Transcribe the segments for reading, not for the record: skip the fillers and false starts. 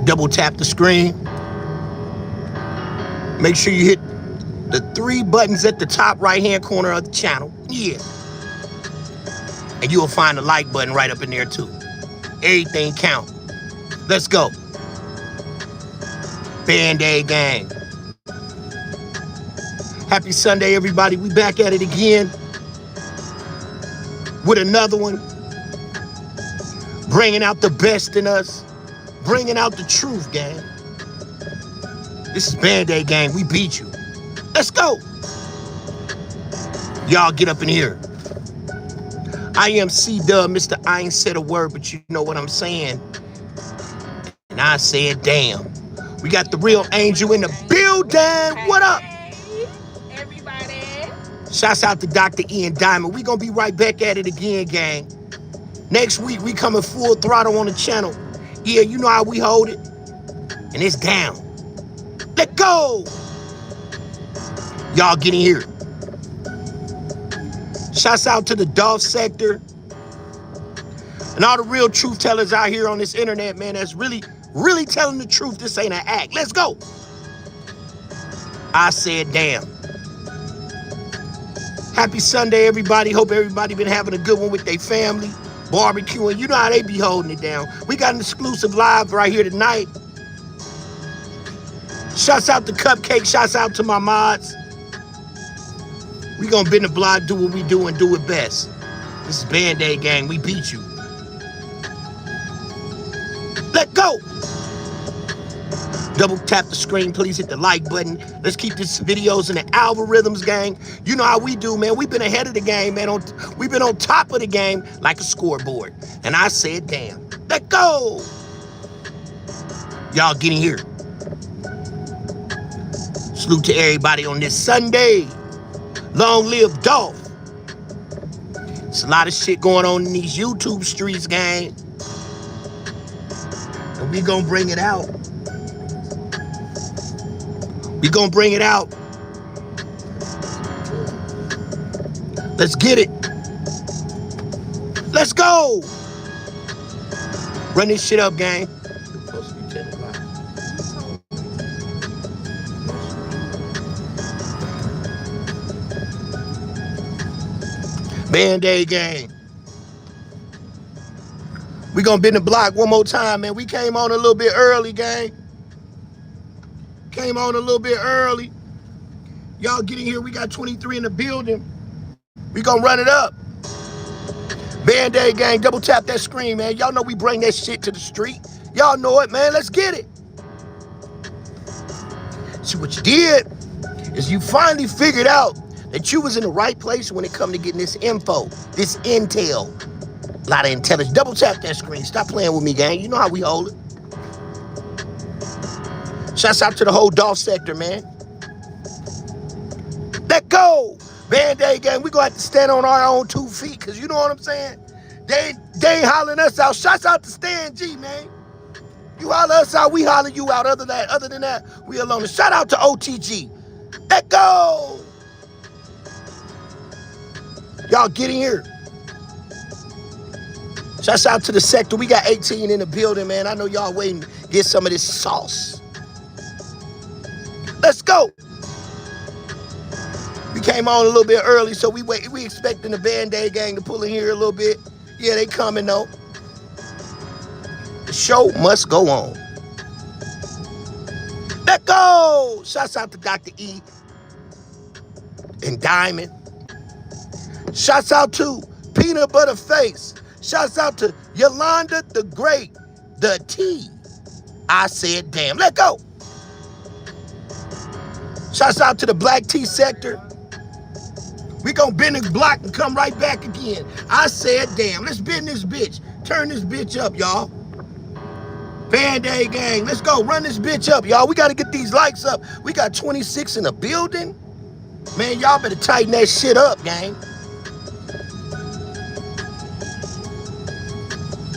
Double tap the screen. Make sure you hit the 3 buttons at the top right-hand corner of the channel. Yeah. And you will find the like button right up in there too. Everything count. Let's go. Band-Aid gang. Happy Sunday, everybody. We back at it again with another one. Bringing out the best in us. Bringing out the truth, gang. This is Band-Aid gang. We beat you. Let's go. Y'all get up in here. I am C-Dub, Mr. I ain't said a word, but you know what I'm saying. And I said, damn. We got the real angel in the building. What up? Everybody. Shouts out to Dr. Ian Diamond. We gonna be right back at it again, gang. Next week, we coming full throttle on the channel. Yeah, you know how we hold it. And it's down. Let go. Y'all get in here. Shouts out to the Dolph sector. And all the real truth tellers out here on this internet, man, that's really telling the truth. This ain't an act. Let's go. I said, damn. Happy Sunday, everybody. Hope everybody been having a good one with their family. Barbecuing. You know how they be holding it down. We got an exclusive live right here tonight. Shouts out to Cupcake. Shouts out to my mods. We gonna bend the block, do what we do, and do it best. This is Band-Aid gang. We beat you. Let go. Double tap the screen, please hit the like button. Let's keep these videos in the algorithms, gang. You know how we do, man. We've been ahead of the game, man. We've been on top of the game like a scoreboard. And I said, damn. Let go. Y'all get in here. Salute to everybody on this Sunday. Long live Dolph. There's a lot of shit going on in these YouTube streets, gang. And we gonna bring it out. We gonna bring it out. Let's get it. Let's go. Run this shit up, gang. Band-Aid gang. We gonna bend the block one more time, man. We came on a little bit early, gang. Came on a little bit early. Y'all get in here. We got 23 in the building. We gonna run it up. Band-Aid gang, double tap that screen, man. Y'all know we bring that shit to the street. Y'all know it, man. Let's get it. See, what you did is you finally figured out that you was in the right place when it come to getting this info, this intel. A lot of intelligence. Double tap that screen. Stop playing with me, gang. You know how we hold it. Shouts out to the whole Dolph sector, man. Let go. Band-Aid gang, we gonna have to stand on our own 2 feet, because you know what I'm saying? They ain't hollering us out. Shouts out to Stan G, man. You holler us out, we holler you out. Other than that, we alone. Shout out to OTG. Let go. Y'all get in here. Shouts out to the sector. We got 18 in the building, man. I know y'all waiting to get some of this sauce. Let's go. We came on a little bit early, so we expecting the Band-Aid gang to pull in here a little bit. Yeah, they coming though. The show must go on. Let go. Shouts out to Dr. E and Diamond. Shouts out to Peanut Butter Face. Shouts out to Yolanda the Great, the T. I said, damn. Let go. Shouts out to the Black Tea sector. We gonna bend the block and come right back again. I said, damn. Let's bend this bitch. Turn this bitch up, y'all. Band-Aid gang. Let's go. Run this bitch up, y'all. We gotta get these likes up. We got 26 in the building. Man, y'all better tighten that shit up, gang.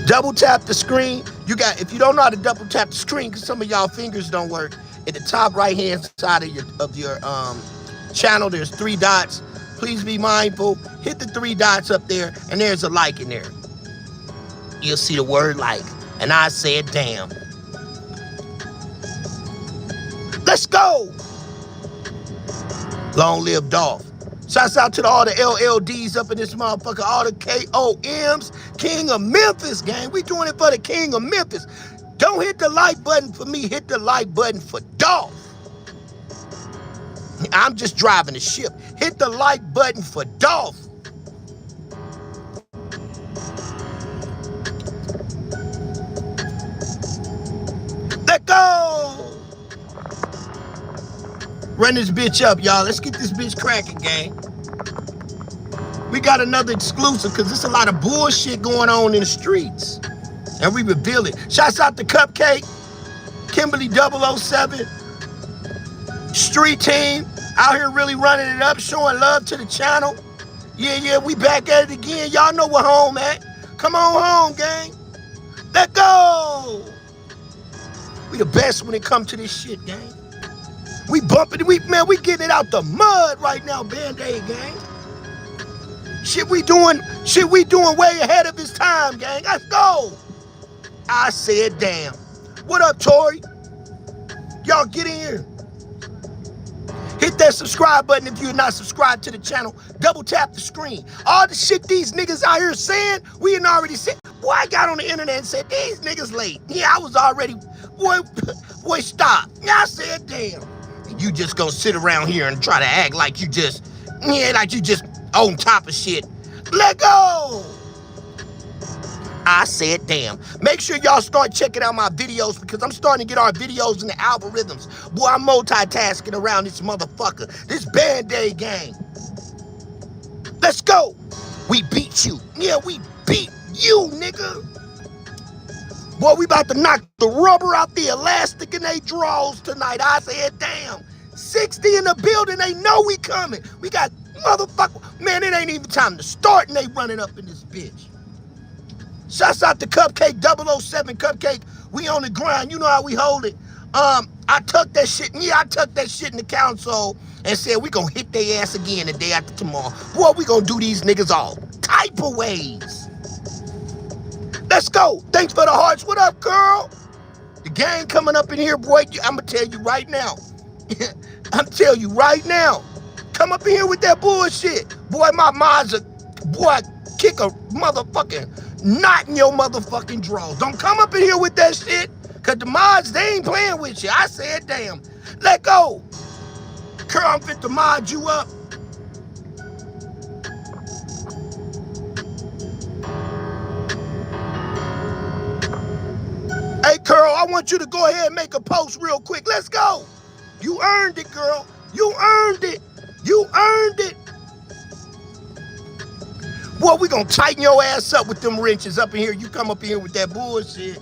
Double tap the screen. You got, if you don't know how to double tap the screen, because some of y'all fingers don't work, at the top right hand side of your channel, there's 3 dots. Please be mindful. Hit the 3 dots up there, and there's a like in there. You'll see the word like. And I said, damn. Let's go. Long live Dolph. Shouts out to all the LLDs up in this motherfucker, all the KOMs, King of Memphis, gang. We doing it for the King of Memphis. Don't hit the like button for me, hit the like button for Dolph. I'm just driving the ship. Hit the like button for Dolph. Let go. Run this bitch up, y'all. Let's get this bitch cracking, gang. We got another exclusive because there's a lot of bullshit going on in the streets. And we reveal it. Shouts out to Cupcake, Kimberly 007, Street Team, out here really running it up, showing love to the channel. Yeah, we back at it again. Y'all know we're home at. Come on home, gang. Let go. We the best when it comes to this shit, gang. We bumping it. We getting it out the mud right now, Band-Aid, gang. Shit we doing way ahead of his time, gang. Let's go. I said, damn. What up, Tori? Y'all get in here. Hit that subscribe button if you're not subscribed to the channel. Double tap the screen. All the shit these niggas out here saying, we had already said. Boy, I got on the internet and said, these niggas late. Yeah, I was already, boy, stop. Yeah, I said, damn. You just gonna sit around here and try to act like you just on top of shit. Let go. I said, damn. Make sure y'all start checking out my videos because I'm starting to get our videos in the algorithms. Boy, I'm multitasking around this motherfucker. This Band-Aid gang. Let's go. We beat you. Yeah, we beat you, nigga. Boy, we about to knock the rubber out the elastic in they drawers tonight. I said, damn. 60 in the building. They know we coming. We got motherfucker. Man, it ain't even time to start and they running up in this bitch. Shouts out to Cupcake 007 Cupcake. We on the grind. You know how we hold it. I tucked that shit. Yeah, I tucked that shit in the console and said we gonna hit their ass again the day after tomorrow. Boy, we gonna do these niggas all type of ways. Let's go. Thanks for the hearts. What up, girl? The gang coming up in here, boy. I'm gonna tell you right now. I'm telling you right now. Come up in here with that bullshit. Boy, my mods are, boy, kick a motherfucking knot in your motherfucking drawers. Don't come up in here with that shit, because the mods, they ain't playing with you. I said, damn. Let go. Curl, I'm fit to mod you up. Hey, Curl, I want you to go ahead and make a post real quick. Let's go. You earned it, girl. You earned it. You earned it. Boy, we gonna tighten your ass up with them wrenches up in here. You come up in here with that bullshit.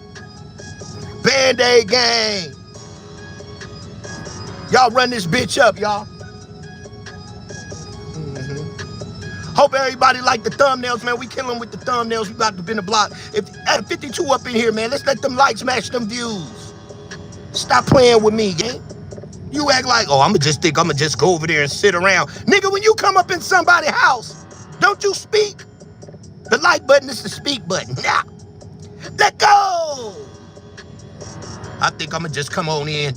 Band-Aid gang. Y'all run this bitch up, y'all. Hope everybody like the thumbnails, man. We killing with the thumbnails. We about to bend the block. If at 52 up in here, man, let's let them likes match them views. Stop playing with me, gang. You act like, oh, I'ma just go over there and sit around. Nigga, when you come up in somebody's house, don't you speak? The like button is the speak button. Now, let go. I think I'ma just come on in.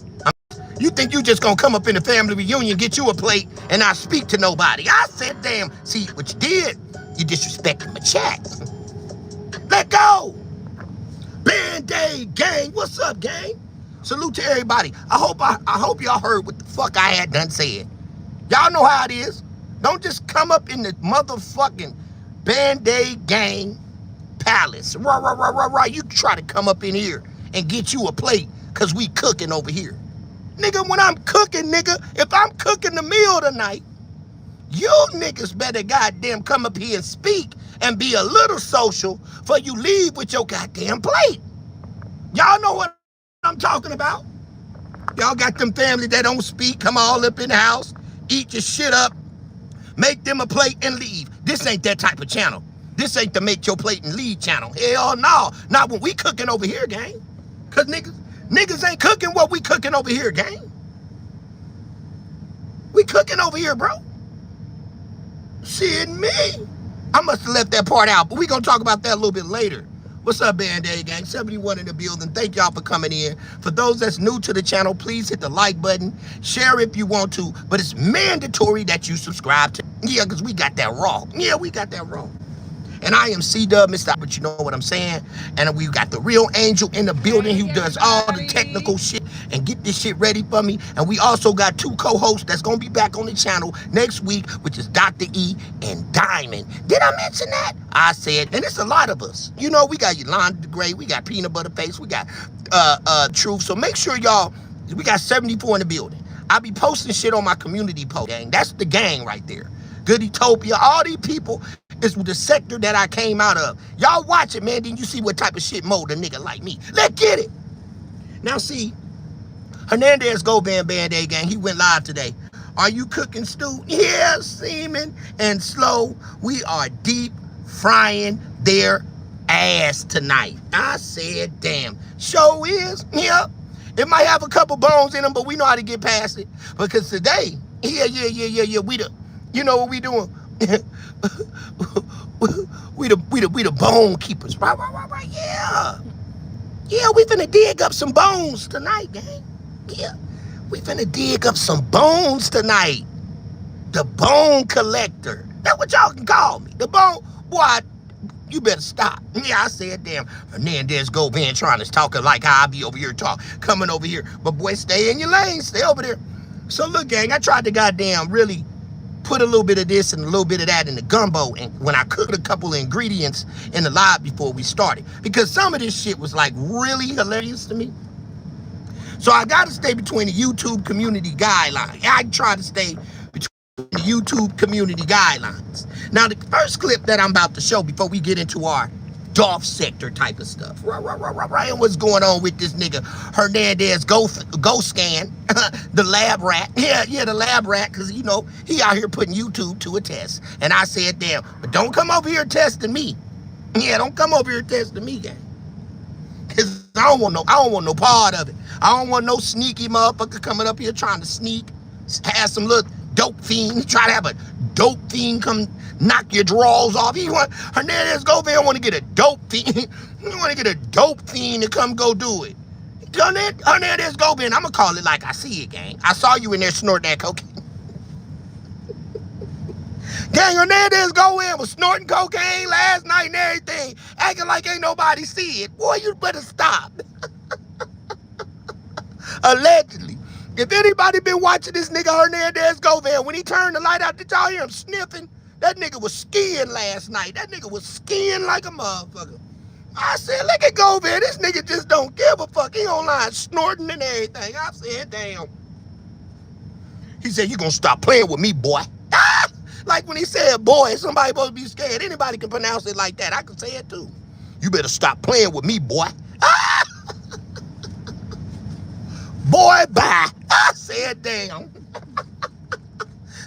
You think you just gonna come up in the family reunion, get you a plate, and not speak to nobody? I said, damn. See what you did? You disrespected my chat. Let go. Band-Aid gang. What's up, gang? Salute to everybody. I hope y'all heard what the fuck I had done said. Y'all know how it is. Don't just come up in the motherfucking Band-Aid gang palace. Right. You try to come up in here and get you a plate because we cooking over here. Nigga, when I'm cooking, nigga, if I'm cooking the meal tonight, you niggas better goddamn come up here and speak and be a little social before you leave with your goddamn plate. Y'all know what I'm talking about. Y'all got them family that don't speak, come all up in the house, eat your shit up, make them a plate and leave. This ain't that type of channel. This ain't the make your plate and leave channel. Hell no. Not when we cooking over here, gang. Cause niggas ain't cooking what we cooking over here, gang. We cooking over here, bro. Shit, me. I must have left that part out, but we gonna talk about that a little bit later. What's up, Band-Aid Gang? 71 in the building. Thank y'all for coming in. For those that's new to the channel, please hit the like button. Share if you want to, but it's mandatory that you subscribe to. Yeah, because we got that raw. Yeah, we got that raw. And I am C-Dub, Mr. But you know what I'm saying? And we got the real angel in the building who Hey, does all the everybody. technical shit and get this shit ready for me. And we also got two co-hosts that's going to be back on the channel next week, which is Dr. E and Diamond. Did I mention that? I said, and it's a lot of us. You know, we got Yolanda the Great, we got Peanut Butter Face, we got Truth. So make sure y'all, we got 74 in the building. I be posting shit on my community post, gang. That's the gang right there. Good Utopia, all these people is the sector that I came out of. Y'all watch it, man, then you see what type of shit mold a nigga like me. Let's get it. Now see, Hernandez Govan Band-Aid Gang, he went live today. Are you cooking stew? Yeah, semen and slow. We are deep frying their ass tonight. I said, damn. Show is, yeah. It might have a couple bones in them, but we know how to get past it. Because today, yeah, we the, you know what we doing? we the bone keepers. Right, yeah. Yeah, we finna dig up some bones tonight, gang. Yeah, we finna dig up some bones tonight. The bone collector. That's what y'all can call me. The bone, boy, you better stop. Yeah, I said, damn, Hernandez Govan trying to talk like how I be over here coming over here. But boy, stay in your lane, stay over there. So look, gang, I tried to goddamn really put a little bit of this and a little bit of that in the gumbo, and when I cooked a couple of ingredients in the live before we started, because some of this shit was like really hilarious to me. So I got to stay between the YouTube community guidelines. I try to stay between the YouTube community guidelines. Now, the first clip that I'm about to show before we get into our Dolph sector type of stuff. Right, and what's going on with this nigga Hernandez Go Scan, the lab rat. Yeah, the lab rat, because, you know, he out here putting YouTube to a test. And I said, damn, but don't come over here testing me. Yeah, don't come over here testing me, gang. Because I don't want no part of it. I don't want no sneaky motherfucker coming up here trying to sneak, have some little dope fiend, try to have a dope fiend come knock your drawers off. He want Hernandez Govan want to get a dope fiend. He want to get a dope fiend to come go do it. Hernandez Govan, I'm gonna call it like I see it, gang. I saw you in there snorting that cocaine. Gang, Hernandez Govan was snorting cocaine last night and everything, acting like ain't nobody see it. Boy, you better stop. Allegedly. If anybody been watching this nigga Hernandez Govan, when he turned the light out, did y'all hear him sniffing? That nigga was skiing last night. That nigga was skiing like a motherfucker. I said, look at Govan. This nigga just don't give a fuck. He online snorting and everything. I said, damn. He said, you gonna stop playing with me, boy. Like when he said boy, somebody supposed to be scared. Anybody can pronounce it like that. I can say it too. You better stop playing with me, boy. Boy, bye. I said, damn.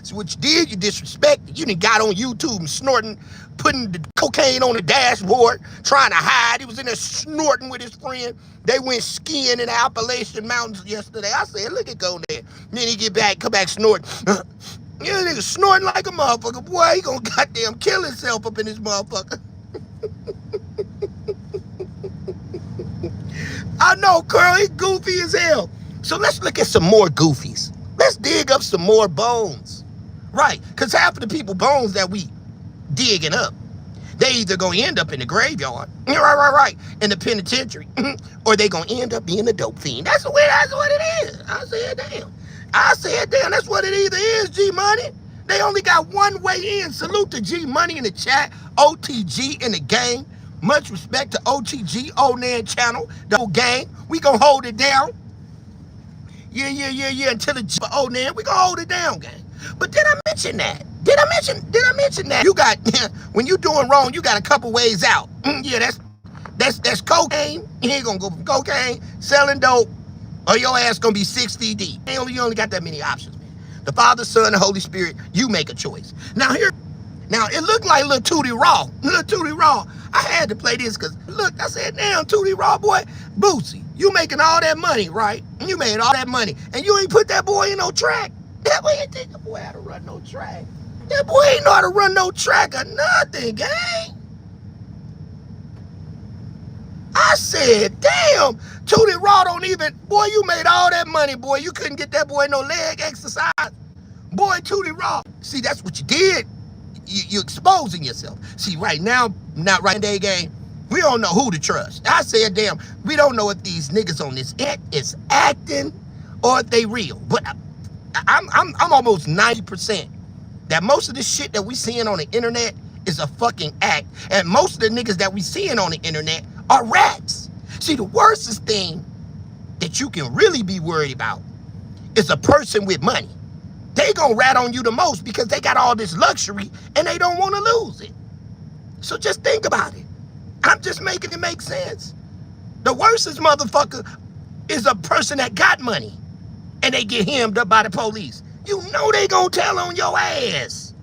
So what you did, you disrespected. You done got on YouTube and snorting, putting the cocaine on the dashboard, trying to hide. He was in there snorting with his friend. They went skiing in the Appalachian Mountains yesterday. I said, look at go there. Then he get back, come back snorting. Yeah, nigga snorting like a motherfucker. Boy, he gonna goddamn kill himself up in this motherfucker. I know, Curl, he goofy as hell. So let's look at some more goofies. Let's dig up some more bones. Right, because half of the people bones that we digging up, they either gonna end up in the graveyard, right, in the penitentiary, or they gonna end up being a dope fiend. That's what it is. I said, damn, that's what it either is, G-Money. They only got one way in. Salute to G-Money in the chat, OTG in the gang. Much respect to OTG, Onan channel, the whole gang. We gonna hold it down. Yeah, until the Onan, we gonna hold it down, gang. But did I mention that? Did I mention that? You got, when you doing wrong, you got a couple ways out. Yeah, that's cocaine. You ain't gonna go from cocaine, selling dope, or your ass gonna be 6 feet deep. You only got that many options, man. The Father, Son, and Holy Spirit, you make a choice. Now it looked like little Tutti Raw. I had to play this because, look, I said, damn, Tutti Raw, boy, Bootsy, you making all that money, right? You made all that money, and you ain't put that boy in no track. That boy ain't think the boy how to run no track. That boy ain't know how to run no track or nothing, gang. I said, damn, Tutti Raw don't even, boy, you made all that money, boy. You couldn't get that boy no leg exercise. Boy, Tutti Raw. See, that's what you did. You exposing yourself. See, right now, not right day game, we don't know who to trust. I said, damn, we don't know if these niggas on this is acting or if they real. But I'm almost 90% that most of the shit that we seeing on the internet is a fucking act. And most of the niggas that we seeing on the internet are rats. See, the worstest thing that you can really be worried about is a person with money. They gonna rat on you the most because they got all this luxury and they don't want to lose it. So just think about it. I'm just making it make sense. The worstest motherfucker is a person that got money and they get hemmed up by the police. You know they gonna tell on your ass.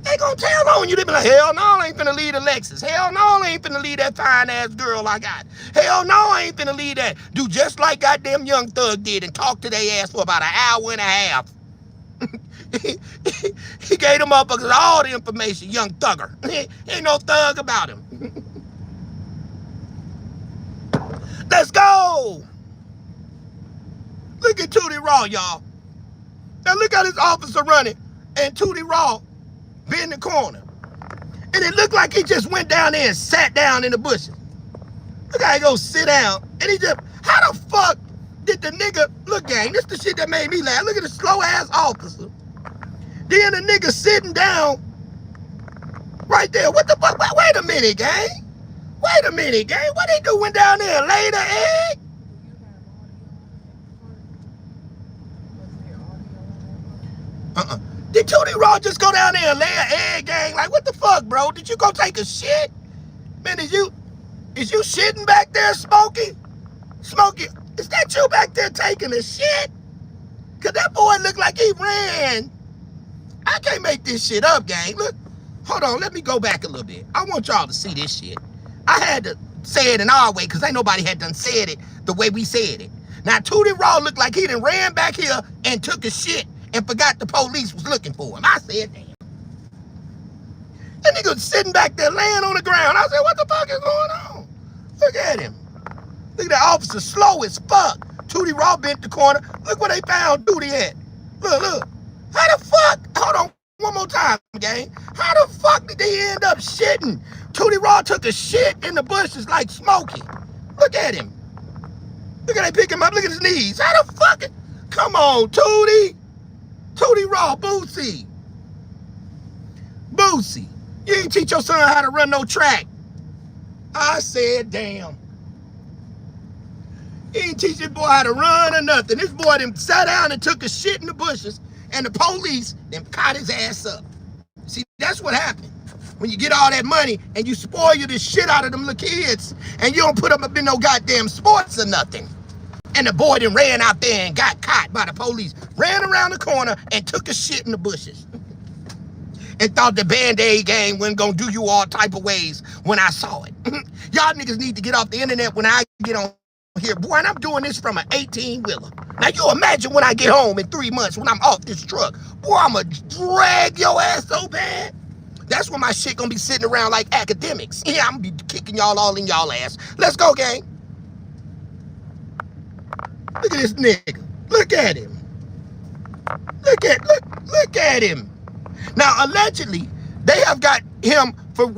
They gonna tell on you. They be like, hell no, I ain't finna leave the Lexus. Hell no, I ain't finna leave that fine ass girl I got. Hell no, I ain't finna leave that. Do just like goddamn Young Thug did and talk to their ass for about an hour and a half. He gave them motherfuckers all the information, Young Thugger. Ain't no thug about him. Let's go. Look at Tutti Raw, y'all. Now look how this officer running and Tutti Raw be in the corner. And it looked like he just went down there and sat down in the bushes. Look how he go sit down. And he just, how the fuck did the nigga, look gang, this the shit that made me laugh. Look at the slow ass officer. Then the nigga sitting down right there. What the fuck? Wait a minute, gang. Wait a minute, gang. What they doing down there? Lay the egg? Did Tutti Raw just go down there and lay an egg, gang? Like, what the fuck, bro? Did you go take a shit? Man, is you shitting back there, Smokey? Smokey, is that you back there taking a shit? Cause that boy looked like he ran. I can't make this shit up, gang. Look, hold on, let me go back a little bit. I want y'all to see this shit. I had to say it in our way, cause ain't nobody had done said it the way we said it. Now, Tutti Raw looked like he done ran back here and took a shit and forgot the police was looking for him. I said, damn. That nigga was sitting back there laying on the ground. I said, what the fuck is going on? Look at him. Look at that officer, slow as fuck. Tutti Raw bent the corner. Look where they found Tutti at. Look. How the fuck? Hold on, one more time, gang. How the fuck did they end up shitting? Tutti Raw took a shit in the bushes like Smokey. Look at him. Look at they pick him up. Look at his knees. How the fuck? Come on, Tutti. Tutti Raw, Boosie. Boosie. You ain't teach your son how to run no track. I said, damn. He ain't teach this boy how to run or nothing. This boy them sat down and took a shit in the bushes, and the police then caught his ass up. See, that's what happened. When you get all that money and you spoil the shit out of them little kids, and you don't put them up in no goddamn sports or nothing. And the boy then ran out there and got caught by the police, ran around the corner and took a shit in the bushes. And thought the Band-Aid gang wasn't gonna do you all type of ways when I saw it. Y'all niggas need to get off the internet when I get on here. Boy, and I'm doing this from an 18-wheeler. Now you imagine when I get home in 3 months when I'm off this truck. Boy, I'ma drag your ass so bad. That's when my shit gonna be sitting around like academics. Yeah, I'm gonna be kicking y'all all in y'all ass. Let's go, gang. Look at this nigga. Look at him. Look at him. Now, allegedly, they have got him for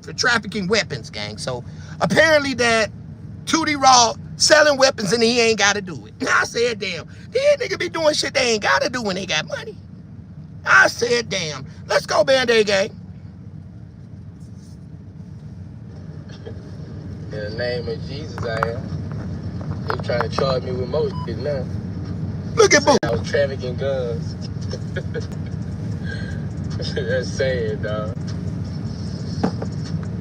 for trafficking weapons, gang. So apparently that Tutti Raw selling weapons and he ain't got to do it. Now I said, damn, these niggas be doing shit they ain't got to do when they got money. I said, damn. Let's go, Band-Aid gang. In the name of Jesus, I am. They trying to charge me with more shit now. Look at Boo. I was trafficking guns. That's sad, dog.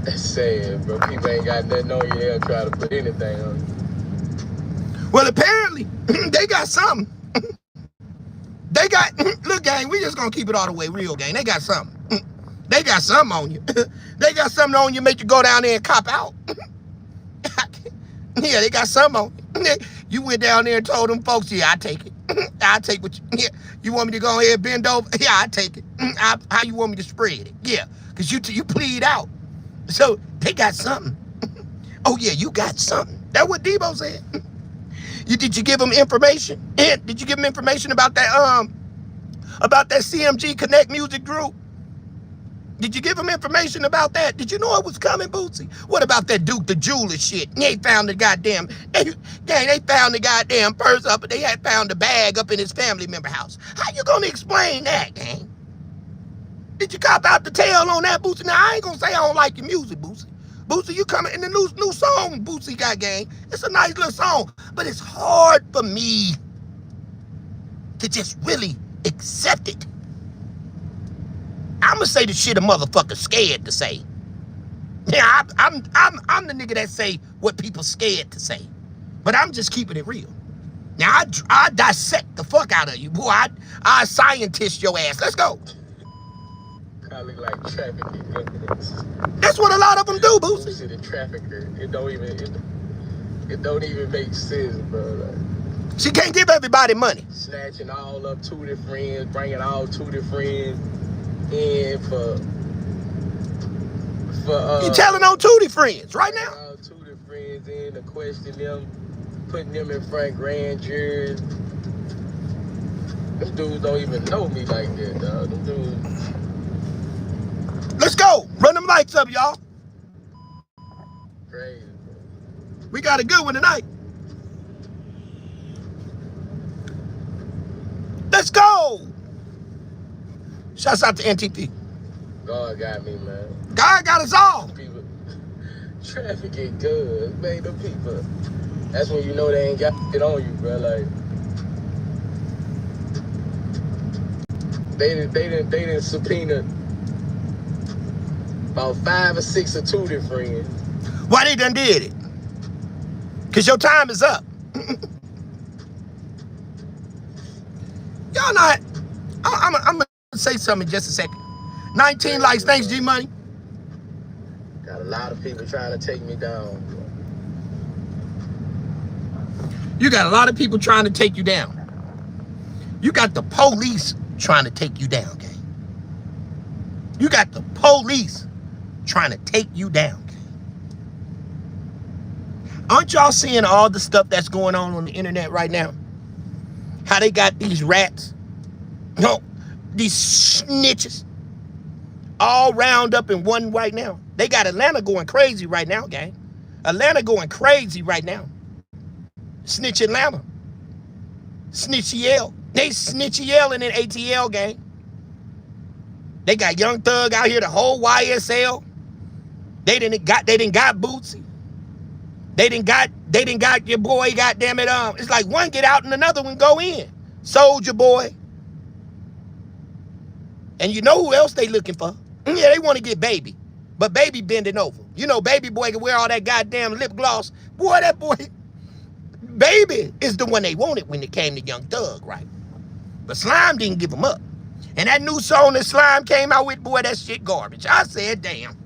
That's sad, bro. People ain't got nothing on you. They'll try to put anything on you. Well, apparently, they got something. They got, look, gang, we just gonna keep it all the way real, gang. They got something. They got something on you. They got something on you, make you go down there and cop out. Yeah, they got something on you. You went down there and told them folks, yeah, I take it. I take what you, yeah. You want me to go ahead and bend over? Yeah, I take it. How you want me to spread it? Yeah, because you plead out. So they got something. Oh yeah, you got something. That's what Debo said. Did you give him information? And did you give him information about that CMG Connect Music group? Did you give him information about that? Did you know it was coming, Bootsy? What about that Duke the Jeweler shit? They found the goddamn, they found the goddamn purse up, and they had found the bag up in his family member house. How you gonna explain that, gang? Did you cop out the tail on that, Bootsy? Now, I ain't gonna say I don't like your music, Bootsy. Bootsy, you coming in the new song Bootsy got, gang. It's a nice little song, but it's hard for me to just really accept it. I'ma say the shit a motherfucker scared to say. Yeah, I'm the nigga that say what people scared to say. But I'm just keeping it real. Now I dissect the fuck out of you, boy. I scientist your ass. Let's go. Probably like trafficking evidence. That's what a lot of them do, Boosie. Boosie the trafficker. It don't even make sense, bro. Like, she can't give everybody money. Snatching all up Tutti friends, bringing all Tutti friends in for you telling on Tutti friends right now? All Tutti friends in to question them, putting them in front grand juries. Them dudes don't even know me like that, dog. Them dudes. Let's go. Run them lights up, y'all. Crazy. We got a good one tonight. Let's go. Shouts out to NTP. God got me, man. God got us all. People trafficking goods, man. Them people. That's when you know they ain't got it on you, bro. Like they didn't subpoena about 5 or 6 or Tutti friends. Why they done did it? Cause your time is up. Y'all not. I'm gonna say something in just a second. 19 likes, thanks G Money. Got a lot of people trying to take me down, bro. You got a lot of people trying to take you down. You got the police trying to take you down, gang. You got the police trying to take you down, gang. Aren't y'all seeing all the stuff that's going on the internet right now? How they got these rats, these snitches, all round up in one right now. They got Atlanta going crazy right now, gang. Atlanta going crazy right now. Snitch Atlanta. Snitchy L. They snitchy L in an ATL, gang. They got Young Thug out here, the whole YSL. They didn't got Bootsy. They didn't got your boy, goddamn it. It's like one get out and another one go in. Soldier Boy. And you know who else they looking for? Yeah, they want to get Baby. But Baby bending over. You know, Baby Boy can wear all that goddamn lip gloss. Boy, that boy, Baby is the one they wanted when it came to Young Thug, right? But Slime didn't give him up. And that new song that Slime came out with, boy, that shit garbage. I said, damn.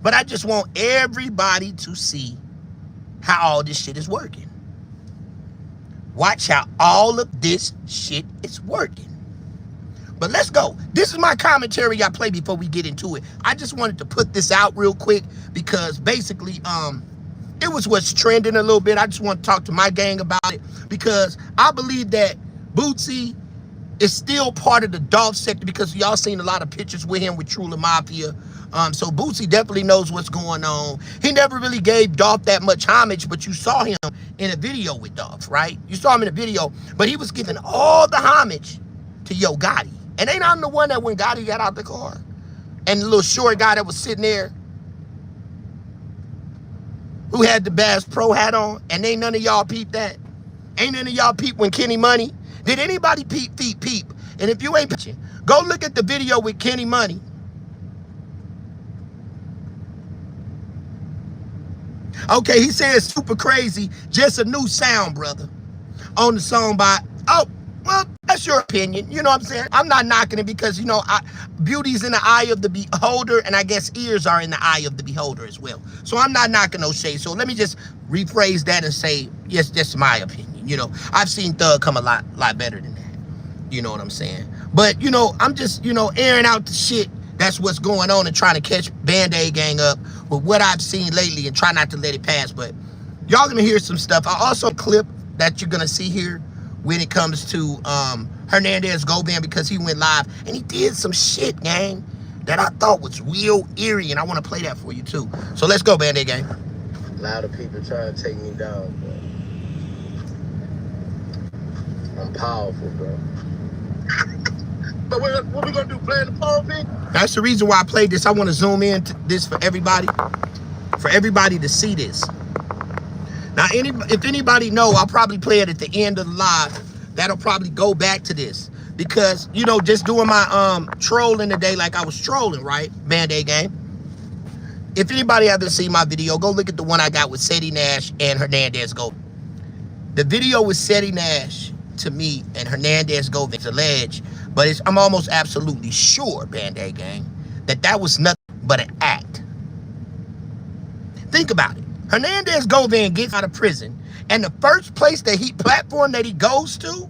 But I just want everybody to see how all this shit is working. Watch how all of this shit is working. But let's go. This is my commentary I play before we get into it. I just wanted to put this out real quick because basically, it was what's trending a little bit. I just want to talk to my gang about it because I believe that Bootsy is still part of the Dolph sector because y'all seen a lot of pictures with him with Trula Mafia. So Bootsy definitely knows what's going on. He never really gave Dolph that much homage, but you saw him in a video with Dolph, right? You saw him in a video, but he was giving all the homage to Yo Gotti. And ain't I'm the one that when Gotti got out the car and the little short guy that was sitting there who had the Bass Pro hat on, and ain't none of y'all peep that? Ain't none of y'all peep when Kenny Money? Did anybody peep? And if you ain't peeping, go look at the video with Kenny Money. Okay, he said super crazy, just a new sound, brother. On the song by, oh, well, that's your opinion. You know what I'm saying? I'm not knocking it because, you know, beauty's in the eye of the beholder, and I guess ears are in the eye of the beholder as well. So I'm not knocking no shade. So let me just rephrase that and say, yes, that's my opinion. You know, I've seen Thug come a lot better than that. You know what I'm saying? But, you know, I'm just, you know, airing out the shit That's what's going on and trying to catch Band-Aid Gang up with what I've seen lately and try not to let it pass. But y'all gonna hear some stuff. I also clip that you're gonna see here when it comes to Hernandez Govan, because he went live and he did some shit, gang, that I thought was real eerie, and I want to play that for you too. So let's go, Band-Aid Gang. A lot of people trying to take me down, bro. I'm powerful, bro. But what we gonna do? Play the parody? That's the reason why I played this. I want to zoom in to this for everybody to see this. Now, if anybody know, I'll probably play it at the end of the live. That'll probably go back to this because, you know, just doing my trolling today like I was trolling, right? Band-Aid Gang. If anybody hasn't seen my video, go look at the one I got with Seti Nash and Hernandez Govan. The video with Seti Nash, to me, and Hernandez Govan is alleged, but I'm almost absolutely sure, Band-Aid Gang, that was nothing but an act. Think about it. Hernandez Govan gets out of prison, and the first platform that he goes to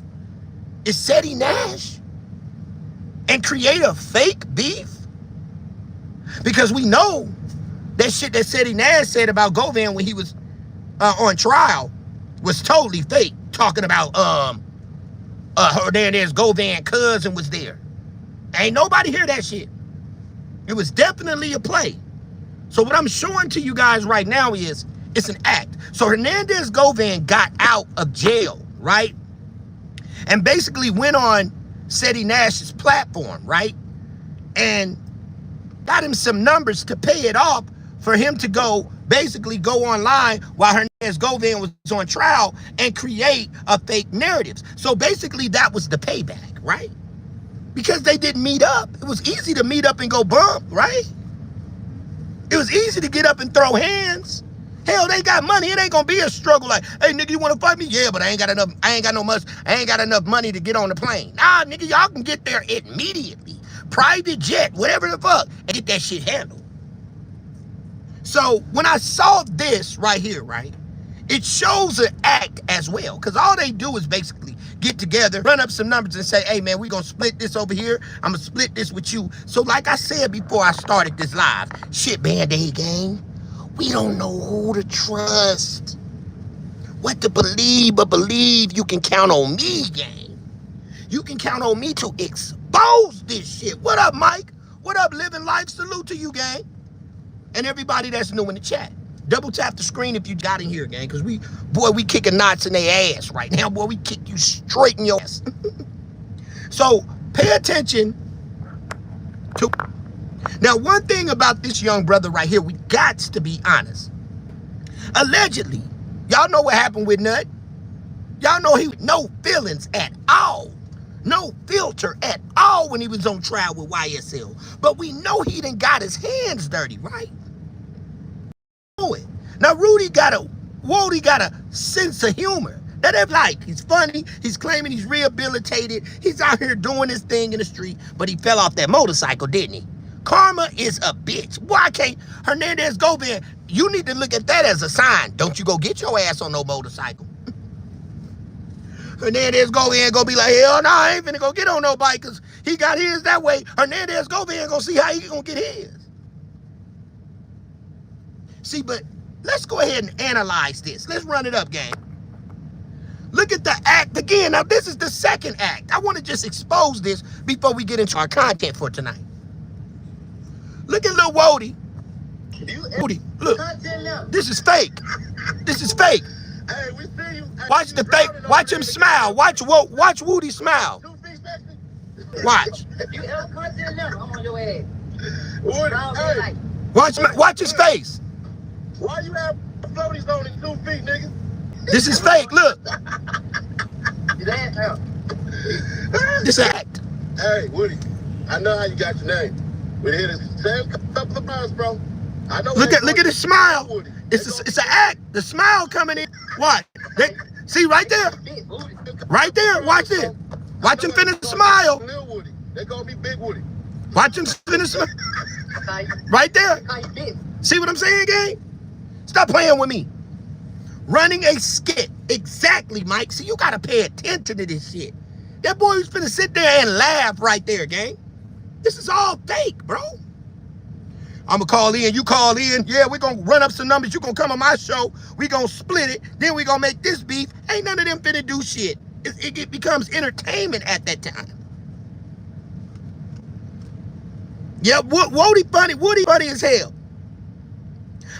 is Seti Nash and create a fake beef? Because we know that shit that Seti Nash said about Govan when he was on trial was totally fake. Talking about Hernandez Govan cousin was there. Ain't nobody hear that shit. It was definitely a play. So what I'm showing to you guys right now is it's an act. So Hernandez Govan got out of jail, right? And basically went on Seti Nash's platform, right? And got him some numbers to pay it off for him to basically go online while Hernandez Govan was on trial and create a fake narratives. So basically that was the payback, right? Because they didn't meet up. It was easy to meet up and go bump, right? It was easy to get up and throw hands. Hell, they got money. It ain't gonna be a struggle like, hey nigga, you wanna fight me? Yeah, but I ain't got enough money to get on the plane. Nah, nigga, y'all can get there immediately. Private jet, whatever the fuck, and get that shit handled. So when I saw this right here, right, it shows an act as well. Because all they do is basically get together, run up some numbers and say, hey man, we gonna split this over here. I'm gonna split this with you. So like I said before I started this live, shit, Band-Aid Gang, we don't know who to trust, what to believe, but believe you can count on me, gang. You can count on me to expose this shit. What up, Mike? What up, Living Life? Salute to you, gang. And everybody that's new in the chat. Double tap the screen if you got in here, gang, because we kicking knots in their ass right now. Boy, we kick you straight in your ass. So pay attention to... Now, one thing about this young brother right here, we got to be honest. Allegedly, y'all know what happened with Nut. Y'all know he no feelings at all. No filter at all when he was on trial with YSL. But we know he done got his hands dirty, right? Now, Wody got a sense of humor. That they're like, he's funny, he's claiming he's rehabilitated, he's out here doing his thing in the street, but he fell off that motorcycle, didn't he? Karma is a bitch. Why can't Hernandez Govan? You need to look at that as a sign. Don't you go get your ass on no motorcycle. Hernandez Govan gonna be like, hell no, I ain't finna go get on no bike because he got his that way. Hernandez Govan gonna see how he gonna get his. See, but let's go ahead and analyze this. Let's run it up, gang. Look at the act again. Now, this is the second act. I want to just expose this before we get into our content for tonight. Look at Lil Wody. Wody, look. This is fake. This is fake. Hey, we see you. Watch the fake. Watch him smile. Watch Wody smile. Watch. You ever content now? I'm on your ass. Woody, hey, Watch his face. why you have floaties on in 2 feet, nigga? This is fake. Look. You laugh out. This act. Hey, Woody, I know how you got your name. We hit the same couple of miles, bro. I know. Look at his smile. It's an act. The smile coming in. Watch. See right there. Right there. Watch it. Watch him finish smile. They call me Big Woody. Watch him finish smile. Right there. See what I'm saying, gang? Stop playing with me. Running a skit. Exactly, Mike. See, you gotta pay attention to this shit. That boy was finna sit there and laugh right there, gang. This is all fake, bro. I'm gonna call in, you call in. Yeah, we're gonna run up some numbers. You gonna come on my show. We gonna split it. Then we gonna make this beef. Ain't none of them finna do shit. It becomes entertainment at that time. Yeah, Woody funny as hell.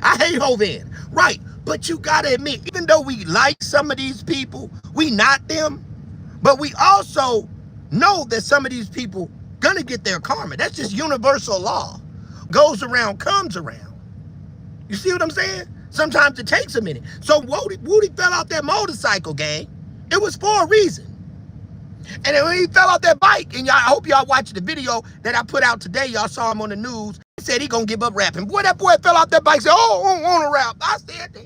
I hate Hovan. Right, but you gotta admit, even though we like some of these people, we not them, but we also know that some of these people gonna get their karma. That's just universal law. Goes around, comes around. You see what I'm saying? Sometimes it takes a minute. So Woody fell out that motorcycle, gang. It was for a reason. And then when he fell out that bike, and I hope y'all watched the video that I put out today. Y'all saw him on the news. He said he gonna give up rapping. Boy, that boy fell out that bike and said, oh, I don't wanna rap. I said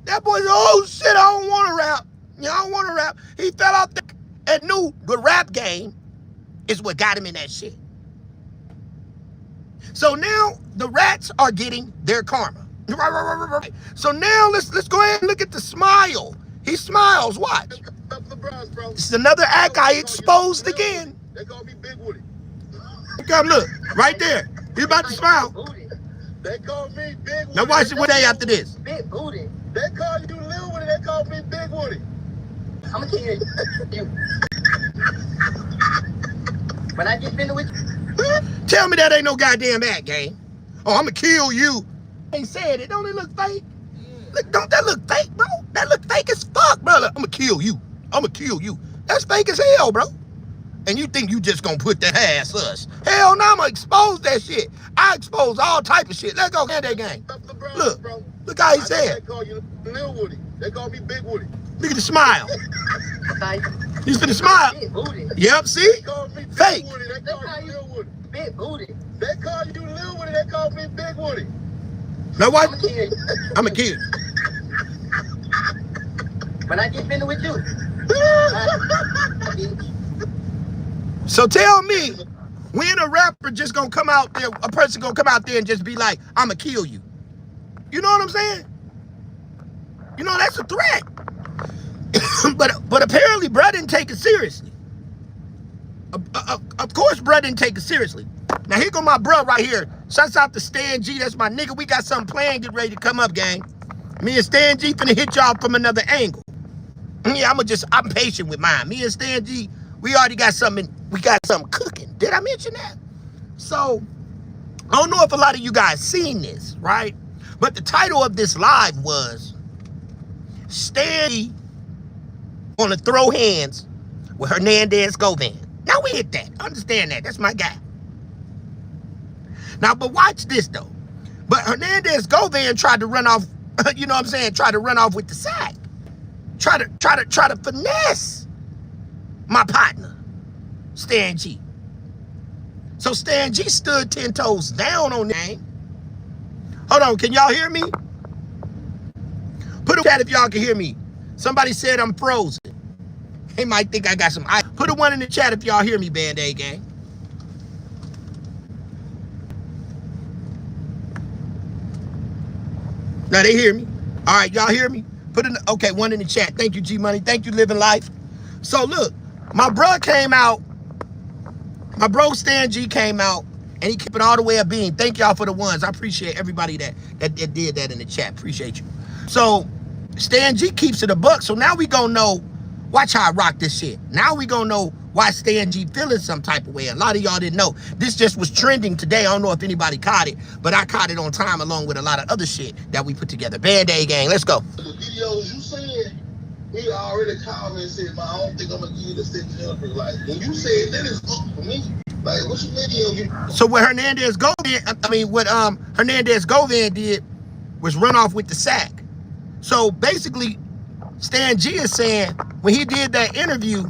that boy said, oh shit, I don't wanna rap. Yeah, I don't wanna rap. He fell out there and knew the rap game is what got him in that shit. So now the rats are getting their karma. Right. So now let's go ahead and look at the smile. He smiles, watch. This is another act I exposed again. They call me Big Woody. Come look, right there. He's about to smile. They call me Big Woody. Now watch it one day after this. Big booty. They call you Lil Woody, they call me Big Woody. I'm gonna kill you. When I get finished with you. Tell me that ain't no goddamn act, gang. Oh, I'm gonna kill you. Ain't said it. Don't it look fake? Look, don't that look fake, bro? That look fake as fuck, bro. I'm gonna kill you. I'm gonna kill you. That's fake as hell, bro. And you think you just gonna put that ass us? Hell no, I'm gonna expose that shit. I expose all type of shit. Let's go get that gang. Look how he said. They call you Lil Woody. They call me Big Woody. Look at the smile. He's finna smile. Big booty. Yep, see? They call me Big Fake. Woody. They call you Lil Woody. Big booty. They call you Lil Woody. They call me Big Woody. Now what? I'm gonna kill you. I'm a kid. When I get finished with you. So tell me, when a rapper just gonna come out there, a person gonna come out there and just be like, I'ma kill you. You know what I'm saying? You know, that's a threat. but apparently, bruh didn't take it seriously. Of course, bruh didn't take it seriously. Now, here go my bruh right here. Shouts out to Stan G. That's my nigga. We got something planned. Get ready to come up, gang. Me and Stan G finna hit y'all from another angle. Yeah, I'm patient with mine. Me and Stan G, we already got something cooking. Did I mention that? So, I don't know if a lot of you guys seen this, right? But the title of this live was Stan G wanna throw hands with Hernandez Govan. Now we hit that. Understand that. That's my guy. Now, but watch this though. But Hernandez Govan tried to run off, you know what I'm saying? Tried to run off with the sack. Try to finesse my partner, Stan G. So Stan G stood 10 toes down on that. Hold on, can y'all hear me? Put a chat if y'all can hear me. Somebody said I'm frozen. They might think I got some ice. Put a one in the chat if y'all hear me, Band-Aid gang. Now they hear me. All right, y'all hear me? Put in, okay, one in the chat. Thank you, G Money. Thank you, Living Life. So look, my bro came out. My bro Stan G came out, and he kept it all the way a beam. Thank y'all for the ones. I appreciate everybody that did that in the chat. Appreciate you. So Stan G keeps it a buck. So now we gonna know. Watch how I rock this shit. Now we gonna know why Stan G feeling some type of way. A lot of y'all didn't know. This just was trending today. I don't know if anybody caught it, but I caught it on time along with a lot of other shit that we put together. Band-Aid gang, let's go. The videos you saying, he already called me and said, I don't think I'm gonna give you the second number. Like, when you said that is up for me. Like, what you mean? So what Hernandez Govan did was run off with the sack. So basically, Stan G is saying when he did that interview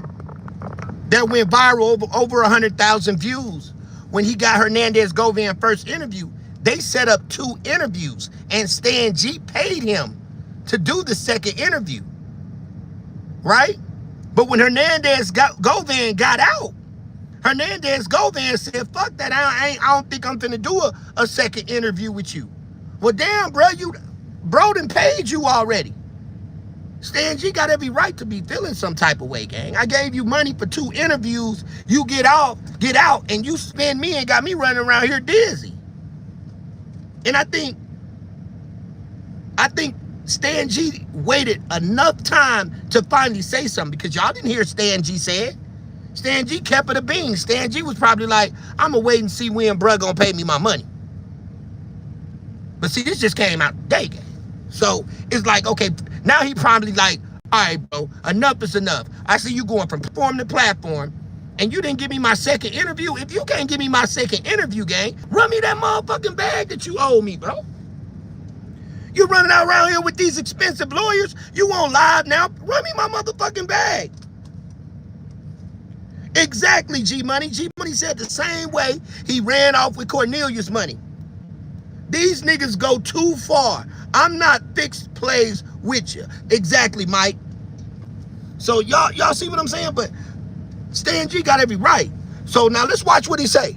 that went viral over 100,000 views, when he got Hernandez Govan first interview, they set up 2 interviews and Stan G paid him to do the second interview, right? But when Hernandez Govan got out, Hernandez Govan said, fuck that, I don't think I'm finna do a second interview with you. Well, damn, bro, bro done paid you already. Stan G got every right to be feeling some type of way, gang. I gave you money for 2 interviews. You get out, and you spend me and got me running around here dizzy. And I think Stan G waited enough time to finally say something, because y'all didn't hear Stan G say it. Stan G kept it a bean. Stan G was probably like, I'm going to wait and see when bruh going to pay me my money. But see, this just came out today, gang. So it's like, okay, now he probably like, all right, bro, enough is enough. I see you going from platform to platform, and you didn't give me my second interview. If you can't give me my second interview, gang, run me that motherfucking bag that you owe me, bro. You running out around here with these expensive lawyers. You on live now. Run me my motherfucking bag. Exactly, G-Money. G-Money said the same way he ran off with Cornelius money. These niggas go too far. I'm not fixed plays with you. Exactly, Mike. So y'all see what I'm saying? But Stan G got every right. So now let's watch what he say.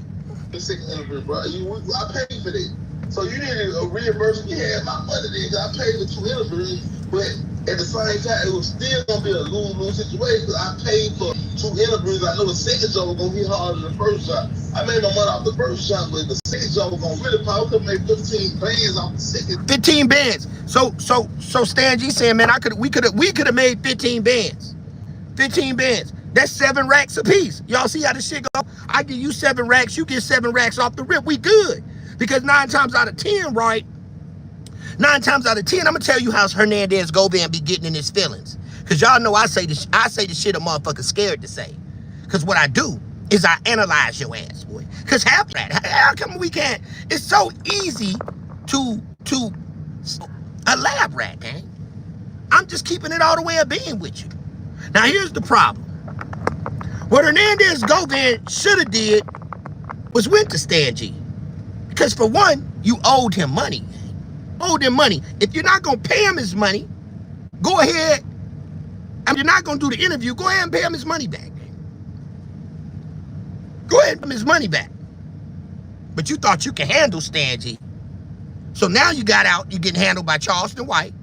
The second interview, bro. I paid for that. So you needed a reimbursement. You had my money then. I paid for 2 interviews, but at the same time, it was still gonna be a lose-lose situation because I paid for 2 interviews. I know the second job was gonna be harder than the first shot. I made my money off the first shot, but the second job was gonna really pop. I could make 15 bands off the second. 15 bands. So Stan G saying, man, we could have made 15 bands. 15 bands. That's 7 racks a piece. Y'all see how this shit go? I give you 7 racks, you get 7 racks off the rip. We good. Because 9 times out of 10, right? 9 times out of 10, I'm gonna tell you how Hernandez Govan be getting in his feelings. Cause y'all know I say the shit a motherfucker scared to say. Cause what I do is I analyze your ass, boy. Cause how come we can't? It's so easy to a lab rat, gang. I'm just keeping it all the way of being with you. Now here's the problem. What Hernandez Govan should have did was went to Stan G. Because for one, you owed him money. Owed him money. If you're not gonna pay him his money, go ahead. If you're not gonna do the interview, go ahead and pay him his money back. Go ahead and pay him his money back. But you thought you could handle Stan G. So now you got out, you're getting handled by Charleston White.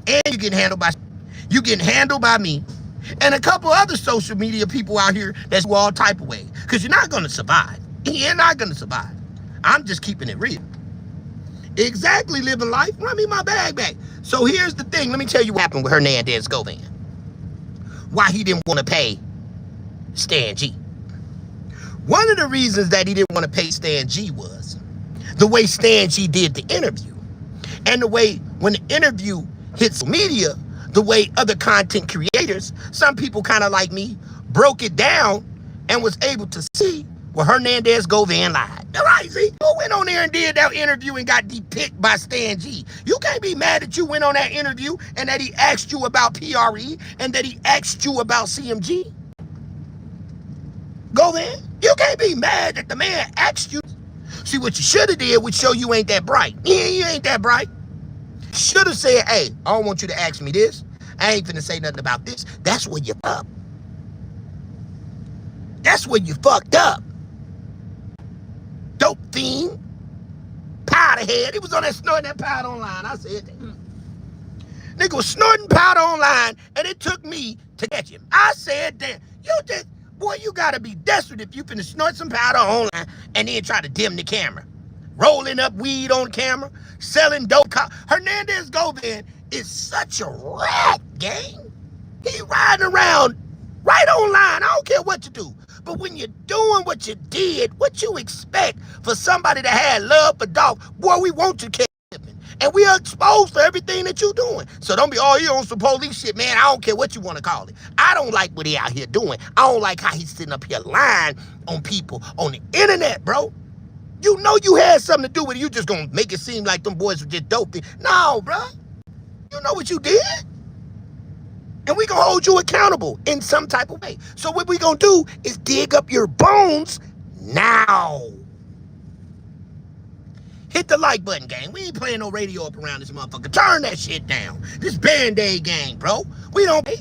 And you're getting handled by me. And a couple other social media people out here that's all type of way. Because you're not gonna survive. You're not gonna survive. I'm just keeping it real. Exactly, living life. Run me my bag back. So here's the thing. Let me tell you what happened with Hernandez Govan. Why he didn't want to pay Stan G. One of the reasons that he didn't want to pay Stan G was the way Stan G did the interview. And the way when the interview hits media, the way other content creators, some people kind of like me, broke it down and was able to see where Hernandez Govan lied. All right, see? You went on there and did that interview and got depicked by Stan G. You can't be mad that you went on that interview and that he asked you about PRE and that he asked you about CMG. Govan, you can't be mad that the man asked you. See, what you should have did would show you ain't that bright. Yeah, you ain't that bright. Should have said, hey, I don't want you to ask me this. I ain't finna say nothing about this. That's where you up. That's where you fucked up. Dope fiend, powder head. He was on that snorting that powder online. I said that. Nigga was snorting powder online, and it took me to catch him. I said, damn, boy, you gotta be desperate if you finna snort some powder online and then try to dim the camera. Rolling up weed on camera, selling dope. Hernandez Govan is such a rat, gang. He riding around right online. I don't care what you do. But when you're doing what you did, what you expect for somebody that had love for dog, boy, we want you, Kevin. And we are exposed for everything that you're doing. So don't be, oh, you on some police shit, man. I don't care what you want to call it. I don't like what he out here doing. I don't like how he's sitting up here lying on people on the internet, bro. You know you had something to do with it. You just gonna make it seem like them boys were just dope. No, bro. You know what you did? And we gonna hold you accountable in some type of way. So what we gonna do is dig up your bones now. Hit the like button, gang. We ain't playing no radio up around this motherfucker. Turn that shit down. This Band-Aid gang, bro. We don't pay.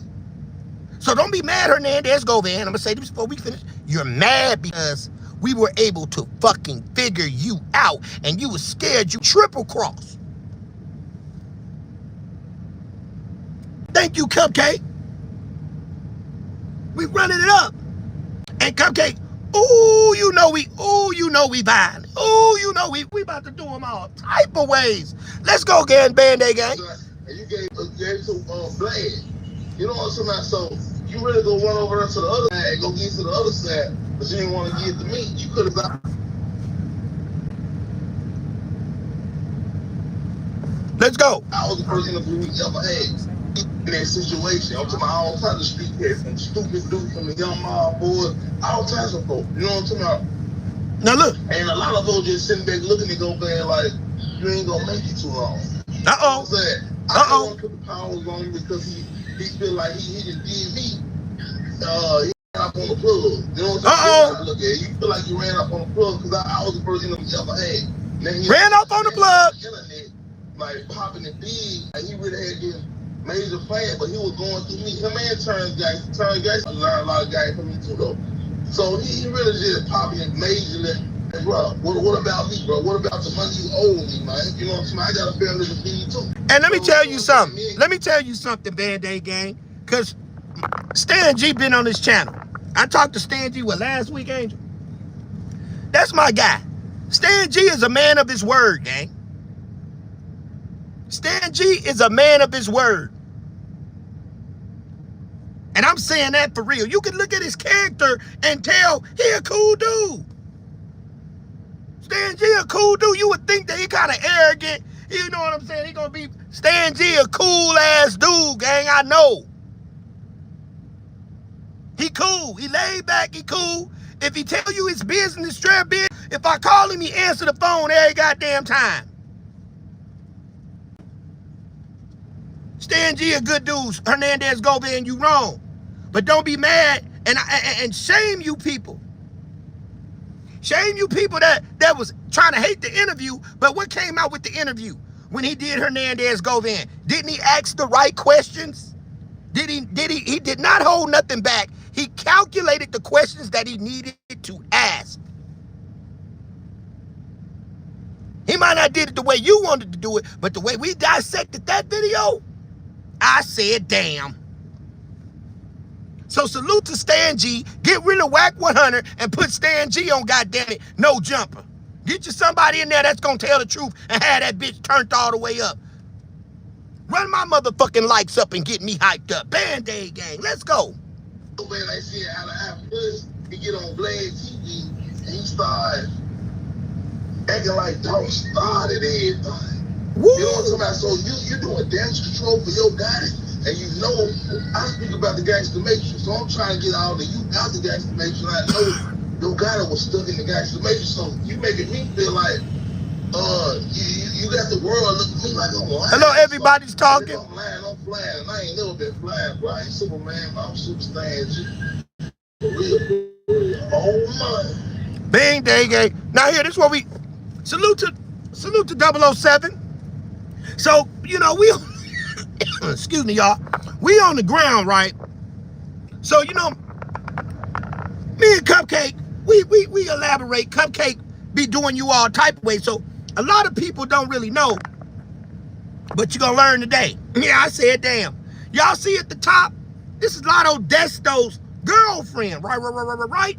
So don't be mad, Hernandez Govan. I'm gonna say this before we finish. You're mad because we were able to fucking figure you out and you was scared you triple cross. Thank you, Cupcake. We running it up. And Cupcake, you know we buying. Ooh, you know we about to do them all type of ways. Let's go again, Band-Aid gang. And you gave to Blade. You know what I'm saying? So you really go run over to the other side and go get to the other side, but you didn't want to get to me. You could have. Let's go. I was the first interview we ever had in that situation. I'm talking about all types of street cats, from stupid dudes, from the young mob boys, all types of folk. You know what I'm talking about? Now look. And a lot of folks just sitting back looking and go bad like, you ain't gonna make it too long. Uh-oh. You know what I'm saying? I don't want to put the powers on him because he feel like he just did me. He ran up on the plug. You know what I'm saying? Look at it. You feel like you ran up on the plug because I was the first interview he ever had. Ran up on the plug. Internet, like popping it big. Like he really had this major fan, but he was going through me. Him and Turn guys. I learned a lot of guys from me too though. So he really just popping it majorly. And bro, what about me, bro? What about the money you owe me, man? You know what I'm saying? I got a family to feed too. And let me tell you something. Let me tell you something, Band-Aid gang. Because Stan G been on this channel. I talked to Stan G, last week, Angel? That's my guy. Stan G is a man of his word, gang. Stan G is a man of his word. And I'm saying that for real. You can look at his character and tell he a cool dude. Stan G a cool dude. You would think that he kind of arrogant. You know what I'm saying? He gonna be Stan G a cool ass dude, gang. I know. He cool. He laid back. He cool. If he tell you his business, straight business. If I call him, he answer the phone every goddamn time. Stan G a good dude. Hernandez Govan, you wrong. But don't be mad and shame you people. Shame you people that was trying to hate the interview, but what came out with the interview when he did Hernandez Govan? Didn't he ask the right questions? He did not hold nothing back. He calculated the questions that he needed to ask. He might not did it the way you wanted to do it, but the way we dissected that video, I said, damn. So salute to Stan G. Get rid of Whack 100 and put Stan G on, goddammit, no jumper. Get you somebody in there that's gonna tell the truth and have that bitch turned all the way up. Run my motherfucking likes up and get me hyped up. Band-Aid gang, let's go. When I see how to have this, he get on Blade TV and he start acting like don't started everything. Woo. You know what I'm talking about? So you doing damage control for your guy. And you know, I speak about the gangster matrix, so I'm trying to get all the you out the gangster matrix. And I know your guy that was stuck in the gangster matrix, so you making me feel like, you got the world looking at me like I'm lying. Hello, everybody's talking. I'm lying, I'm flying, and I ain't never been flying, bro. I ain't Superman, but I'm Super Stan G. For real. Oh my. Bang, dang, gang. Now here, this is what we salute to 007. So, you know, we excuse me, y'all. We on the ground, right? So, you know, me and Cupcake, we elaborate. Cupcake be doing you all type of ways. So a lot of people don't really know, but you're gonna learn today. Yeah, I said, damn. Y'all see at the top, this is Lotto Desto's girlfriend, right?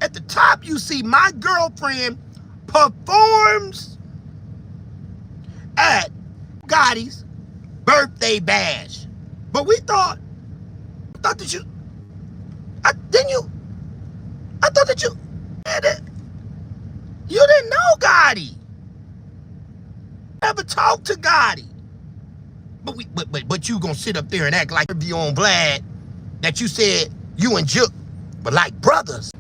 At the top, you see my girlfriend performs at Gotti's birthday bash. But we thought that you, I thought that you didn't know Gotti. Never talked to Gotti. But you gonna sit up there and act like you on Vlad that you said you and Jook were like brothers.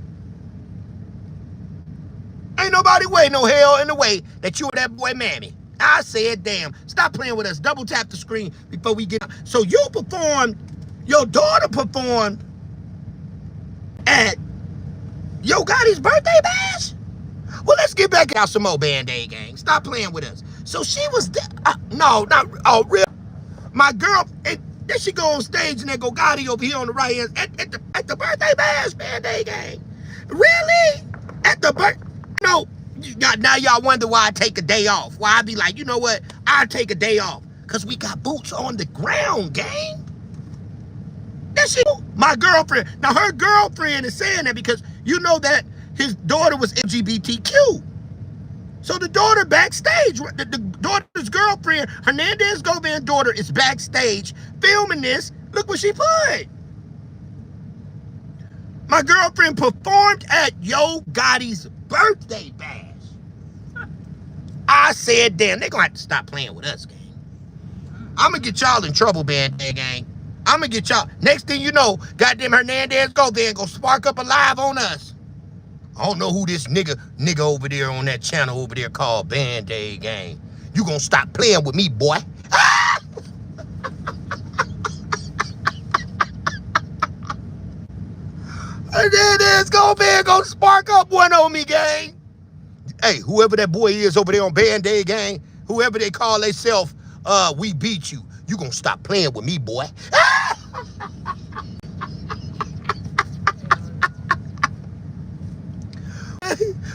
Ain't nobody way no hell in the way that you were that boy Mammy. I said, damn, stop playing with us. Double tap the screen before we get. So you performed, your daughter performed at Yo Gotti's birthday bash? Well, let's get back out some more Band-Aid gang. Stop playing with us. So she was there. No, not, oh, real. My girl, and then she go on stage and then go Gotti over here on the right hand at the birthday bash, Band-Aid gang. Really? At the birthday? No. Now y'all wonder why I take a day off. Why I be like, you know what? I take a day off. Because we got boots on the ground, gang. Yes, she. My girlfriend. Now her girlfriend is saying that because you know that his daughter was LGBTQ. So the daughter backstage, the daughter's girlfriend, Hernandez Govan daughter, is backstage filming this. Look what she put. My girlfriend performed at Yo Gotti's birthday bash. I said, damn, they're gonna have to stop playing with us, gang. I'm gonna get y'all in trouble, Band-Aid gang. I'm gonna get y'all. Next thing you know, goddamn Hernandez Govan gonna spark up a live on us. I don't know who this nigga over there on that channel over there called Band-Aid gang. You gonna stop playing with me, boy. Ah! Hernandez Govan gonna spark up one on me, gang. Hey, whoever that boy is over there on Band-Aid gang, whoever they call themselves, we beat you. You gonna stop playing with me, boy. Ah!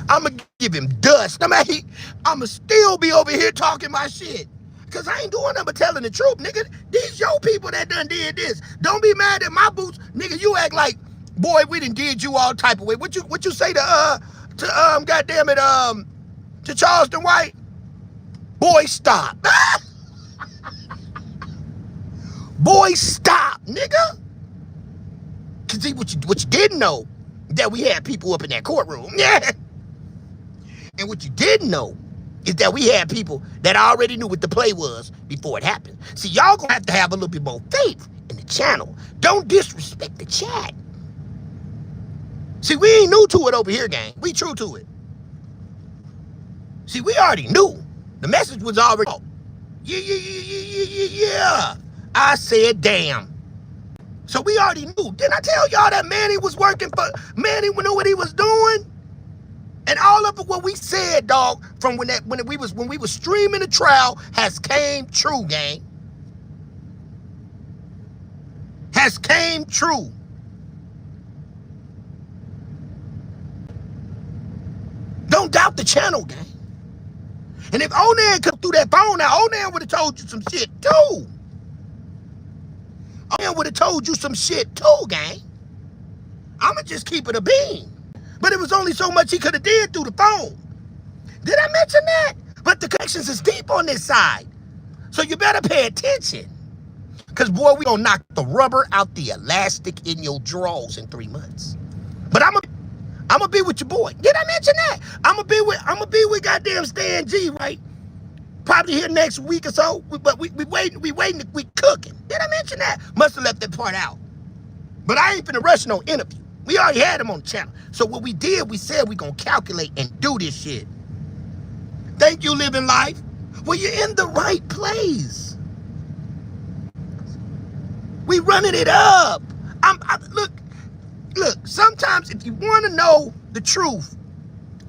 I'ma give him dust. I'ma still be over here talking my shit. Cause I ain't doing nothing but telling the truth, nigga. These your people that done did this. Don't be mad at my boots, nigga. You act like, boy, we done did you all type of way. What you say to goddamn it, to Charleston White? Boy, stop. Boy, stop, nigga. Cause see what you didn't know, that we had people up in that courtroom. Yeah. And what you didn't know is that we had people that already knew what the play was before it happened. See, y'all gonna have to have a little bit more faith in the channel. Don't disrespect the chat. See, we ain't new to it over here, gang. We true to it. See, we already knew. The message was already, oh, yeah. I said, damn. So we already knew. Didn't I tell y'all that Manny was working for, Manny knew what he was doing? And all of it, what we said, dog, from when we was streaming the trial has came true, gang. Has came true. Don't doubt the channel, gang. And if Onan come through that phone now, Onan would have told you some shit too. Onan would have told you some shit too, gang. I'ma just keep it a bean. But it was only so much he could have did through the phone. Did I mention that? But the connections is deep on this side. So you better pay attention. Because, boy, we gonna knock the rubber out the elastic in your drawers in 3 months. But I'm gonna be with your boy. Did I mention that? I'm gonna be with goddamn Stan G, right? Probably here next week or so. But we waiting, we cooking. Did I mention that? Must have left that part out. But I ain't finna rush no interview. We already had him on the channel. So what we did, we said we gonna calculate and do this shit. Thank you, Living Life. Well, you're in the right place. We running it up. Look, sometimes if you want to know the truth,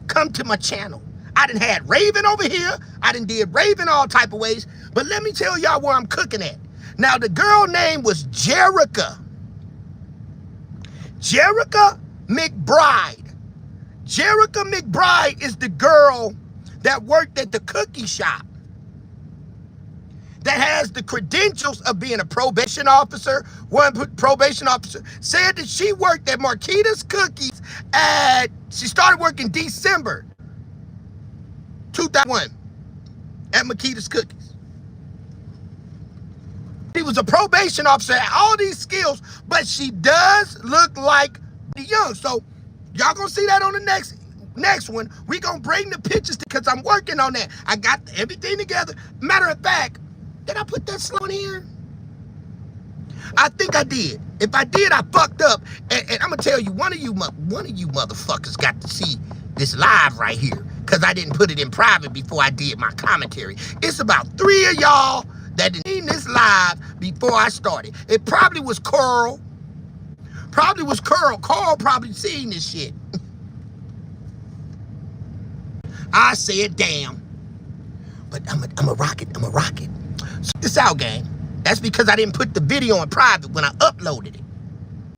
come to my channel. I done had Raven over here. I done did Raven all type of ways. But let me tell y'all where I'm cooking at. Now, the girl name was Jerica. Jerica McBride. Jerica McBride is the girl that worked at the cookie shop, that has the credentials of being a probation officer. One probation officer said that she worked at Marquita's Cookies she started working December 2001 at Marquita's Cookies. He was a probation officer, had all these skills, but she does look like the young. So y'all gonna see that on the next one. We gonna bring the pictures because I'm working on that. I got everything together. Matter of fact, did I put that slow in here? I think I did. If I did, I fucked up. And I'm gonna tell you, one of you motherfuckers got to see this live right here, because I didn't put it in private before I did my commentary. It's about 3 of y'all that didn't see this live before I started. It probably was Carl. Carl probably seen this shit. I said, damn. But I'm a rock it. So this out, gang. That's because I didn't put the video in private when I uploaded it.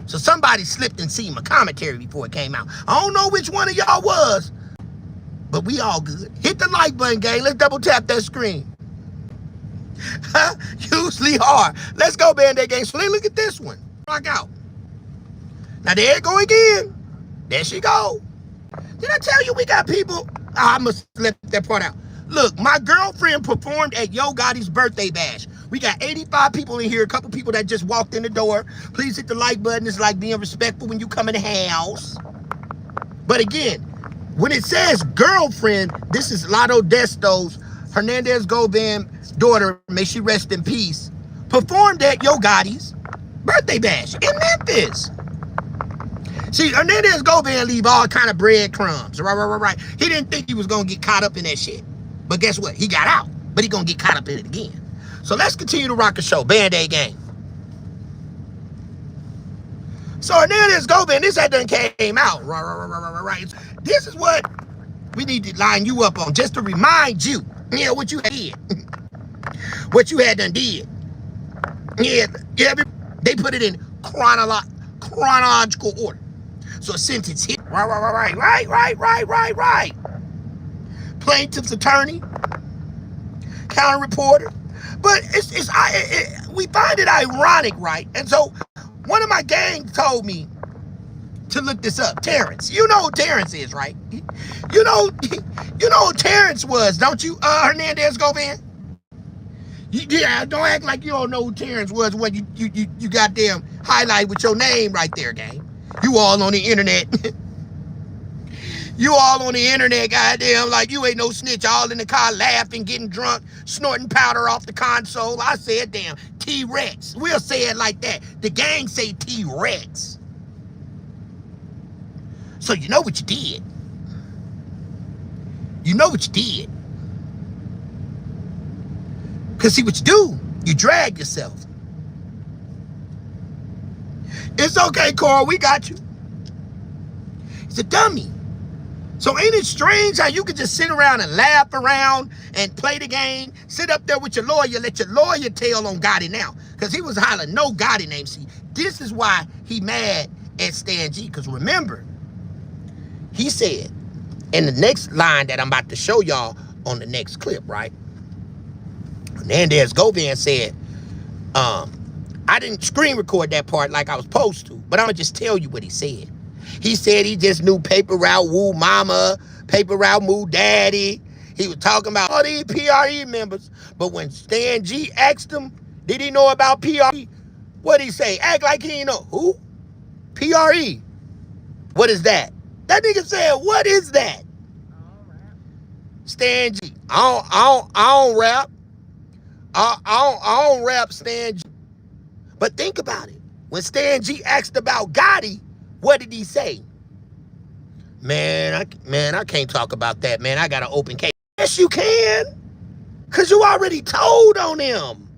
So somebody slipped and seen my commentary before it came out. I don't know which one of y'all was, but we all good. Hit the like button, gang. Let's double tap that screen. Usually hard. Let's go, Band-Aid gang. So let's look at this one. Rock out. Now there it go again. There she go. Did I tell you we got people? I must let that part out. Look, my girlfriend performed at Yo Gotti's birthday bash. We got 85 people in here, a couple people that just walked in the door. Please hit the like button. It's like being respectful when you come in the house. But again, when it says girlfriend, this is Lotto Desto's, Hernandez Govan's daughter, may she rest in peace, performed at Yo Gotti's birthday bash in Memphis. See, Hernandez Govan leave all kind of breadcrumbs. Right. He didn't think he was going to get caught up in that shit. But guess what? He got out. But he going to get caught up in it again. So let's continue to rock the show. Band-Aid gang. So Hernandez Govan, this had done came out. Right. This is what we need to line you up on. Just to remind you, what you did. What you had done did. Yeah, they put it in chronological order. So a sentence hit. Right. Plaintiff's attorney, counter reporter. But we find it ironic, right? And so one of my gang told me to look this up. Terrence. You know who Terrence is, right? You know who Terrence was, don't you, Hernandez Govan? Yeah, don't act like you don't know who Terrence was when you goddamn highlight with your name right there, gang. You all on the internet. You all on the internet, goddamn, like you ain't no snitch. All in the car laughing, getting drunk, snorting powder off the console. I said, damn, T-Rex. We'll say it like that. The gang say T-Rex. So you know what you did. You know what you did. Because see what you do, you drag yourself. It's okay, Cora, we got you. He's a dummy. So ain't it strange how you could just sit around and laugh around and play the game, sit up there with your lawyer, let your lawyer tell on Gotti now. Because he was hollering no Gotti name. See, this is why he mad at Stan G. Because remember, he said in the next line that I'm about to show y'all on the next clip, right? Hernandez Govan said, I didn't screen record that part like I was supposed to, but I'm going to just tell you what he said. He said he just knew Paper Route woo mama, Paper Route woo daddy. He was talking about all these PRE members. But when Stan G asked him, did he know about PRE? What'd he say? Act like he didn't know. Who? PRE. What is that? That nigga said, what is that? Stan G. I don't rap. I don't rap Stan G. But think about it. When Stan G asked about Gotti, what did he say? Man, I can't talk about that, man. I got an open case. Yes, you can. Because you already told on him.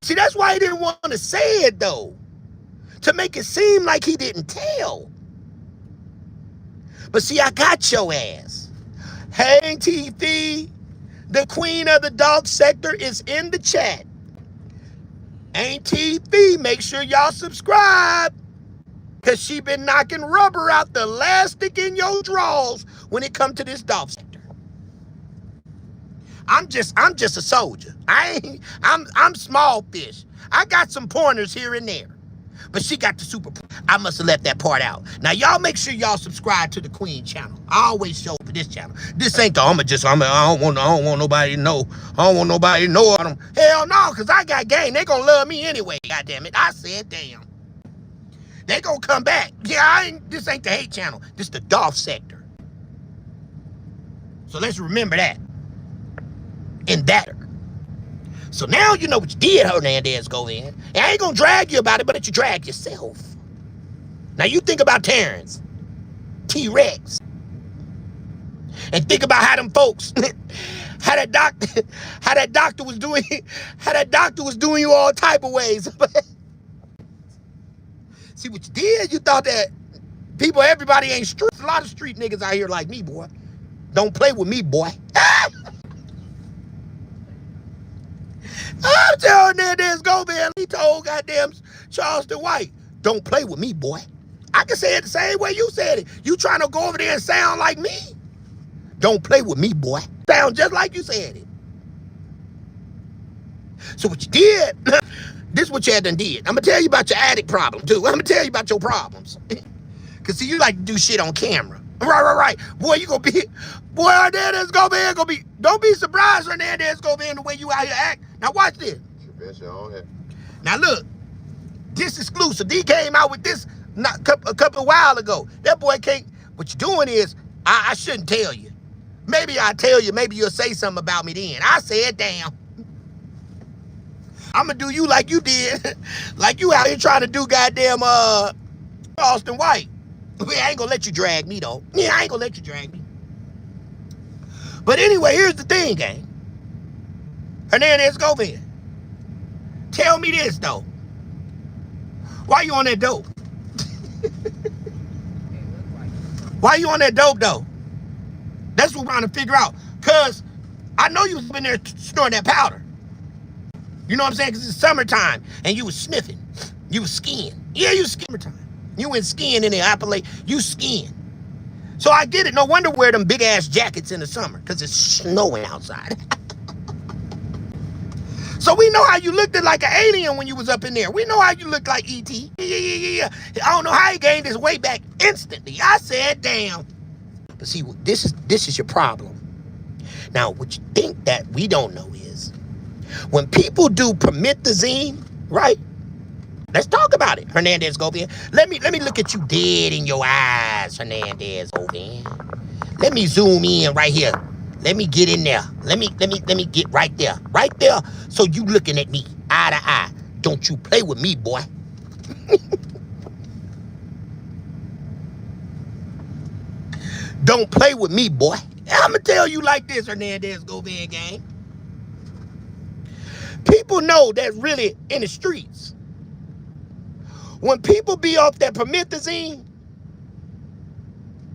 See, that's why he didn't want to say it, though. To make it seem like he didn't tell. But see, I got your ass. Hey, TV, the queen of the dog sector is in the chat. Ain't TV, make sure y'all subscribe. Because she been knocking rubber out the elastic in your drawers when it come to this dog sector. I'm just a soldier. I'm small fish. I got some pointers here and there. But she got the super. I must have left that part out. Now y'all make sure y'all subscribe to the Queen channel. I always show for this channel. This ain't the I don't want nobody to know. I don't want nobody to know. Hell no, cause I got game. They gonna love me anyway. God damn it. I said damn. They gonna come back. Yeah, this ain't the hate channel. This the Dolph sector. So let's remember that. In that. So now you know what you did, Hernandez Govan. And I ain't gonna drag you about it, but that you drag yourself. Now you think about Terrence, T-Rex, and think about how them folks, how that doctor was doing you all type of ways. See what you did? You thought that everybody ain't street. There's a lot of street niggas out here like me, boy. Don't play with me, boy. I'm telling Hernandez Govan, he told goddamn Charleston White, don't play with me, boy. I can say it the same way you said it. You trying to go over there and sound like me? Don't play with me, boy. Sound just like you said it. So what you did, This is what you had done did. I'm gonna tell you about your addict problem too. I'm gonna tell you about your problems. Cause see, you like to do shit on camera. Right. Boy, you gonna be, boy, Hernandez Govan gonna be. Don't be surprised, Hernandez Govan, the way you out here act. Now watch this. Now look, this exclusive. D came out with this a couple of while ago. That boy can't. What you're doing is, I shouldn't tell you. Maybe I'll tell you. Maybe you'll say something about me then. I said, damn. I'm gonna do you like you did, like you out here trying to do goddamn Austin White. I ain't gonna let you drag me though. Yeah, I ain't gonna let you drag me. But anyway, here's the thing, gang. Hernandez Govan. Tell me this though. Why you on that dope? Why you on that dope though? That's what we're trying to figure out. Cause I know you was in there snorting that powder. You know what I'm saying? Cause it's summertime and you was sniffing. You was skiing. Yeah, you was summertime. You went skiing in the Appalachia. You skiing. So I get it. No wonder wear them big ass jackets in the summer. Cause it's snowing outside. So we know how you looked like an alien when you was up in there. We know how you looked like E.T. Yeah. I don't know how he gained his weight back instantly. I said, damn. But see, this is your problem. Now, what you think that we don't know is, when people do promethazine, right? Let's talk about it, Hernandez Govan. Let me look at you dead in your eyes, Hernandez Govan. Let me zoom in right here. Let me get in there. Let me get right there. Right there. So you looking at me eye to eye. Don't you play with me, boy. Don't play with me, boy. I'm going to tell you like this, Hernandez Govan gang. People know that really in the streets. When people be off that promethazine,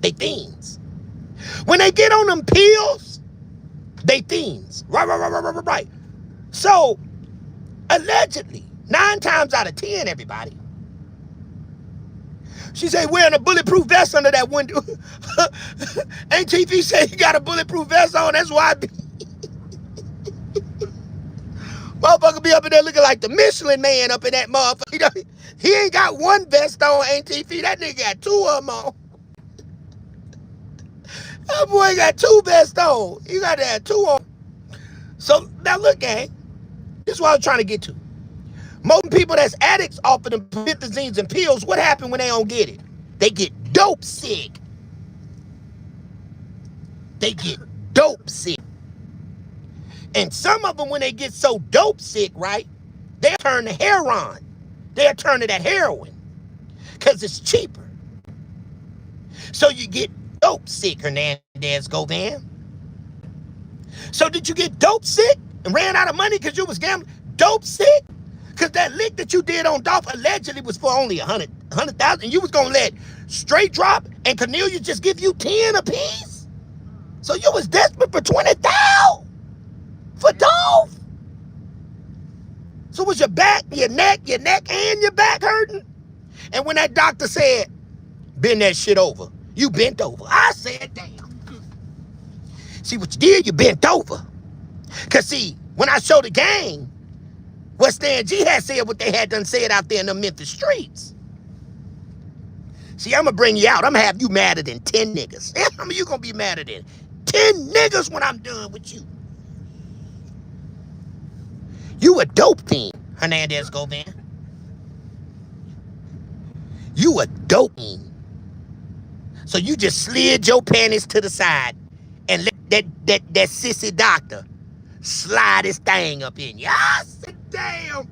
they fiends. When they get on them pills, they fiends. Right. So, allegedly, 9 times out of 10, everybody, she say wearing a bulletproof vest under that window. Ain't TV say he got a bulletproof vest on? That's why motherfucker be up in there looking like the Michelin man up in that motherfucker. He ain't got one vest on, ain't TV. That nigga got 2 of them on. That boy got 2 vests on. You got to have 2 on. So, now look, gang. This is what I was trying to get to. Most people that's addicts off of the promethazines and pills, what happen when they don't get it? They get dope sick. They get dope sick. And some of them, when they get so dope sick, right, they'll turn to heroin. They'll turn to that heroin because it's cheaper. So you get dope sick, Hernandez Govan. So did you get dope sick and ran out of money because you was gambling? Dope sick? Because that lick that you did on Dolph allegedly was for only 100,000. You was going to let Straight Drop and Cornelia just give you 10 apiece? So you was desperate for 20,000 for Dolph? So was your back, your neck and your back hurting? And when that doctor said, bend that shit over, you bent over. I said, damn. See what you did? You bent over. Because see, when I showed the gang, what Stan G had said, what they had done said out there in the Memphis streets. See, I'm going to bring you out. I'm going to have you madder than 10 niggas. I mean, you going to be madder than 10 niggas when I'm done with you. You a dope fiend, Hernandez Govan. You a dope fiend. So you just slid your panties to the side and let that sissy doctor slide his thing up in you. I said, damn.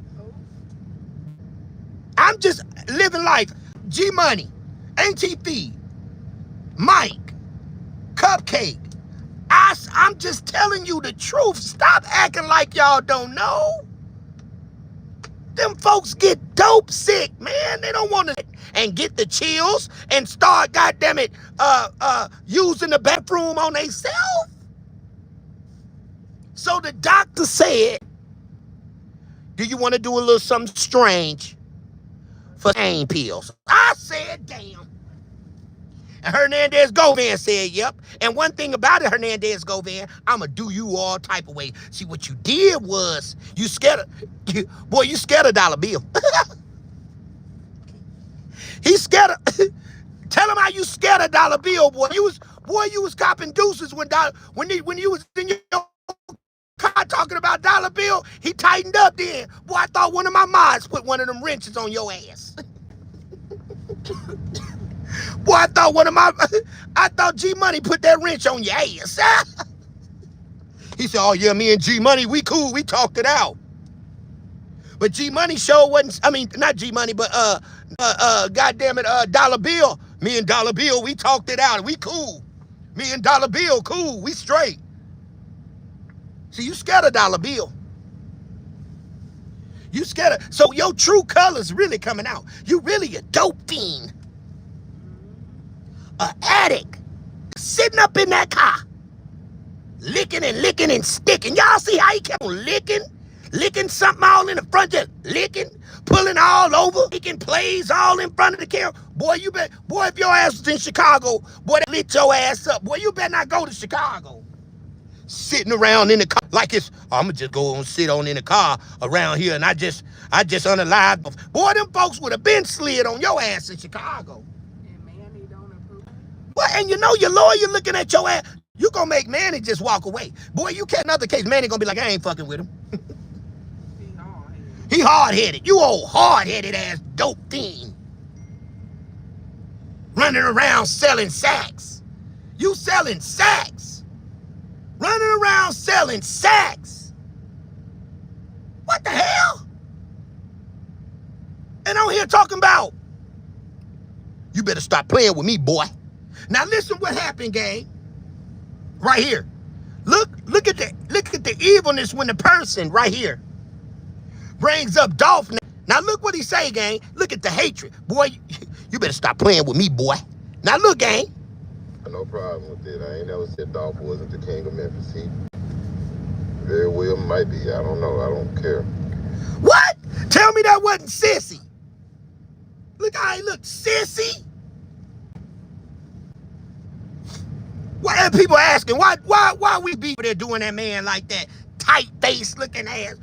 I'm just living life. G-Money, ATV, Mike, Cupcake. I'm just telling you the truth. Stop acting like y'all don't know. Them folks get dope sick, man. They don't want to and get the chills and start, goddammit, using the bathroom on themselves. So the doctor said, do you want to do a little something strange for pain pills? I said, damn. And Hernandez Govan said, yep. And one thing about it, Hernandez Govan, I'ma do you all type of way. See, what you did was, you scared you scared of dollar bill. He scared of, tell him how you scared of dollar bill, boy. You was copping deuces when you was in your car talking about dollar bill. He tightened up then. Boy, I thought one of my mods put one of them wrenches on your ass. Boy, I thought G Money put that wrench on your ass. He said, oh yeah, me and G Money, we cool, we talked it out. But G Money sure wasn't, I mean, not G Money, but goddamn it, Dollar Bill. Me and Dollar Bill, we talked it out. We cool. Me and Dollar Bill, cool. We straight. See, you scared of Dollar Bill. You scared of, so your true colors really coming out. You really a dope fiend. An addict. Sitting up in that car. Licking and sticking. Y'all see how he kept on licking? Licking something all in the front, just licking, pulling all over, making plays all in front of the camera. Boy, if your ass was in Chicago, boy, they lit your ass up. Boy, you better not go to Chicago. Sitting around in the car like it's, I'm gonna just go and sit on in the car around here and I just unalived. Boy, them folks would have been slid on your ass in Chicago. And Manny don't approve. Well, and you know your lawyer looking at your ass, you gonna make Manny just walk away. Boy, you catch another case, Manny gonna be like, I ain't fucking with him. He hard-headed. You old hard-headed ass dope fiend. Running around selling sacks. You selling sacks. Running around selling sacks. What the hell? And I'm here talking about, you better stop playing with me, boy. Now listen what happened, gang. Right here. Look at the evilness when the person right here brings up Dolph. Now look what he say, gang. Look at the hatred. Boy, you better stop playing with me, boy. Now look, gang. No problem with it. I ain't never said Dolph wasn't the king of Memphis. He very well might be. I don't know. I don't care. What? Tell me that wasn't sissy. Look how he looked, sissy. Why are people asking? Why we be there doing that man like that? Tight face looking ass.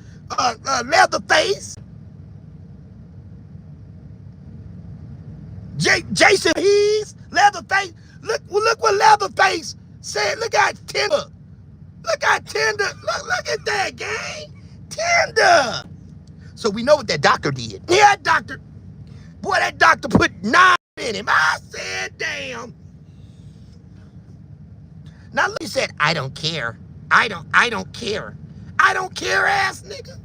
Leather face. Jason Hees, leather face. Look what leather face said. Look how tender. Look how tender. Look at that, gang. Tender. So we know what that doctor did. Yeah, that doctor. Boy, that doctor put 9 in him. I said, damn. Now he said, I don't care. I don't care. I don't care, ass nigga.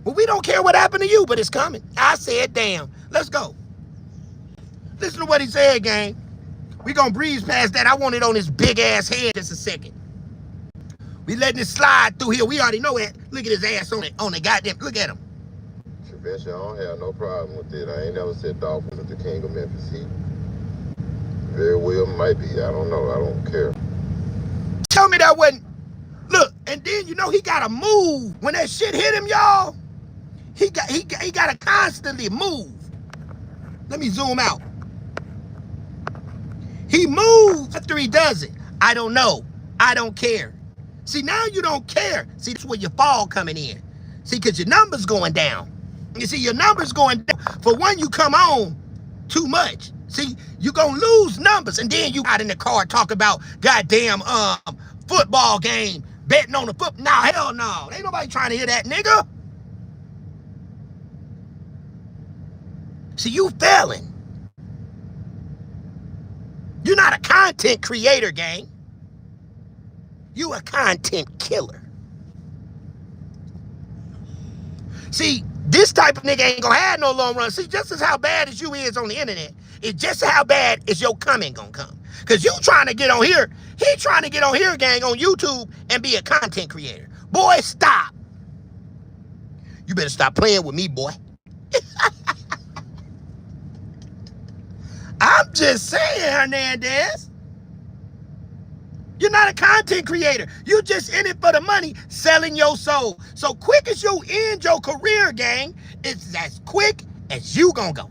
Well, we don't care what happened to you, but it's coming. I said, damn. Let's go. Listen to what he said, gang. We gonna breeze past that. I want it on his big ass head just a second. We letting it slide through here. We already know it. Look at his ass on the goddamn. Look at him. Shabesha, I don't have no problem with it. I ain't never said Dolph wasn't the king of Memphis. He very well might be. I don't know. I don't care. Tell me that wasn't. Look, and then you know he gotta move when that shit hit him, y'all. He gotta constantly move. Let me zoom out. He moves after he does it. I don't know. I don't care. See, now you don't care. See, that's where your fall coming in. See, because your numbers going down. You see, your numbers going down. For one, you come on too much. See, you gonna lose numbers. And then you out in the car talk about goddamn football game, betting on the foot. Nah, hell no. Ain't nobody trying to hear that, nigga. See, you failing. You're not a content creator, gang. You a content killer. See, this type of nigga ain't gonna have no long run. See, just as how bad as you is on the internet, it's just how bad is your coming gonna come. Cause you trying to get on here, he trying to get on here, gang, on YouTube and be a content creator. Boy, stop. You better stop playing with me, boy. I'm just saying, Hernandez. You're not a content creator. You just in it for the money, selling your soul. So quick as you end your career, gang, it's as quick as you gonna go.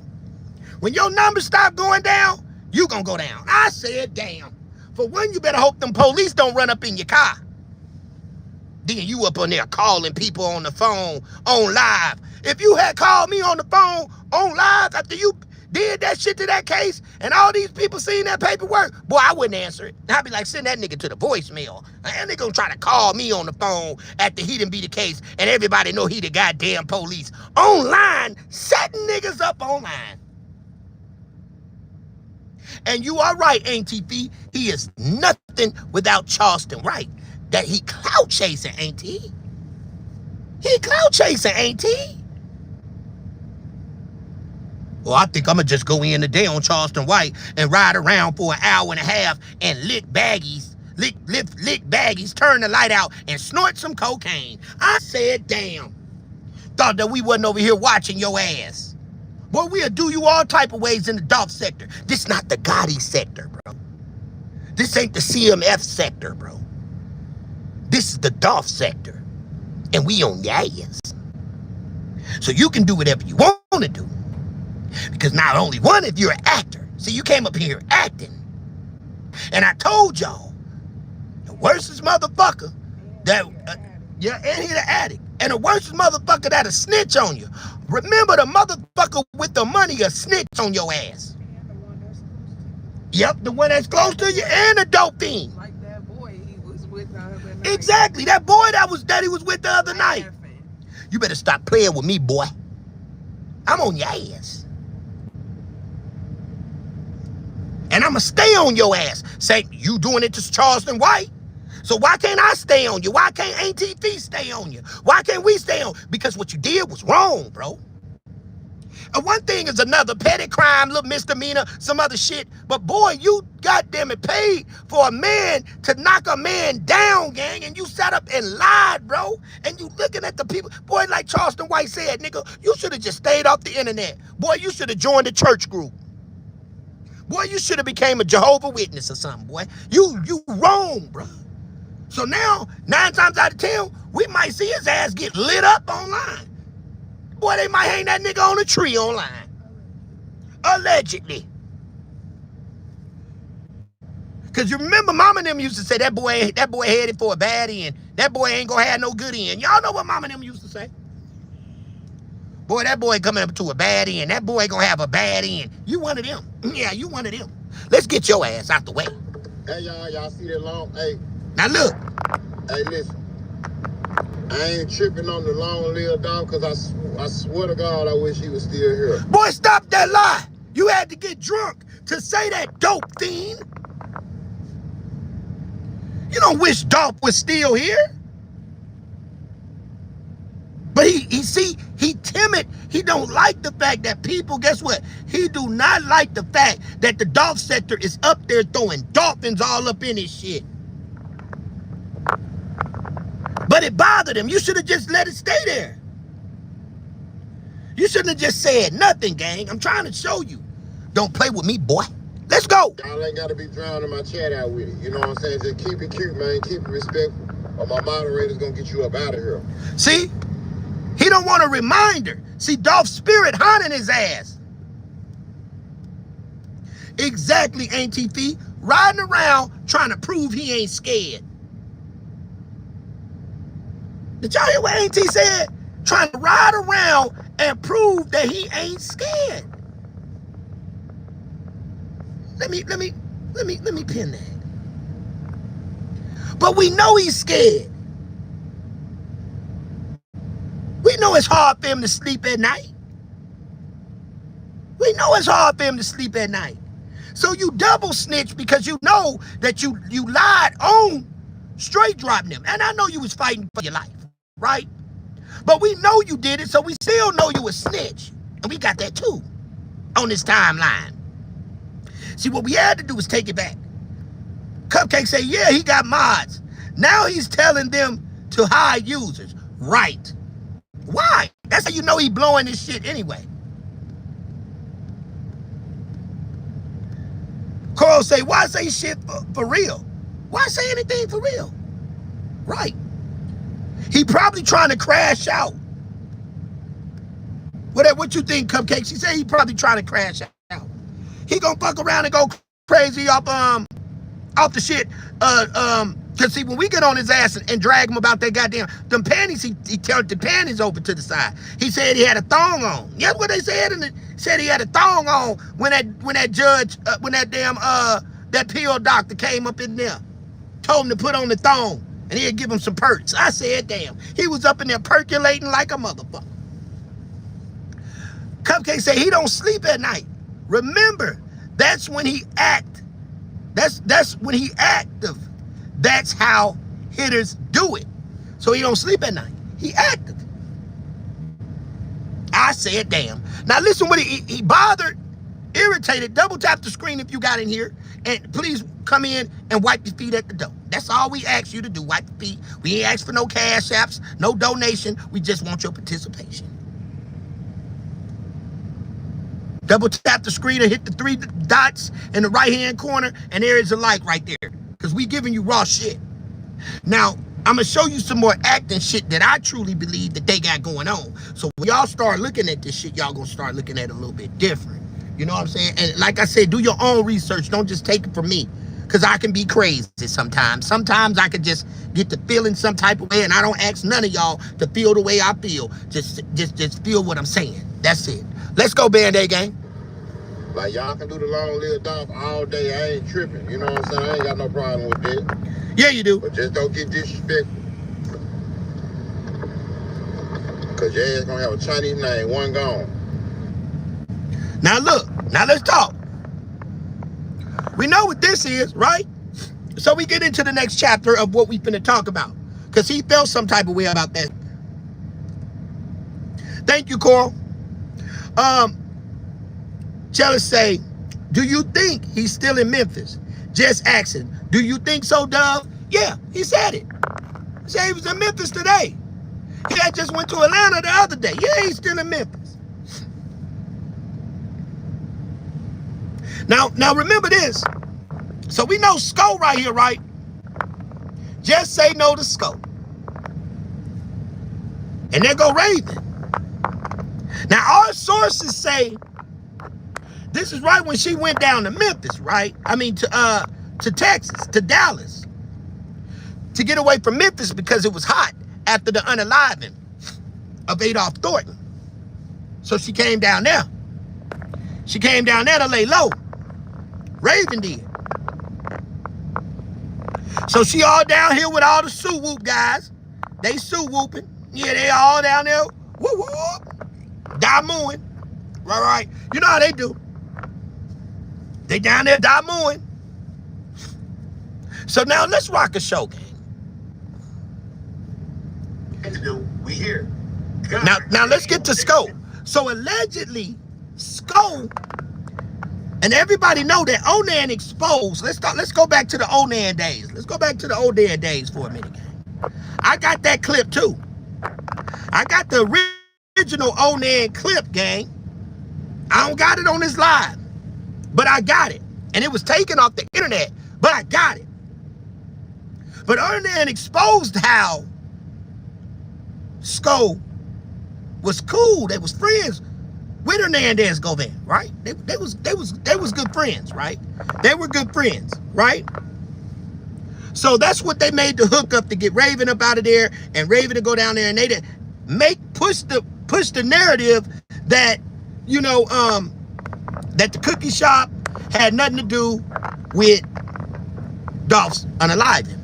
When your numbers stop going down, You gonna go down. I said, damn. For one, you better hope them police don't run up in your car. Then you up on there calling people on the phone, on live. If you had called me on the phone, on live, after you did that shit to that case, and all these people seen that paperwork, boy, I wouldn't answer it. I'd be like, send that nigga to the voicemail. And they gonna try to call me on the phone after he done be the case, and everybody know he the goddamn police. Online, setting niggas up online. And you are right, Auntie Fee. He is nothing without Charleston White. That he clout chasing, ain't he? He clout chasing, ain't he? Well, I think I'm going to just go in today on Charleston White and ride around for an hour and a half and lick baggies, turn the light out, and snort some cocaine. I said, damn. Thought that we wasn't over here watching your ass. Boy, we'll do you all type of ways in the Dolph sector. This not the Gotti sector, bro. This ain't the CMF sector, bro. This is the Dolph sector. And we on your ass. So you can do whatever you want to do. Because not only one, if you're an actor. See, you came up here acting. And I told y'all, the worstest motherfucker that, and he the addict. And the worstest motherfucker that'll snitch on you. Remember, the motherfucker with the money will snitch on your ass. Yep, the one that's close to you and the dope fiend. Like that boy he was with the other night. Exactly, that boy that he was with the other night. You better stop playing with me, boy. I'm on your ass. And I'ma stay on your ass. Say, you doing it to Charleston White? So why can't I stay on you? Why can't Auntie Fee stay on you? Why can't we stay on? Because what you did was wrong, bro. And one thing is another petty crime, little misdemeanor, some other shit. But boy, you goddamn it paid for a man to knock a man down, gang, and you sat up and lied, bro. And you looking at the people. Boy, like Charleston White said, nigga, you should have just stayed off the internet. Boy, you should have joined the church group. Boy, you should have became a Jehovah's Witness or something, boy. You wrong, bro. So now, 9 times out of 10, we might see his ass get lit up online. Boy, they might hang that nigga on a tree online. Allegedly. Because you remember Mama and them used to say that boy headed for a baddie and that boy ain't gonna have no good end. Y'all know what Mama and them used to say? Boy, that boy coming up to a baddie and that boy gonna have a bad end. You one of them. Yeah, you one of them. Let's get your ass out the way. Hey, y'all see that long? Hey. Now look. Hey, listen. I ain't tripping on the long-lived dog because I swear to God I wish he was still here. Boy, stop that lie. You had to get drunk to say that, dope fiend. You don't wish Dolph was still here. But he timid. He don't like the fact that people, guess what? He do not like the fact that the Dolph sector is up there throwing dolphins all up in his shit. But it bothered him. You should have just let it stay there. You shouldn't have just said nothing, gang. I'm trying to show you. Don't play with me, boy. Let's go. Y'all ain't got to be drowning my chat out with it. You know what I'm saying? Just keep it cute, man. Keep it respectful. Or my moderator's going to get you up out of here. See? He don't want a reminder. See, Dolph's spirit haunting his ass. Exactly, Auntie Fee. Riding around trying to prove he ain't scared. Did y'all hear what Auntie said? Trying to ride around and prove that he ain't scared. Let me pin that. But we know he's scared. We know it's hard for him to sleep at night. We know it's hard for him to sleep at night. So you double snitch because you know that you lied on straight dropping him. And I know you was fighting for your life, right? But we know you did it, so we still know you a snitch. And we got that too on this timeline. See, what we had to do was take it back. Cupcake say, yeah, he got mods. Now he's telling them to hide users. Right. Why? That's how you know he blowing this shit anyway. Carl say, why say shit for real? Why say anything for real? Right. He probably trying to crash out. What you think, Cupcake? She said he probably trying to crash out. he gonna fuck around and go crazy off the shit. Cause see, when we get on his ass and drag him about that goddamn them panties, he turned the panties over to the side. He said he had a thong on. That's what they said, and said he had a thong on when that judge, when that damn that pill doctor came up in there, told him to put on the thong, and he'd give him some perks. I said, damn, he was up in there percolating like a motherfucker. Cupcake said he don't sleep at night. Remember, that's when he act. That's when he active. That's how hitters do it. So he don't sleep at night. He active. I said, damn. Now listen what he bothered, irritated. Double tap the screen if you got in here. And please come in and wipe your feet at the door. That's all we ask you to do. Wipe your feet. We ain't ask for no cash apps, no donation. We just want your participation. Double tap the screen and hit the 3 dots in the right-hand corner, and there is a like right there. Because we giving you raw shit. Now, I'm going to show you some more acting shit that I truly believe that they got going on. So when y'all start looking at this shit, y'all going to start looking at it a little bit different. You know what I'm saying? And like I said, do your own research. Don't just take it from me. Because I can be crazy sometimes. Sometimes I can just get to feeling some type of way, and I don't ask none of y'all to feel the way I feel. Just feel what I'm saying. That's it. Let's go, Band-Aid gang. Like, y'all can do the long-lived off all day. I ain't tripping. You know what I'm saying? I ain't got no problem with that. Yeah, you do. But just don't get disrespectful. Because your ass gonna have a Chinese name, one gone. Now look. Now let's talk. We know what this is, right? So we get into the next chapter of what we finna talk about. Because he felt some type of way about that. Thank you, Coral. Jealous say, do you think he's still in Memphis? Just asking, do you think so, Dove? Yeah, he said it. He said he was in Memphis today. He had just went to Atlanta the other day. Yeah, he's still in Memphis. Now remember this. So we know Sko right here, right? Just say no to Sko. And there go Raven. Now our sources say this is right when she went down to Memphis, right? I mean to Texas, to Dallas, to get away from Memphis because it was hot after the unaliving of Adolph Thornton. So she came down there. She came down there to lay low. Raven did. So she all down here with all the suit whoop guys. They suit whooping. Yeah, they all down there. Whoop whoop. Die mooing. Right. You know how they do. They down there die mooing. So now let's rock a show, gang. We here. Now let's get to Sko. So allegedly, Sko, and everybody know that Onan exposed. Let's go back to the Onan days. Let's go back to the Onan days for a minute, gang. I got that clip too. I got the original Onan clip, gang. I don't got it on this live, but I got it. And it was taken off the internet, but I got it. But Onan exposed how Sko was cool. They was friends with Hernandez Govan, right? They was good friends, right? They were good friends, right? So that's what they made the hook up to get Raven up out of there, and Raven to go down there, and they did push the narrative that, you know, that the cookie shop had nothing to do with Dolph's unaliving.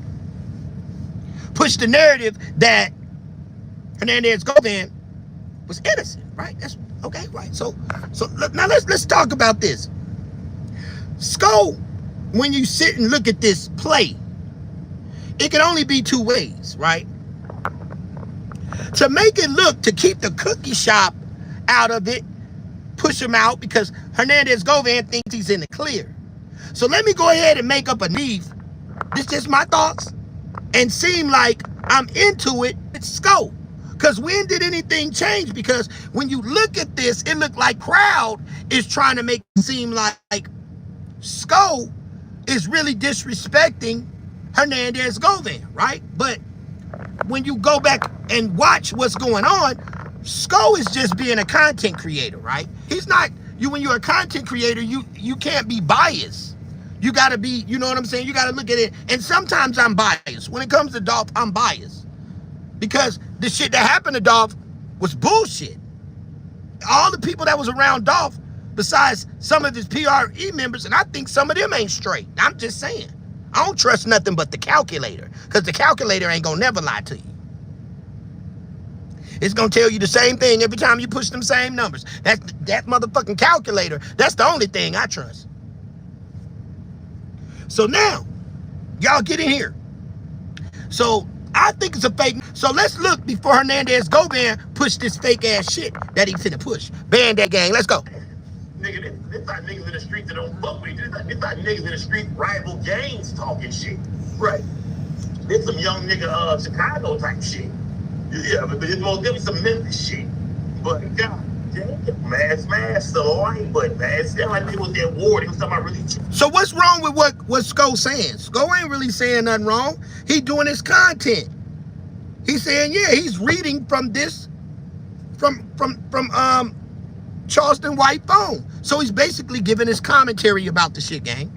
Push the narrative that Hernandez Govan was innocent, right? That's okay, right? So now let's talk about this. Sko, when you sit and look at this play, it can only be two ways, right? To make it look, to keep the cookie shop out of it, push him out because Hernandez Govan thinks he's in the clear. So let me go ahead and make up a need. This is just my thoughts, and seem like I'm into it. It's Sko. Because when did anything change? Because when you look at this, it looked like crowd is trying to make it seem like Sko is really disrespecting Hernandez Govan, right? But when you go back and watch what's going on, Sko is just being a content creator, right? He's not when you're a content creator, you can't be biased. You gotta be, you know what I'm saying? You gotta look at it. And sometimes I'm biased. When it comes to Dolph, I'm biased. Because the shit that happened to Dolph was bullshit. All the people that was around Dolph, besides some of his PRE members, and I think some of them ain't straight. I'm just saying. I don't trust nothing but the calculator, because the calculator ain't gonna never lie to you. It's gonna tell you the same thing every time you push them same numbers. That motherfucking calculator, that's the only thing I trust. So now, y'all get in here. So I think it's a fake. So let's look before Hernandez Govan push this fake ass shit that he finna push. Ban that gang. Let's go. Nigga, this not niggas in the street that don't fuck with you. This not niggas in the street rival gangs talking shit. Right. This some young nigga Chicago type shit. Yeah, but it's most definitely some Memphis shit. But God damn, man, smash so alright, but man, it's still like niggas was at war. They was talking about really. So what's wrong with what Sko saying? Sko ain't really saying nothing wrong. He doing his content. He's saying, yeah, he's reading from this, from Charleston White phone. So he's basically giving his commentary about the shit, gang.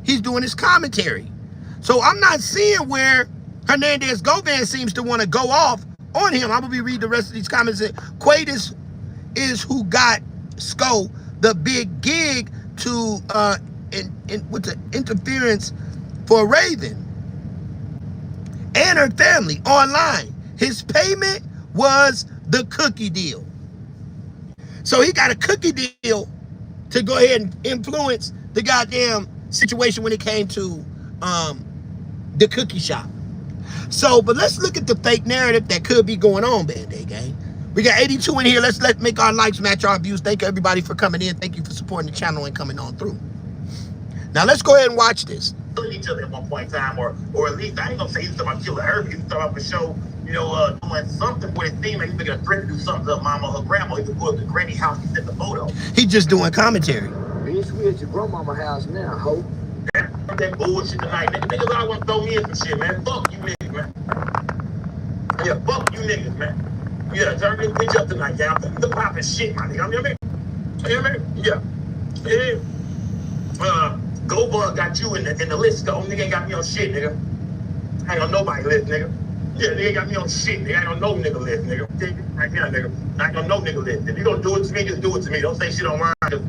He's doing his commentary. So I'm not seeing where Hernandez Govan seems to want to go off on him. I'm gonna be reading the rest of these comments. Quaid is who got Sko the big gig to with the interference for Raven and her family online. His payment was the cookie deal. So he got a cookie deal to go ahead and influence the goddamn situation when it came to the cookie shop. So, but let's look at the fake narrative that could be going on, Band-Aid gang. We got 82 in here. Let's make our likes match our views. Thank you, everybody, for coming in. Thank you for supporting the channel and coming on through. Now, let's go ahead and watch this. Each other at one point in time, or at least I ain't gonna say he's talking about killing her. He's talking about for show, you know, doing something where it seemed like he's making a threat to do something to her mama or her grandma. He could go up to granny house and send the photo. He just doing commentary. Bitch, we at your grandmama house now, ho. That bullshit tonight. Niggas always want to throw me in some shit, man. Fuck you niggas, man. Yeah, fuck you niggas, man. Yeah, turn this bitch up tonight, y'all. The popping shit, my nigga. You hear me? Yeah. Yeah. Govan got you in the list, though. Nigga ain't got me on shit, nigga. I ain't on nobody list, nigga. Yeah, nigga ain't got me on shit, nigga. I ain't on no nigga list, nigga. Right now, nigga. I ain't on no nigga list. If you gonna do it to me, just do it to me. Don't say shit on mine. You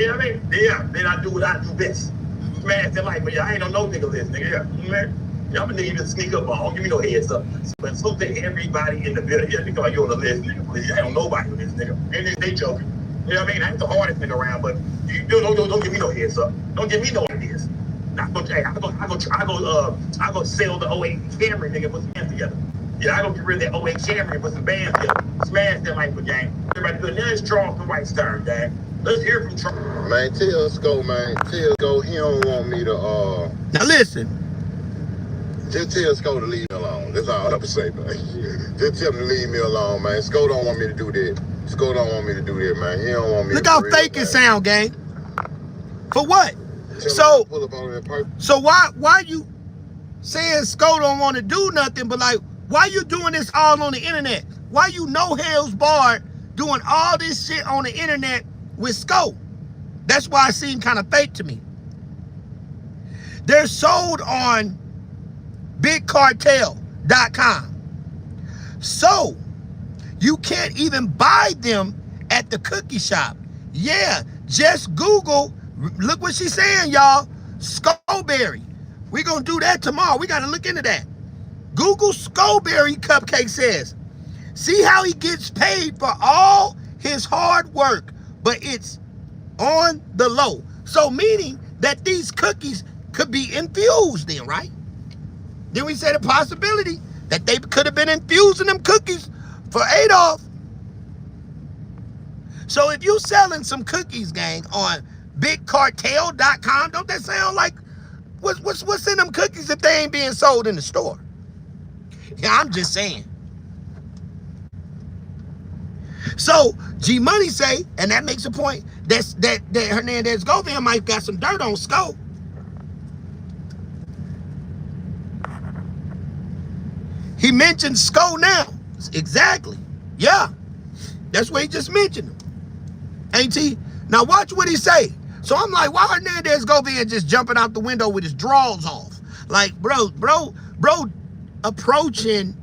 know what I mean? Yeah, then I do what I do best. Smash that light, but yeah, I ain't on no nigga list, nigga. Yeah, man. Yeah, I'm a nigga you just sneak up on. Don't give me no heads up. But so to everybody in the building, yeah, nigga, like you on the list, nigga. But I ain't on nobody on this, nigga. And they joking. You know what I mean? I ain't the hardest nigga around, but you don't give me no heads up. Don't give me no ideas. I go sell the 08 Camry, nigga, put some bands together. Yeah, I go get rid of that 08 Camry and put some bands together. Smash that life with gang. Everybody good. Now it's Charleston White's turn, gang. Let's hear from Charleston. Man, tell Sko, man. Tell Sko he don't want me to Now listen. Just tell Sko to leave me alone. That's all I have to say, man. Just tell him to leave me alone, man. Sko don't want me to do that. Sko don't want me to do that, man. He don't want me Look to how do fake that, it sound, gang. For what? So why you saying Sko don't want to do nothing, but like, why you doing this all on the internet? Why you no hell's barred doing all this shit on the internet with Sko? That's why it seemed kind of fake to me. They're sold on bigcartel.com. So you can't even buy them at the cookie shop. Yeah, just Google. Look what she's saying, y'all. Skoberry. We're going to do that tomorrow. We got to look into that. Google Skoberry cupcake says, see how he gets paid for all his hard work, but it's on the low. So meaning that these cookies could be infused then, right? Then we said a possibility that they could have been infusing them cookies for Adolf. So if you selling some cookies, gang, on bigcartel.com, don't that sound like what's in them cookies if they ain't being sold in the store? Yeah, I'm just saying. So G Money say, and that makes a point, that Hernandez Govan might got some dirt on Sko. He mentioned Sko now. Exactly. Yeah. That's what he just mentioned him. Ain't he? Now watch what he say. So I'm like, why Hernandez Govan just jumping out the window with his drawers off? Like, bro, approaching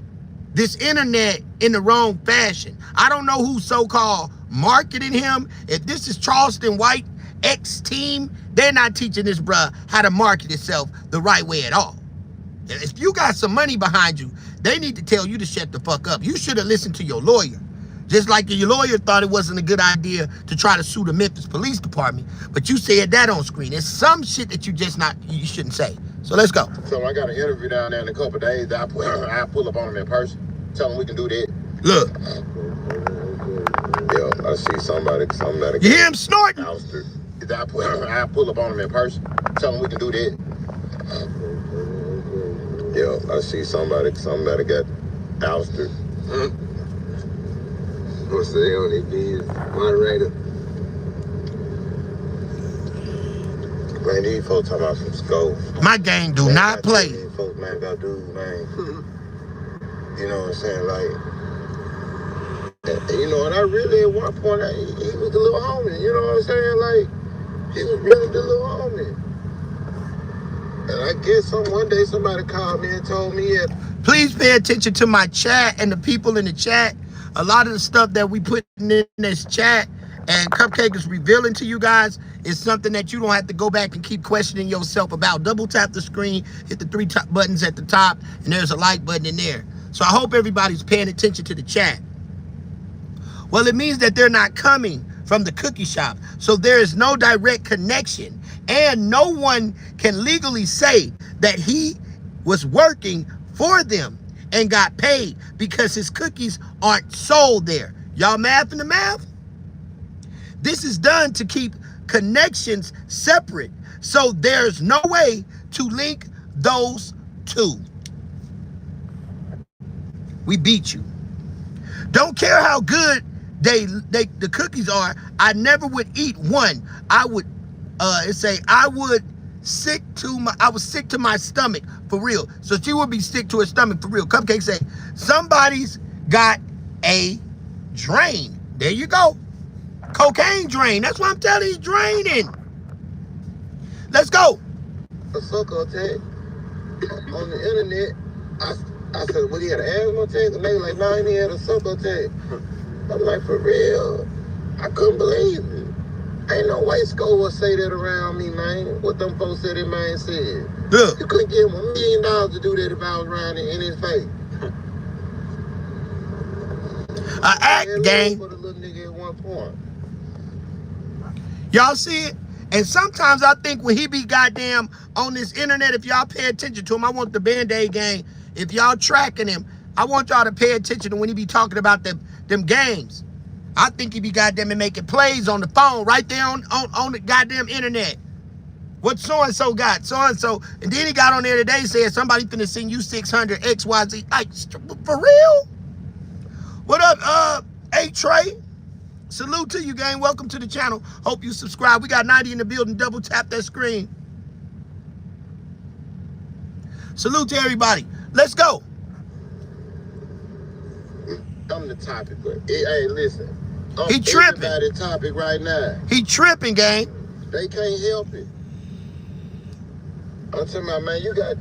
this internet in the wrong fashion. I don't know who so-called marketing him. If this is Charleston White X team, they're not teaching this bruh how to market itself the right way at all. If you got some money behind you, they need to tell you to shut the fuck up. You should have listened to your lawyer. Just like your lawyer thought it wasn't a good idea to try to sue the Memphis Police Department, but you said that on screen. There's some shit that you shouldn't say. So let's go. So I got an interview down there in a couple of days. I pull up on him in person. Tell him we can do that. Look. Yeah, I see somebody. You hear him snorting? I pull up on him in person. Tell him we can do that. Yeah, I see somebody got ousted. What's the hell they be? Moderator. Man, these folks talking about some scope. My gang do not play. These folks, man, got dudes, man. You know what I'm saying? Like, you know, and I really, at one point, he was the little homie. You know what I'm saying? Like, he was really the little homie. And I guess one day somebody called me and told me that. Please pay attention to my chat and the people in the chat. A lot of the stuff that we put in this chat and Cupcake is revealing to you guys is something that you don't have to go back and keep questioning yourself about. Double tap the screen, hit the 3 buttons at the top, and there's a like button in there. So I hope everybody's paying attention to the chat. Well, it means that they're not coming from the cookie shop. So there is no direct connection. And no one can legally say that he was working for them and got paid because his cookies aren't sold there. Y'all math in the math? This is done to keep connections separate. So there's no way to link those two. We beat you. Don't care how good the cookies are. I never would eat one. I would I was sick to my stomach for real. So she would be sick to her stomach for real. Cupcake say, somebody's got a drain. There you go. Cocaine drain. That's what I'm telling you, draining. Let's go. A sucker attack on the internet. I said, well, he had an asthma attack? And they like, no, he had a sucker attack. I'm like, for real? I couldn't believe it. Ain't no way Sco would say that around me, man. What them folks said that man said. Look. You couldn't give him $1 million to do that if I was around in his face. Act gang. For the little nigga at one point. Y'all see it? And sometimes I think when he be goddamn on this internet, if y'all pay attention to him, I want the Band-Aid gang. If y'all tracking him, I want y'all to pay attention to when he be talking about them games. I think he be goddamn making plays on the phone right there on the goddamn internet. What so-and-so got, so-and-so. And then he got on there today said somebody finna send you 600 XYZ. Like, for real? What up, A-Trey? Salute to you, gang. Welcome to the channel. Hope you subscribe. We got 90 in the building. Double tap that screen. Salute to everybody. Let's go. I'm the topic, but hey, listen. He tripping. I'm the topic right now. He tripping, gang. They can't help it. I'm talking about, man, you got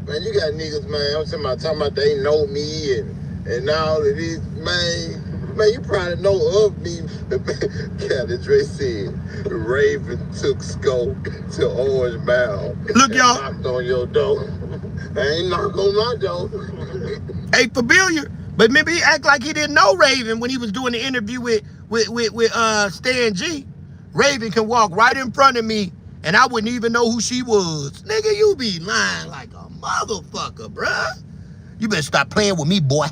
niggas, man. I'm talking about they know me and all of this, man. Man, you probably know of me. Captain Dre said, Raven took Scope to Orange Mound. Look, y'all. Knocked on your door. I ain't knocked on my door. Hey, familiar. But maybe he act like he didn't know Raven when he was doing the interview with Stan G. Raven can walk right in front of me and I wouldn't even know who she was. Nigga, you be lying like a motherfucker, bruh. You better stop playing with me, boy.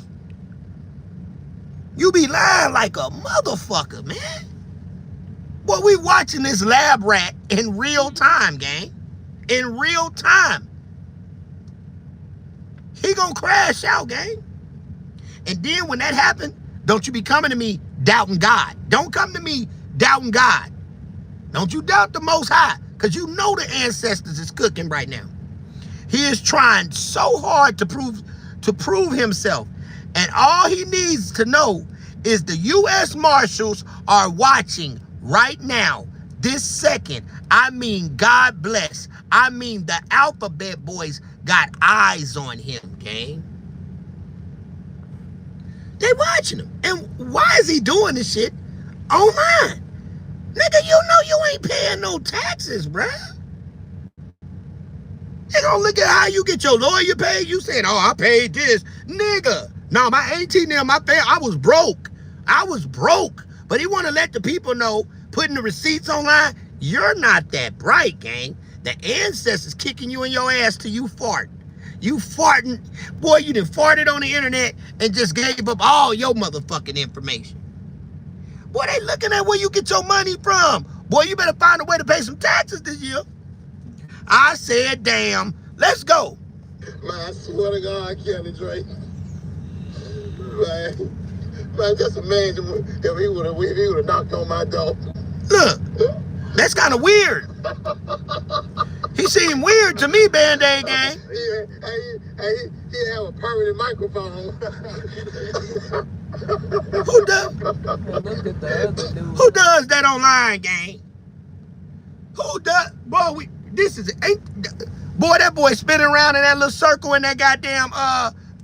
You be lying like a motherfucker, man. Boy, we watching this lab rat in real time, gang. In real time. He gonna crash out, gang. And then when that happened, don't you be coming to me doubting God. Don't come to me doubting God. Don't you doubt the Most High, because you know the ancestors is cooking right now. He is trying so hard to prove himself. And all he needs to know is the U.S. Marshals are watching right now, this second, I mean, God bless. I mean, the Alphabet Boys got eyes on him, gang. They watching him. And why is he doing this shit online? Nigga, you know you ain't paying no taxes, bruh. They gonna look at how you get your lawyer paid. You saying, oh, I paid this. Nigga. No, my auntie and my family, I was broke. I was broke. But he want to let the people know, putting the receipts online, you're not that bright, gang. The ancestors kicking you in your ass till you fart. You farting. Boy, you done farted on the internet and just gave up all your motherfucking information. Boy, they looking at where you get your money from. Boy, you better find a way to pay some taxes this year. I said, damn, let's go. Man, I swear to God, Kelly Drake. Man, just imagine if he would have knocked on my door. Look, that's kind of weird. He seemed weird to me, Band-Aid Gang. He have a permanent microphone. Who does? Look at the other dude. Who does that online, gang? Who does? Boy, boy, that boy spinning around in that little circle in that goddamn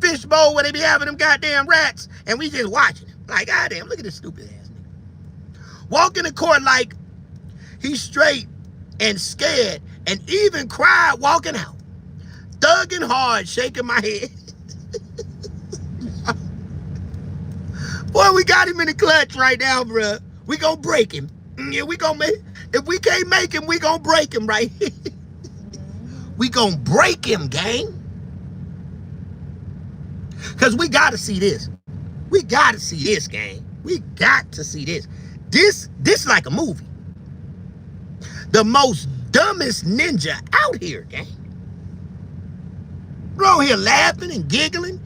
fish bowl where they be having them goddamn rats, and we just watching him. Like, goddamn, look at this stupid ass nigga. Walking the court like he's straight and scared, and even cried walking out. Thugging hard, shaking my head. Boy, we got him in the clutch right now, bruh. We gonna break him. Yeah, we gonna make. If we can't make him, we gonna break him right here. We gonna break him, gang. Cause we gotta see this. We gotta see this, gang. We got to see this. This like a movie. The most dumbest ninja out here, gang. We're on here laughing and giggling.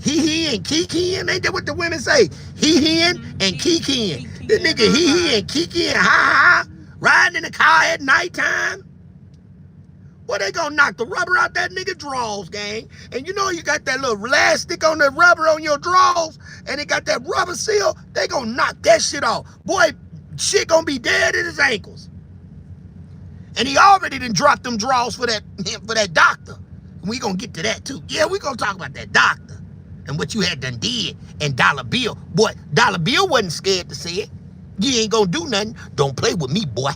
He and kikiing. Ain't that what the women say? He-heing and kikiing. This nigga he and kikiing, ha ha, riding in the car at nighttime. Well, they gonna knock the rubber out that nigga drawers, gang. And you know you got that little elastic on the rubber on your drawers, and it got that rubber seal. They gonna knock that shit off. Boy, shit gonna be dead at his ankles. And he already done dropped them drawers for that doctor. And we gonna get to that too. Yeah, we gonna talk about that doctor and what you had done did. And Dollar Bill, boy, Dollar Bill wasn't scared to say it. You ain't gonna do nothing. Don't play with me, boy.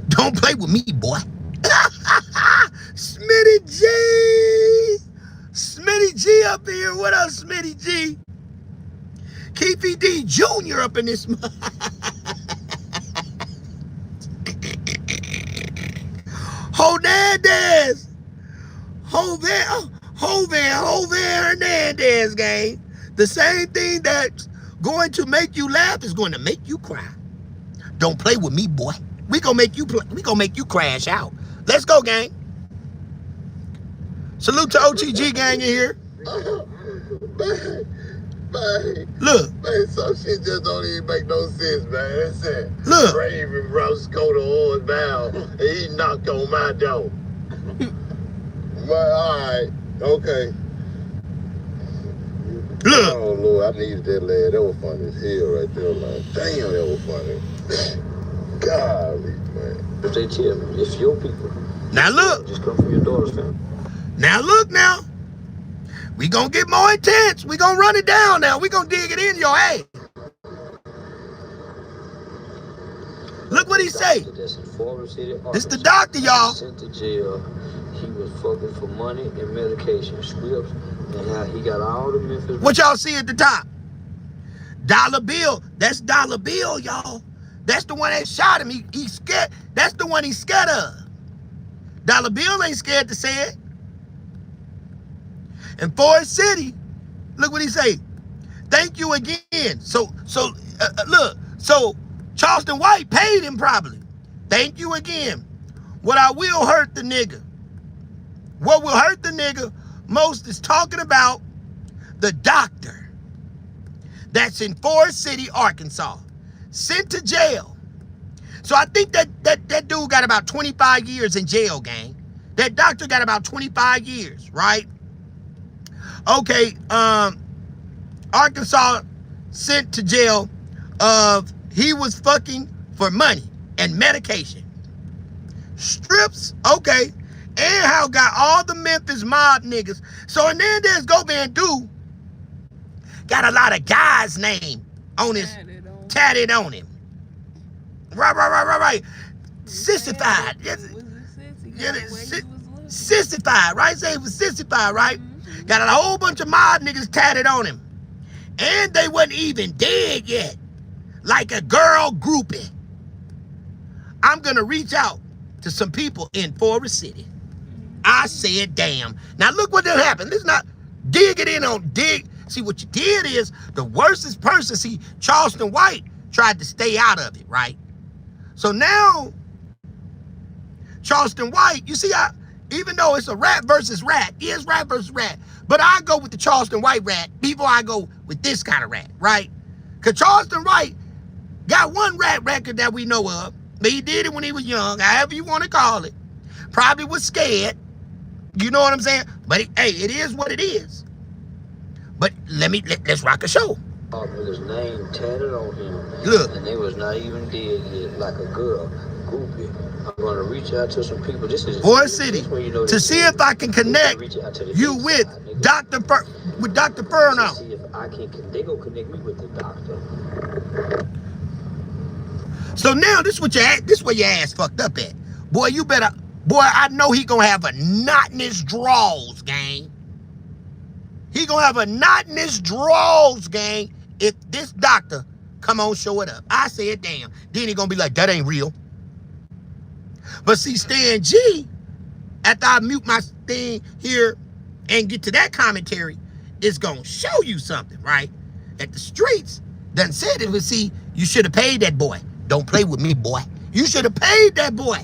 Don't play with me, boy. Smitty G. Smitty G up here. What up, Smitty G? Keefy D Jr. up in this. Hernandez. Hernandez, gang. The same thing that's going to make you laugh is going to make you cry. Don't play with me, boy. We gonna make you crash out. Let's go, gang. Salute to OTG gang in here. Man, look. Man, some shit just don't even make no sense, man. That's it. Look. Raven Roscoe to Orange Bound, and he knocked on my door. But, all right, okay. Look. Oh, Lord, I needed that lad. That was funny as hell right there, man. Damn, that was funny. Golly, man. If they tell me, it's your people. Now, look. Just come from your daughter's family. Now, look now. We gonna get more intense. We gonna run it down now. We gonna dig it in your ass. Look what he say. This the doctor, y'all. Sent to jail. He was fucking for money and medication scripts, and how he got all the Memphis. What y'all see at the top? Dollar Bill. That's Dollar Bill, y'all. That's the one that shot him. He's scared. That's the one he's scared of. Dollar Bill ain't scared to say it. In Forest City, look what he say. Thank you again. So look. So Charleston White paid him probably. Thank you again. What I will hurt the nigga. What will hurt the nigga most is talking about the doctor that's in Forest City, Arkansas, sent to jail. So I think that dude got about 25 years in jail, gang. That doctor got about 25 years, right? Okay, Arkansas sent to jail of he was fucking for money and medication. Strips, okay. And how got all the Memphis mob niggas. So Hernandez Govan dude got a lot of guys' name on his tatted on him. Right. Sissified. Sissified, right? Say he was sissified, right? Got a whole bunch of mob niggas tatted on him. And they wasn't even dead yet. Like a girl groupie. I'm gonna reach out to some people in Forest City. I said, damn. Now look what done happened. Let's not dig it in on dig. See, what you did is the worstest person. See, Charleston White tried to stay out of it, right? So now, Charleston White, you see, even though it's a rat versus rat, is rat versus rat, but I go with the Charleston White rat before I go with this kind of rat, right? Because Charleston White got one rat record that we know of, but he did it when he was young, however you want to call it. Probably was scared. You know what I'm saying? But hey, it is what it is. But let's rock a show. With his name tatted on him. Look. And they was not even dead yet, like a girl, groupie. I'm gonna reach out to some people. This is Forest City, you know to see if I can connect you with Dr. Furno. See if I can. They gonna connect me with the doctor. So now this where your ass fucked up at. Boy, you better. Boy, I know he gonna have a knot in his drawers, gang. He gonna have a knot in his drawers, gang, if this doctor come on show it up. I said, damn. Then he gonna be like, that ain't real. But see, Stan G, after I mute my thing here and get to that commentary, is gonna show you something, right? That the streets done said it, but see, you should have paid that boy. Don't play with me, boy. You should have paid that boy.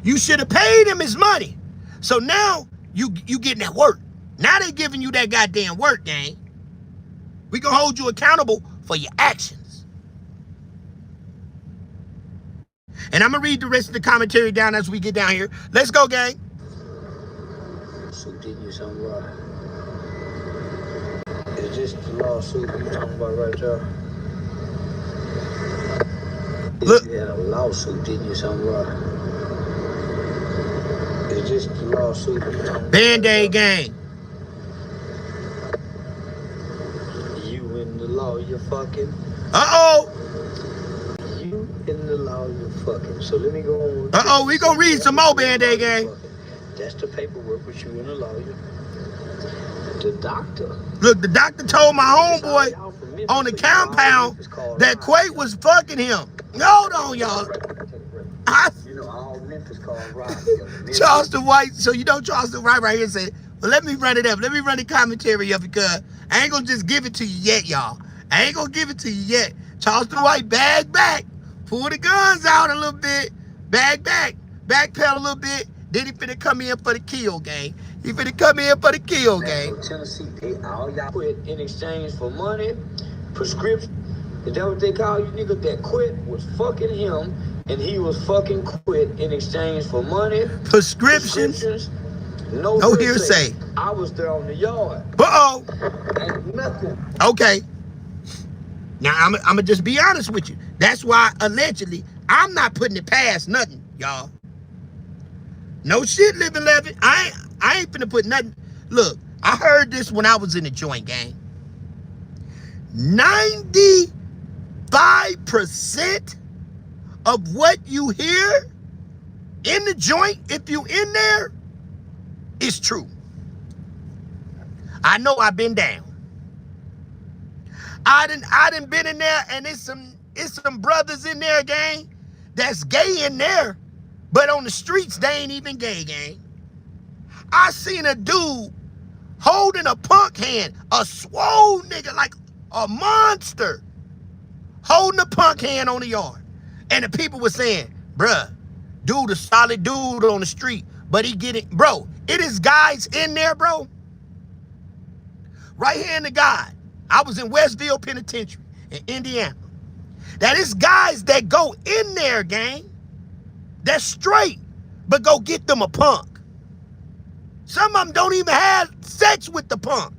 You should have paid him his money. So now you getting that work. Now they giving you that goddamn work, gang. We gonna hold you accountable for your actions. And I'm gonna read the rest of the commentary down as we get down here. Let's go, gang. So did you something right? Is this the lawsuit you talking about right there? Look. You had a lawsuit, didn't you something right? Is this the lawsuit you talking about? Band-Aid gang. You in the law, you're fucking. Uh-oh. You in the law, you're fucking. So let me go on. Uh-oh, we gonna read some more Band-Aid gang. That's the paperwork with you and the lawyer. The doctor. Look, the doctor told my homeboy on the compound that Quake was fucking him. Hold on, y'all. You know, all Memphis called Rob. Charleston White, so you know Charleston White right here say, well, let me run it up. Let me run the commentary up because I ain't gonna just give it to you yet, y'all. I ain't gonna give it to you yet. Charleston White, bag back. Pull the guns out a little bit. Bag back. Backpedal a little bit. Then he finna come in for the kill, gang. He finna come in for the kill, gang. Tennessee, they all y'all quit in exchange for money, prescription. Is that what they call you nigga that quit was fucking him and he was fucking quit in exchange for money, prescriptions, no hearsay. I was there on the yard. Uh-oh. Ain't nothing. Okay. Now, I'm gonna just be honest with you. That's why, allegedly, I'm not putting it past nothing, y'all. No shit, Living Levin. I ain't finna put nothing. Look, I heard this when I was in the joint, gang. 95% of what you hear in the joint, if you in there, is true. I know I've been down. I done been in there, and it's some brothers in there, gang, that's gay in there, but on the streets they ain't even gay, gang. I seen a dude holding a punk hand, a swole nigga like a monster, holding a punk hand on the yard, and the people were saying, bruh, dude, a solid dude on the street, but he get it, bro. It is guys in there, bro. Right here in the guide. I was in Westville Penitentiary in Indiana. That is guys that go in there, gang. That's straight, but go get them a punk. Some of them don't even have sex with the punk,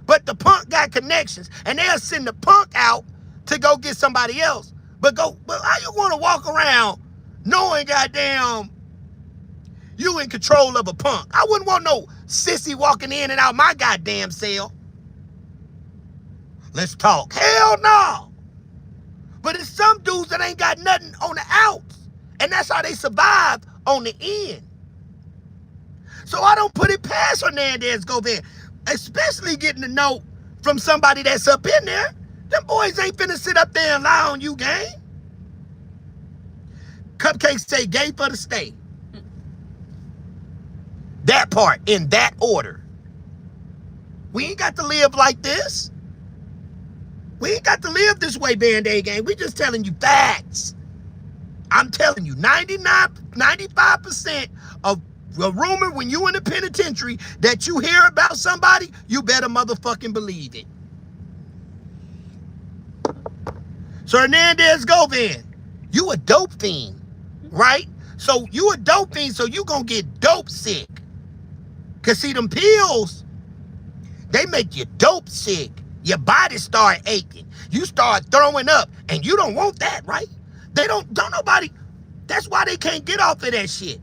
But the punk got connections, and they'll send the punk out to go get somebody else. But how you want to walk around knowing goddamn you in control of a punk? I wouldn't want no sissy walking in and out my goddamn cell. Let's talk. Hell no. But it's some dudes that ain't got nothing on the outs. And that's how they survive on the end. So I don't put it past Hernandez Govan, especially getting a note from somebody that's up in there. Them boys ain't finna sit up there and lie on you, gang. Cupcakes say gay for the state. That part, in that order. We ain't got to live like this. We ain't got to live this way, Band-Aid gang. We just telling you facts. I'm telling you, 95% of a rumor when you in the penitentiary that you hear about somebody, you better motherfucking believe it. So Hernandez Govan, you a dope fiend, right? So you a dope fiend, so you gonna get dope sick. Cause see, them pills, they make you dope sick. Your body start aching. You start throwing up, and you don't want that, right? Don't nobody, that's why they can't get off of that shit.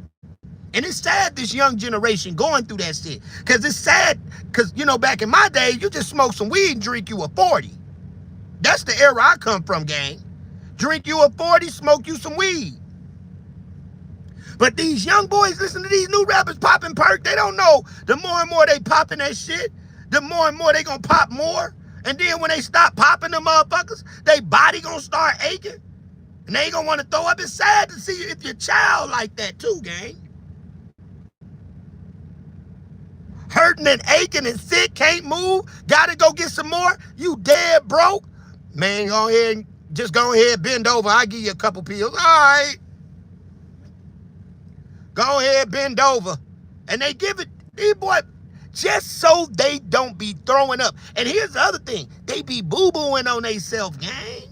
And it's sad this young generation going through that shit. Cause it's sad, cause you know, back in my day, you just smoke some weed and drink you a 40. That's the era I come from, gang. Drink you a 40, smoke you some weed. But these young boys listen to these new rappers popping perk. They don't know the more and more they popping that shit, the more and more they gonna pop more. And then when they stop popping them motherfuckers, they body gonna start aching. And they ain't gonna want to throw up. It's sad to see if your child like that too, gang. Hurting and aching and sick, can't move, gotta go get some more. You dead broke. Man, go ahead and just go ahead, bend over. I'll give you a couple pills. All right. Go ahead, bend over. And they give it, these boy, just so they don't be throwing up. And here's the other thing. They be boo-booing on themselves, gang.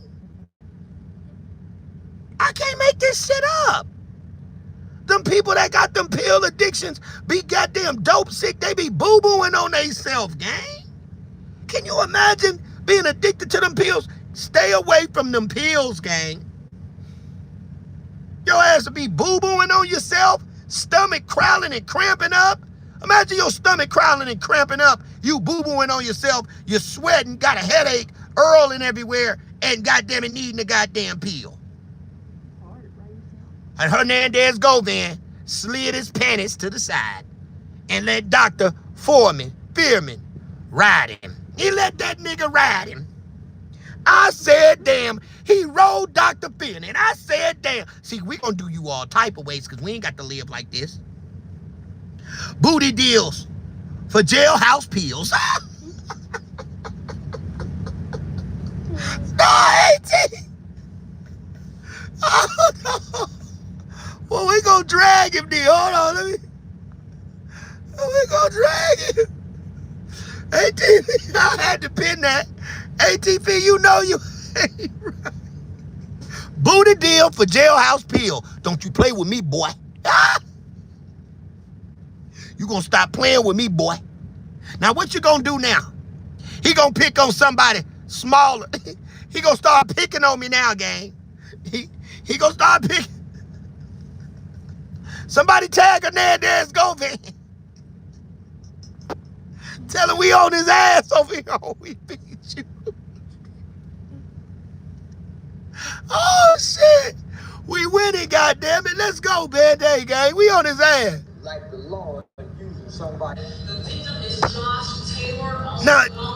I can't make this shit up. Them people that got them pill addictions be goddamn dope sick. They be boo-booing on themselves, gang. Can you imagine being addicted to them pills? Stay away from them pills, gang. Your ass will be boo-booing on yourself, stomach crowling and cramping up. Imagine your stomach crowling and cramping up, you boo-booing on yourself, you're sweating, got a headache, earling everywhere, and goddamn it needing a goddamn pill. And Hernandez Govan slid his panties to the side and let Dr. Fearman ride him. He let that nigga ride him. I said, damn, he rolled Dr. Fearman. And I said, damn. See, we gonna do you all type of ways because we ain't got to live like this. Booty deals for jailhouse pills. No, 18. Oh, no. Well, we gonna drag him, D. Hold on, we gonna drag him. ATV, I had to pin that. ATV, you know you ain't right. Booty deal for jailhouse pill. Don't you play with me, boy. You gonna stop playing with me, boy. Now, what you gonna do now? He gonna pick on somebody smaller. He gonna start picking on me now, gang. He gonna start picking. Somebody tag Hernandez Govan. Tell him we on his ass over here. Oh, we beat you. Oh, shit. We winning, goddammit. Let's go, Band-Aid gang. We on his ass. Like the Lord using somebody. The victim is Josh Taylor.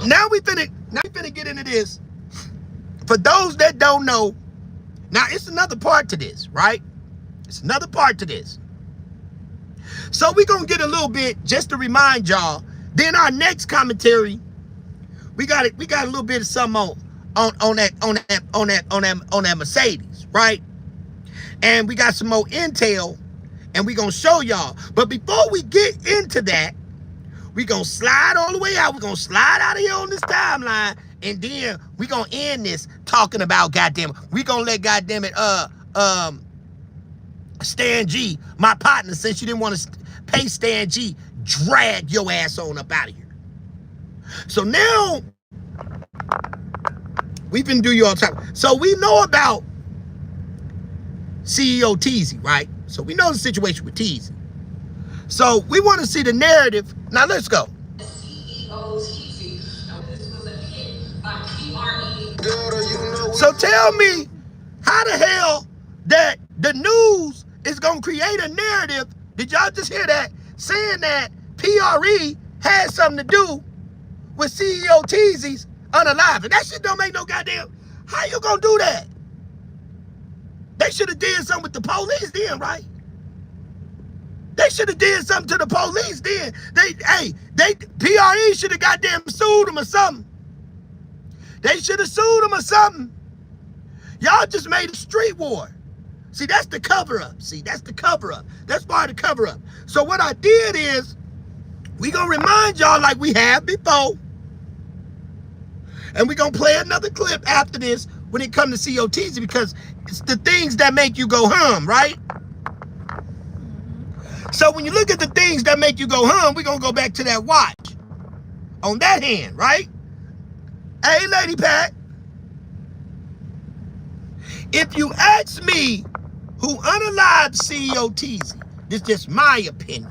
Now we finna get into this. For those that don't know, now it's another part to this, right? It's another part to this. So we're gonna get a little bit just to remind y'all. Then our next commentary, we got a little bit of something on that Mercedes, right? And we got some more intel, and we gonna show y'all. But before we get into that, we gonna slide all the way out. We're gonna slide out of here on this timeline, and then we gonna end this talking about goddamn. We gonna let goddamn it Stan G, my partner, since you didn't want to pay Stan G, drag your ass on up out of here. So now we've been doing you all the time. So we know about CEO Teezy, right? So we know the situation with Teezy. So we want to see the narrative. Now let's go. CEO Teezy. This was a hit by PRE. So tell me how the hell that the news is going to create a narrative, did y'all just hear that, saying that PRE had something to do with CEO Teezy's unaliving. That shit don't make no goddamn, how you going to do that? They should have did something with the police then, right? They should have did something to the police then. PRE should have goddamn sued them or something. They should have sued them or something. Y'all just made a street war. See, that's the cover-up. See, that's the cover-up. That's part of the cover-up. So what I did is, we gonna remind y'all like we have before. And we gonna play another clip after this when it comes to CEO Teezy, because it's the things that make you go hum, right? So when you look at the things that make you go hum, we're gonna go back to that watch. On that hand, right? Hey, Lady Pat. If you ask me who unalived CEO Teezy, this is just my opinion.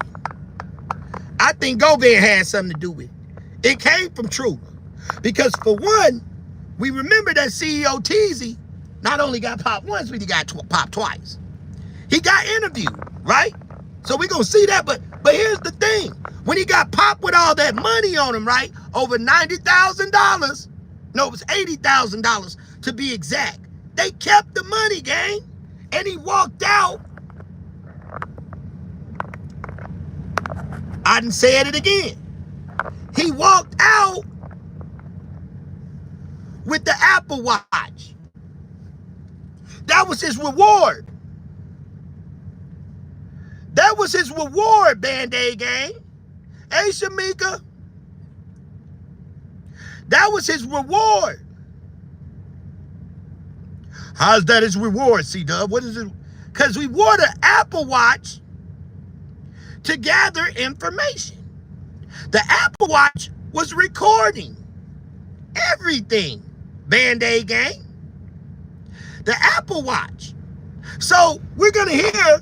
I think Govan had something to do with it. It came from Trula. Because for one, we remember that CEO Teezy not only got popped once, but he got popped twice. He got interviewed, right? So we're going to see that. But here's the thing. When he got popped with all that money on him, right? Over $90,000. No, it was $80,000 to be exact. They kept the money, gang. And he walked out. I done said it again. He walked out with the Apple Watch. That was his reward. That was his reward, Band-Aid gang. Hey, Shamika. That was his reward. How's that his reward, C-Dub? What is it? Because we wore the Apple Watch to gather information. The Apple Watch was recording everything, Band-Aid gang. The Apple Watch. So we're going to hear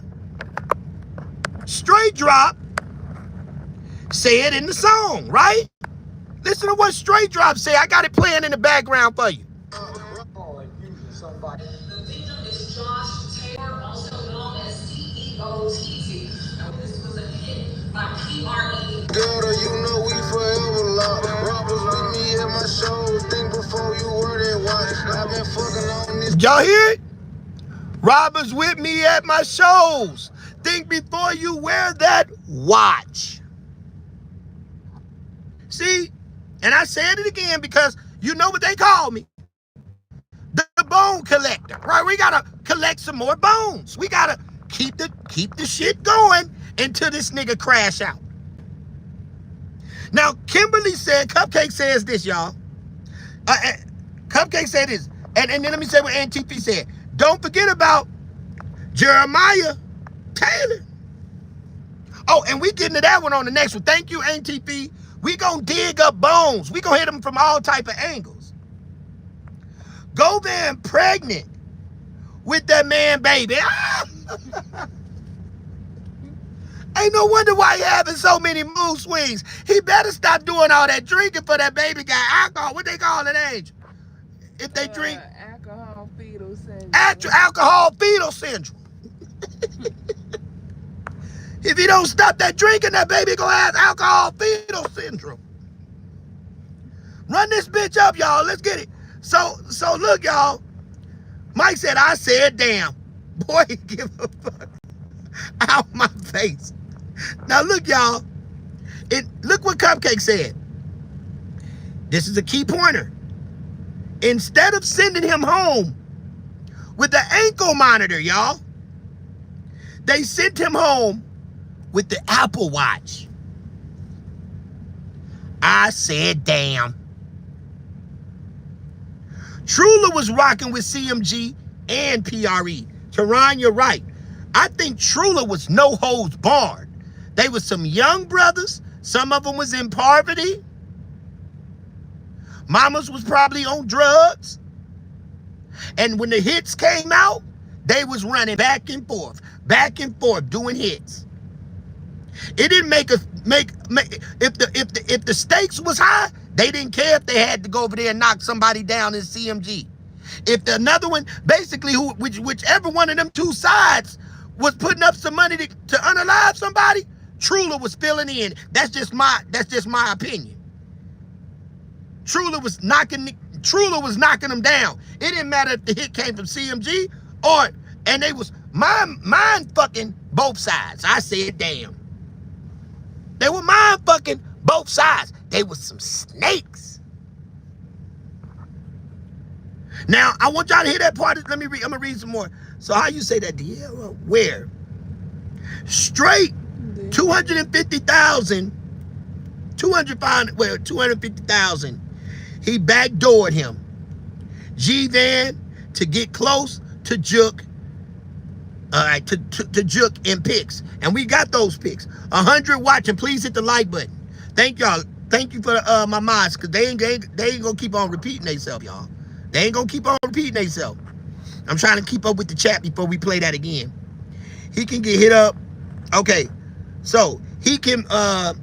Straight Drop say it in the song, right? Listen to what Straight Drop say. I got it playing in the background for you. The victim is Josh Taylor, also known as CEO Teezy. This was a hit by PRE. Daughter, you know we forever locked. Robbers with me at my shows. Think before you were that watch. I've been fucking on this. Y'all hear it? Robbers with me at my shows. Think before you wear that watch. See? And I said it again because you know what they call me. The bone collector, right? We gotta collect some more bones. We gotta keep the shit going until this nigga crash out. Now, Kimberly said, Cupcake says this, y'all. Cupcake said this. And then let me say what Aunt TP said. Don't forget about Jeremiah Taylor. Oh, and we getting to that one on the next one. Thank you, Aunt TP. We gonna dig up bones. We gonna hit them from all type of angles. Govan pregnant with that man baby. Ain't no wonder why he having so many mood swings. He better stop doing all that drinking for that baby guy. Alcohol, what they call it, Angel? If they drink. Alcohol fetal syndrome. Alcohol fetal syndrome. If he don't stop that drinking, that baby gonna have alcohol fetal syndrome. Run this bitch up, y'all. Let's get it. So look, y'all. Mike said, I said, damn. Boy, give a fuck. Out my face. Now look, y'all. Look what Cupcake said. This is a key pointer. Instead of sending him home with the ankle monitor, y'all, they sent him home with the Apple Watch. I said, damn. Trula was rocking with CMG and PRE. Teron, you're right. I think Trula was no holds barred. They were some young brothers. Some of them was in poverty. Mamas was probably on drugs. And when the hits came out, they was running back and forth doing hits. It didn't make if the stakes was high, they didn't care if they had to go over there and knock somebody down in CMG. If another one, basically whichever one of them two sides was putting up some money to unalive somebody, Trula was filling in. That's just my opinion. Trula was knocking them down. It didn't matter if the hit came from CMG and they was mind fucking both sides. I said, damn. They were mind fucking both sides. They was some snakes. Now, I want y'all to hear that part. Let me read. I'm gonna read some more. So how you say that, Deanna? Where? Straight 250,000. 250,000. He backdoored him. G-Van to get close to Jook. All right, to Jook and picks. And we got those picks. 100 watching. Please hit the like button. Thank y'all. Thank you for my mods, because they ain't gonna keep on repeating themselves, y'all. They ain't gonna keep on repeating themselves. I'm trying to keep up with the chat before we play that again. He can get hit up. Okay, so he can butt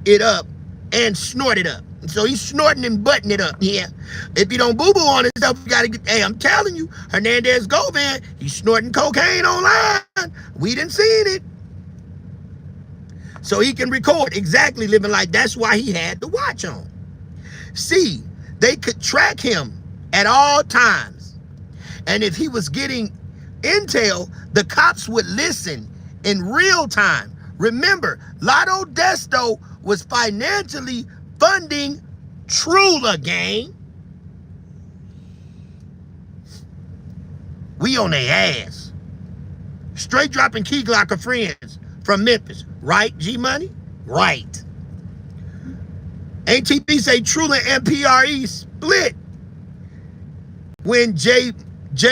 it up and snort it up. So he's snorting and butting it up here. If you don't boo-boo on himself, you gotta get, hey, I'm telling you, Hernandez Govan, he's snorting cocaine online. We done seen it. So he can record exactly living like that's why he had the watch on. See, they could track him at all times. And if he was getting intel, the cops would listen in real time. Remember, Lotto Desto was financially funding Trula, gang. We on their ass. Straight dropping Key Glocker friends from Memphis. Right, G-Money? Right. ATP say Trula and PRE split when J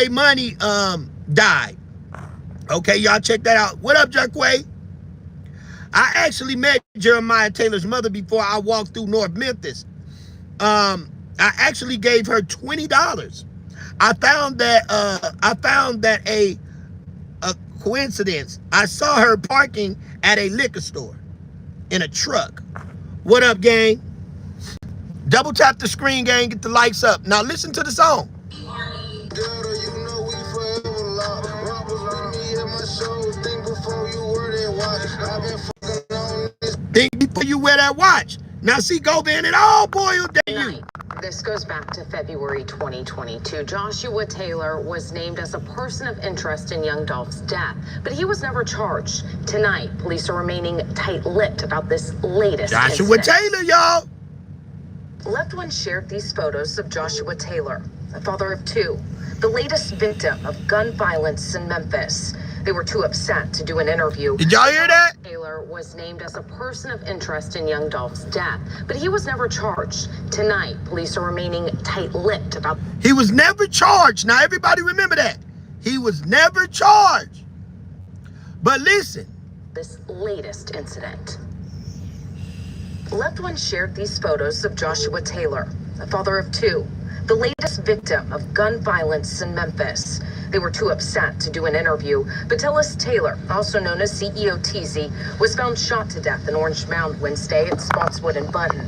Money died. Okay, y'all check that out. What up, Jackway? I actually met Jeremiah Taylor's mother before I walked through North Memphis. I actually gave her $20. I found that a coincidence. I saw her parking at a liquor store in a truck. What up, gang? Double tap the screen, gang. Get the lights up. Now listen to the song. Think before you wear that watch. Now see, Govan, it all boiled down. This goes back to February 2022. Joshua Taylor was named as a person of interest in young Dolph's death, but he was never charged. Tonight, police are remaining tight-lipped about this latest Joshua incident. Taylor, y'all. Loved ones shared these photos of Joshua Taylor, a father of two, the latest victim of gun violence in Memphis. They were too upset to do an interview. Did y'all hear that? Taylor was named as a person of interest in young Dolph's death, but he was never charged. Tonight, police are remaining tight-lipped about... He was never charged. Now, everybody remember that. He was never charged. But listen. This latest incident. Loved ones shared these photos of Joshua Taylor, a father of two, the latest victim of gun violence in Memphis. They were too upset to do an interview, but Tellis Taylor, also known as CEO Teezy, was found shot to death in Orange Mound Wednesday at Spotswood and Button.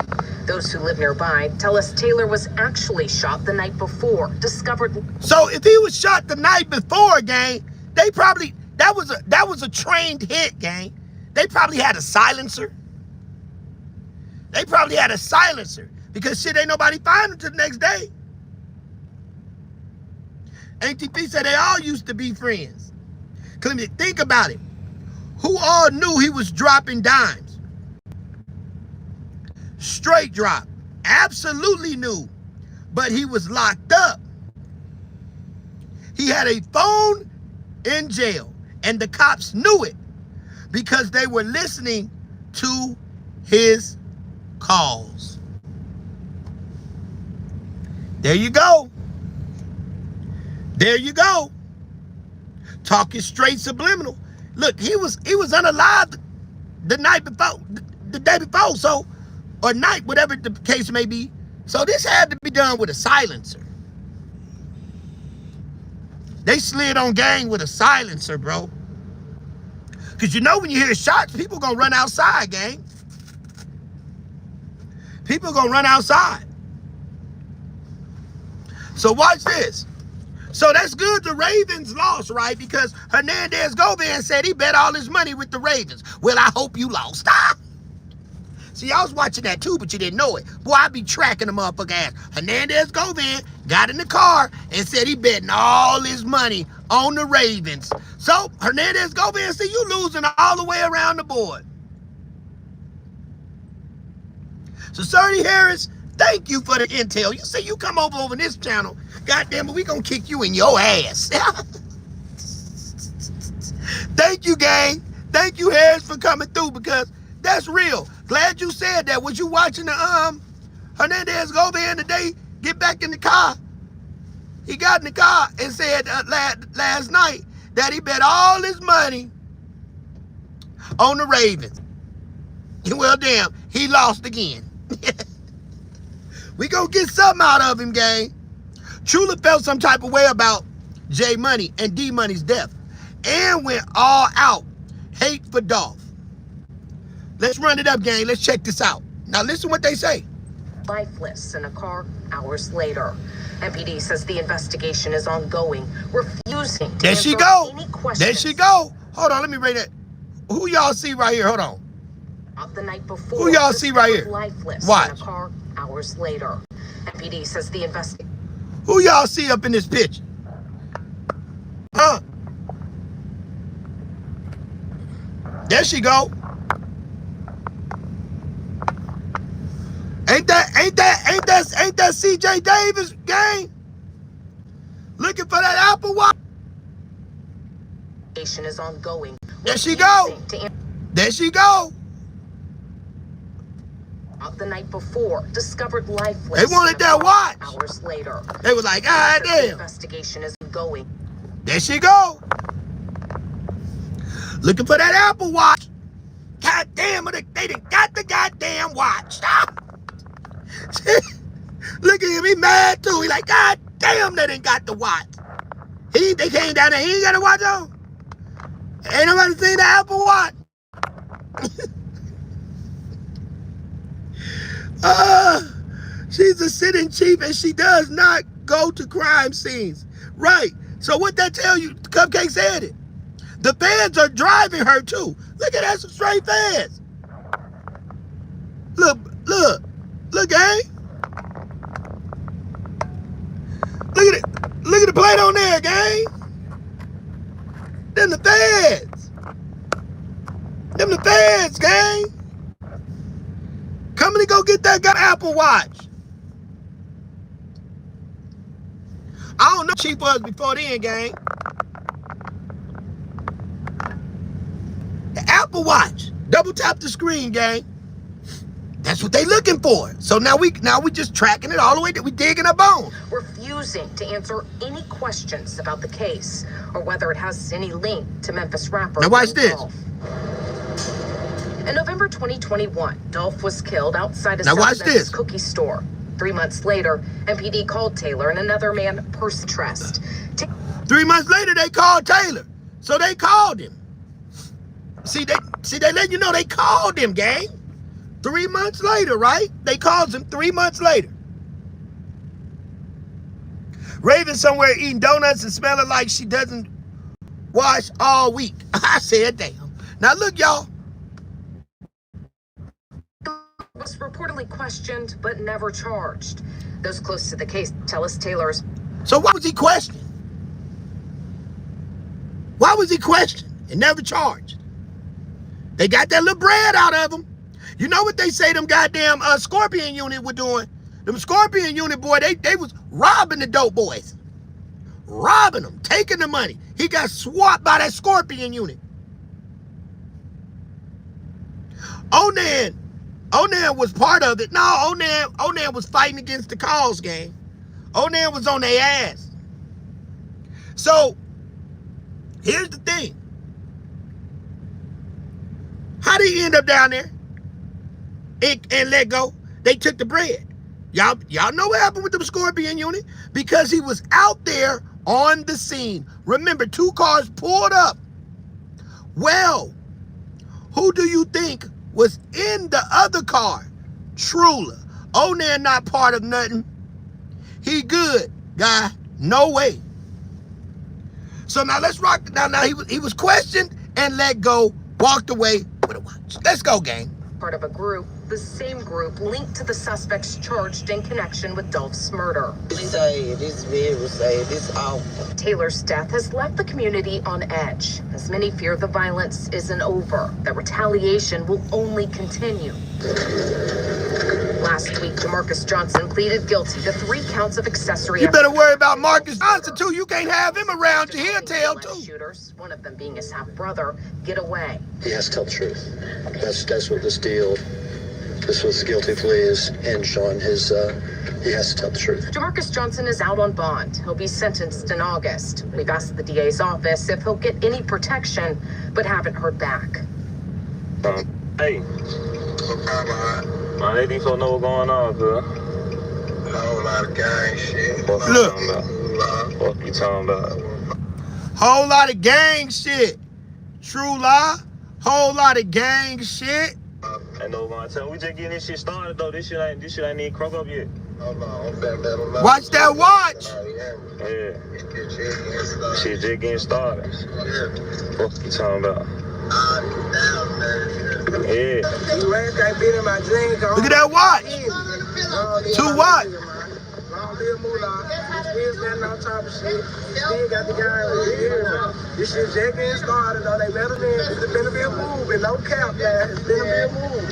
Those who live nearby tell us Taylor was actually shot the night before, discovered... So if he was shot the night before, gang, they probably... That was a trained hit, gang. They probably had a silencer. They probably had a silencer. Because shit, ain't nobody find him till the next day. ATP said they all used to be friends. Clement, think about it. Who all knew he was dropping dimes? Straight drop. Absolutely knew. But he was locked up. He had a phone in jail. And the cops knew it. Because they were listening to his calls. There you go. There you go. Talking straight subliminal. Look, he was unalive the night before, the day before. So or night, whatever the case may be. So this had to be done with a silencer. They slid on gang with a silencer, bro. Because you know when you hear shots, people gonna run outside, gang. People gonna run outside. So watch this. So that's good the Ravens lost, right? Because Hernandez Govan said he bet all his money with the Ravens. Well, I hope you lost. See, I was watching that too, but you didn't know it. Boy, I be tracking the motherfucker ass. Hernandez Govan got in the car and said he betting all his money on the Ravens. So Hernandez Govan said you losing all the way around the board. So Serdy Harris, thank you for the intel. You say you come over this channel, goddamn it, we gonna kick you in your ass. Thank you, gang. Thank you, Harris, for coming through, because that's real. Glad you said that. Was you watching the Hernandez Govan today get back in the car? He got in the car and said last night that he bet all his money on the Ravens. Well, damn, he lost again. We gonna get something out of him, gang. Truly felt some type of way about J Money and D Money's death and went all out. Hate for Dolph. Let's run it up, gang. Let's check this out. Now listen what they say. Lifeless in a car hours later. MPD says the investigation is ongoing, refusing to answer any questions. There she go. Hold on, let me read that. Who y'all see right here? Hold on. The night before, who y'all see right here? Lifeless Watch. in a car hours later. MPD says the investigation. Who y'all see up in this picture? There she go. Ain't that CJ Davis, gang? Looking for that Apple Watch. Is ongoing. There she go. There she go. The night before, discovered lifeless. They wanted that watch. Hours later, they was like, God damn. The investigation is going. There she go. Looking for that Apple Watch. God damn it, they done got the goddamn watch. Look at him, he mad too. He like, God damn, they done got the watch. They came down there, he ain't got a watch on. Ain't nobody seen the Apple Watch. She's a sitting chief and she does not go to crime scenes. Right. So what that tell you? Cupcake said it. The feds are driving her too. Look at that, some straight feds. Look, gang. Look at it. Look at the plate on there, gang. Them the feds. Them the feds, gang. Coming to go get that Apple Watch. I don't know Chief was before then, gang. The Apple Watch. Double tap the screen, gang. That's what they looking for. So now we just tracking it all the way. We digging a bone. Refusing to answer any questions about the case or whether it has any link to Memphis rapper. Now watch this. Dolph. In November 2021, Dolph was killed outside a Memphis cookie store. 3 months later, MPD called Taylor and another man person trust. 3 months later, they called Taylor. So they called him. See, they let you know they called him, gang. 3 months later, right? They called him 3 months later. Raven somewhere eating donuts and smelling like she doesn't wash all week. I said, damn. Now look, y'all. Was reportedly questioned but never charged. Those close to the case tell us Taylor's. So why was he questioned? Why was he questioned and never charged? They got that little bread out of him. You know what they say them goddamn Scorpion unit were doing? Them Scorpion unit, boy, they was robbing the dope boys. Robbing them, taking the money. He got swapped by that Scorpion unit. Onan was part of it. No, Onan was fighting against the cause, gang. Onan was on their ass. So, here's the thing. How did he end up down there? and let go. They took the bread. Y'all know what happened with the Scorpion unit? Because he was out there on the scene. Remember, 2 cars pulled up. Well, who do you think was in the other car? Trula. Oh, they're not part of nothing. He good, guy. No way. So now let's rock. Now he was questioned and let go. Walked away with a watch. Let's go, gang. Part of a group, the same group linked to the suspects charged in connection with Dolph's murder. It's sad. It's very sad. It's awful. Taylor's death has left the community on edge, as many fear the violence isn't over, that retaliation will only continue. Last week, DeMarcus Johnson pleaded guilty to 3 counts of accessory. You better worry about Marcus Johnson, too. You can't have him around you. He'll tell, too. Shooters, one of them being his half-brother, get away. He has to tell the truth. That's what this was guilty plea is hinged on. He has to tell the truth. DeMarcus Johnson is out on bond. He'll be sentenced in August. We've asked the DA's office if he'll get any protection, but haven't heard back. Hey. Man, they these folks know what's going on, cuz. A whole lot of gang shit. What you talking about? Whole lot of gang shit. True lie. Whole lot of gang shit. I know what I'm telling. We just getting this shit started though. This shit ain't even crunk up yet. Watch that watch. Yeah. Shit just getting started. What you talking about? Yeah. Look at that watch. 2 watch. This shit just getting started though. They better than it's gonna be a movie. No cap, man. It's gonna be a movie.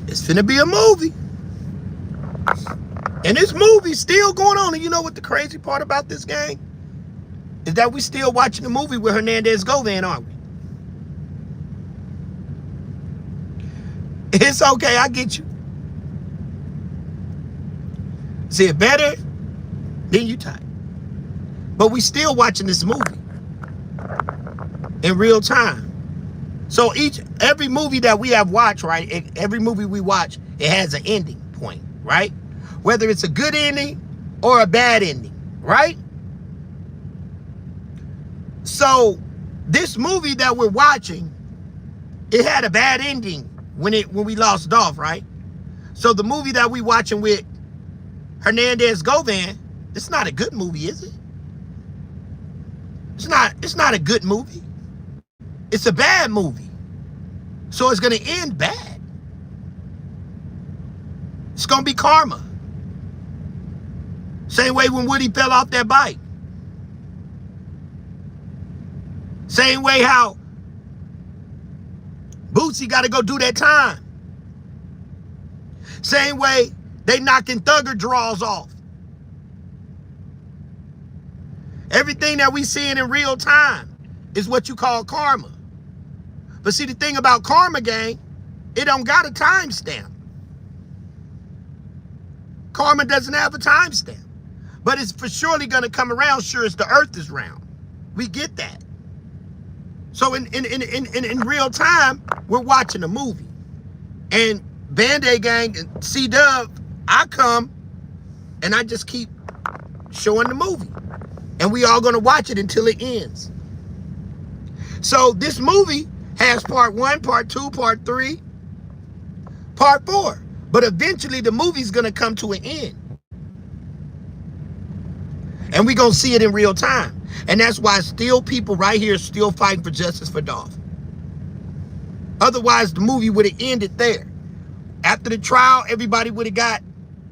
It's finna be a movie. And this movie's still going on. And you know what the crazy part about this, gang? Is that we still watching the movie with Hernandez Govan, aren't we? It's okay, I get you. See it better, then you type. But we still watching this movie in real time. So every movie that we have watched, right? Every movie we watch, it has an ending point, right? Whether it's a good ending or a bad ending, right? So this movie that we're watching, it had a bad ending when we lost Dolph, right? So the movie that we watching with Hernandez Govan, it's not a good movie, is it? It's not a good movie. It's a bad movie. So it's gonna end bad. It's gonna be karma. Same way when Woody fell off that bike. Same way how Bootsy got to go do that time. Same way they knocking Thugger draws off. Everything that we seeing in real time is what you call karma. But see, the thing about karma, gang, it don't got a timestamp. Karma doesn't have a timestamp. But it's for surely going to come around sure as the earth is round. We get that. So in real time, we're watching a movie. And Band-Aid Gang and C-Dub, I come and I just keep showing the movie. And we all gonna watch it until it ends. So this movie has part 1, part 2, part 3, part 4. But eventually the movie's gonna come to an end. And we gonna see it in real time. And that's why still people right here still fighting for justice for Dolph. Otherwise, the movie would have ended there. After the trial, everybody would have got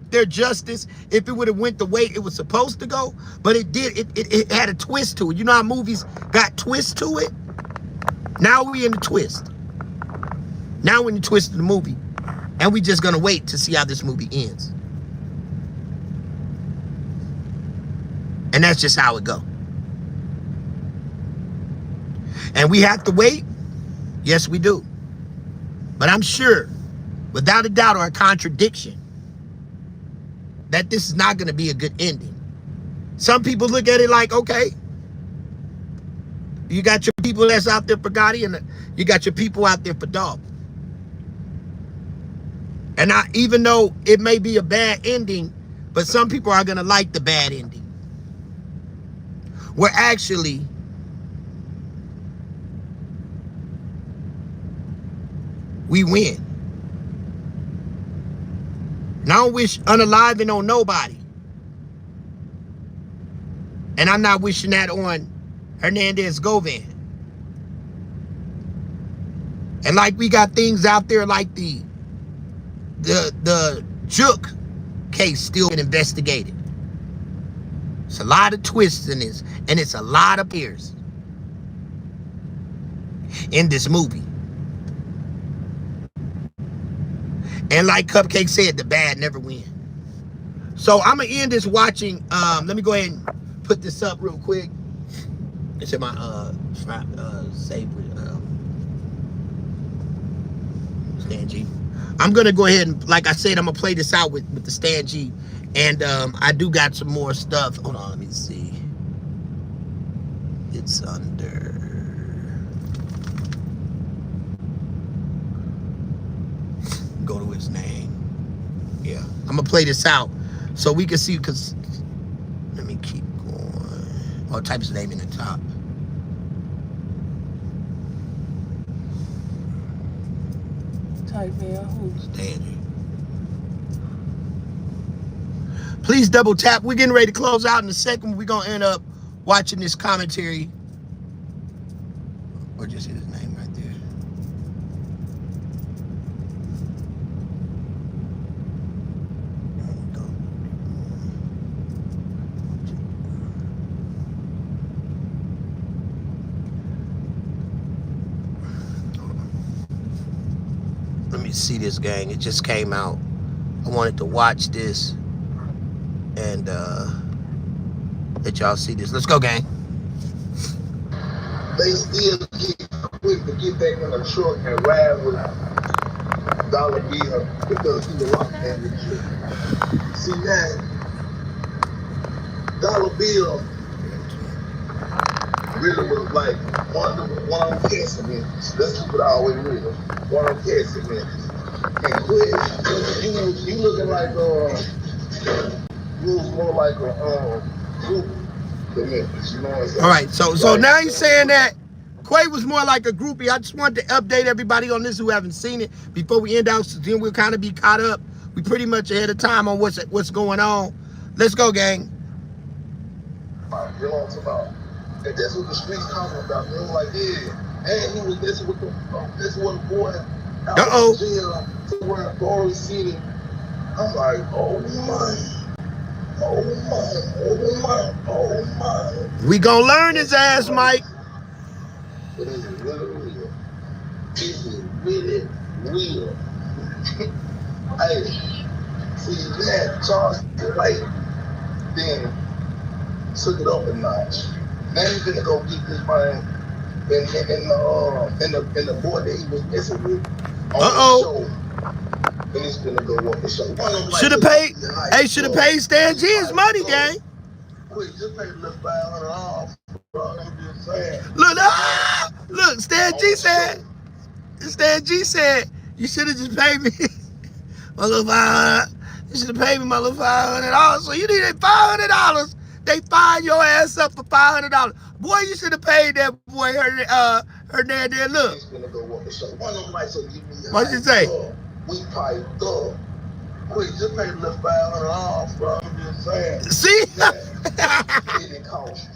their justice if it would have went the way it was supposed to go. But it did. It had a twist to it. You know how movies got twists to it? Now we in the twist. Now we're in the twist of the movie. And we just going to wait to see how this movie ends. And that's just how it goes. And we have to wait? Yes, we do. But I'm sure, without a doubt or a contradiction, that this is not going to be a good ending. Some people look at it like, okay, you got your people that's out there for Gotti, and you got your people out there for Dolph. And even though it may be a bad ending, but some people are gonna like the bad ending. Where actually we win. And I don't wish unaliving on nobody. And I'm not wishing that on Hernandez Govan. And like we got things out there like the Juke case still being investigated. It's a lot of twists in this, and it's a lot of peers in this movie. And like Cupcake said, the bad never win. So I'm gonna end this watching. Let me go ahead and put this up real quick. It's in my save with Stan G. I'm gonna go ahead and, like I said, I'm gonna play this out with the Stan G. And I do got some more stuff. Hold on, let me see. It's under. Go to his name. Yeah, I'm gonna play this out so we can see. Cause let me keep going. I'll type his name in the top. Type in who? Stan G. Please double tap. We're getting ready to close out in a second. We're going to end up watching this commentary. Or just hit his name right there. Let me see this, gang. It just came out. I wanted to watch this and let y'all see this. Let's go, gang. They still get quick to get back in the truck and ride with Dollar Bill because he was locked in the truck. See now, Dollar Bill really was like one of them casting minutes. Let's keep it always real. One of them casting minutes. And Quick, you looking like you was more like a group than Memphis, you know what I'm saying? All right, so now he's saying that Quay was more like a groupie. I just wanted to update everybody on this who haven't seen it before we end out, so then we'll kind of be caught up. We pretty much ahead of time on what's going on. Let's go, gang. You know what I'm talking about? And that's what the streets talking about. They was like, yeah, and he was messing with the boy out of jail somewhere in Glory City. I'm like, oh my. Oh my. We gonna learn his ass, Mike. But is it really real? Is it really real? Hey, see that Charles Light then took it up a notch. Now he's gonna go get this man in the boy that he was messing with on the show. And it's gonna go up the show. Should have paid. Hey, should have paid Stan G his money, gang. Quick, just pay the $500, bro. I'm just saying. Look, Stan G said, you should have just paid me my little $500. You should have paid me my little $500. So you needed $500. They fine your ass up for $500. Boy, you should have paid that boy Hernandez. Look. It's gonna go up the show. One of them like, so give me What'd you say? We piped up. Quick, just pay the $500, bro. I'm just saying. See? It didn't cost you.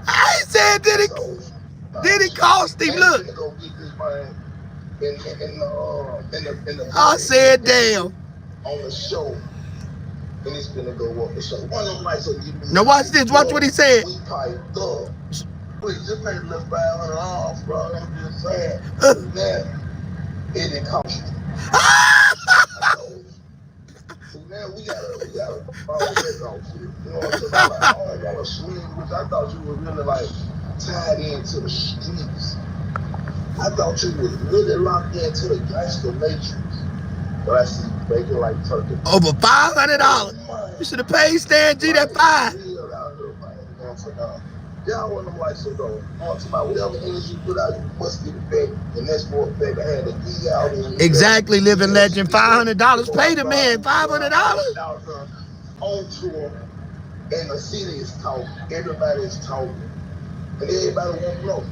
I ain't saying did it cost him? Look. Go get this man in the I said damn. on the show. And it's gonna go up the show. One of them like, so give me now watch this. Watch what he said. We piped up. Quick, just pay the $500, bro. I'm just saying. Now, it didn't cost you. So now we gotta follow that off shit. You know what I'm saying? Like, I don't want to swing, which I thought you were really like tied into the streets. I thought you was really locked into the gangster matrix. But I see you making like turkey. Over $500. You should have paid Stan G that $5. Y'all want them like so though. On to my whatever energy you put out, you must get it back. And that's for a fact. I had to dig out and Exactly, living legend. $500. Pay the man $500. On tour, and the city is talking. Everybody is talking. And everybody want to know.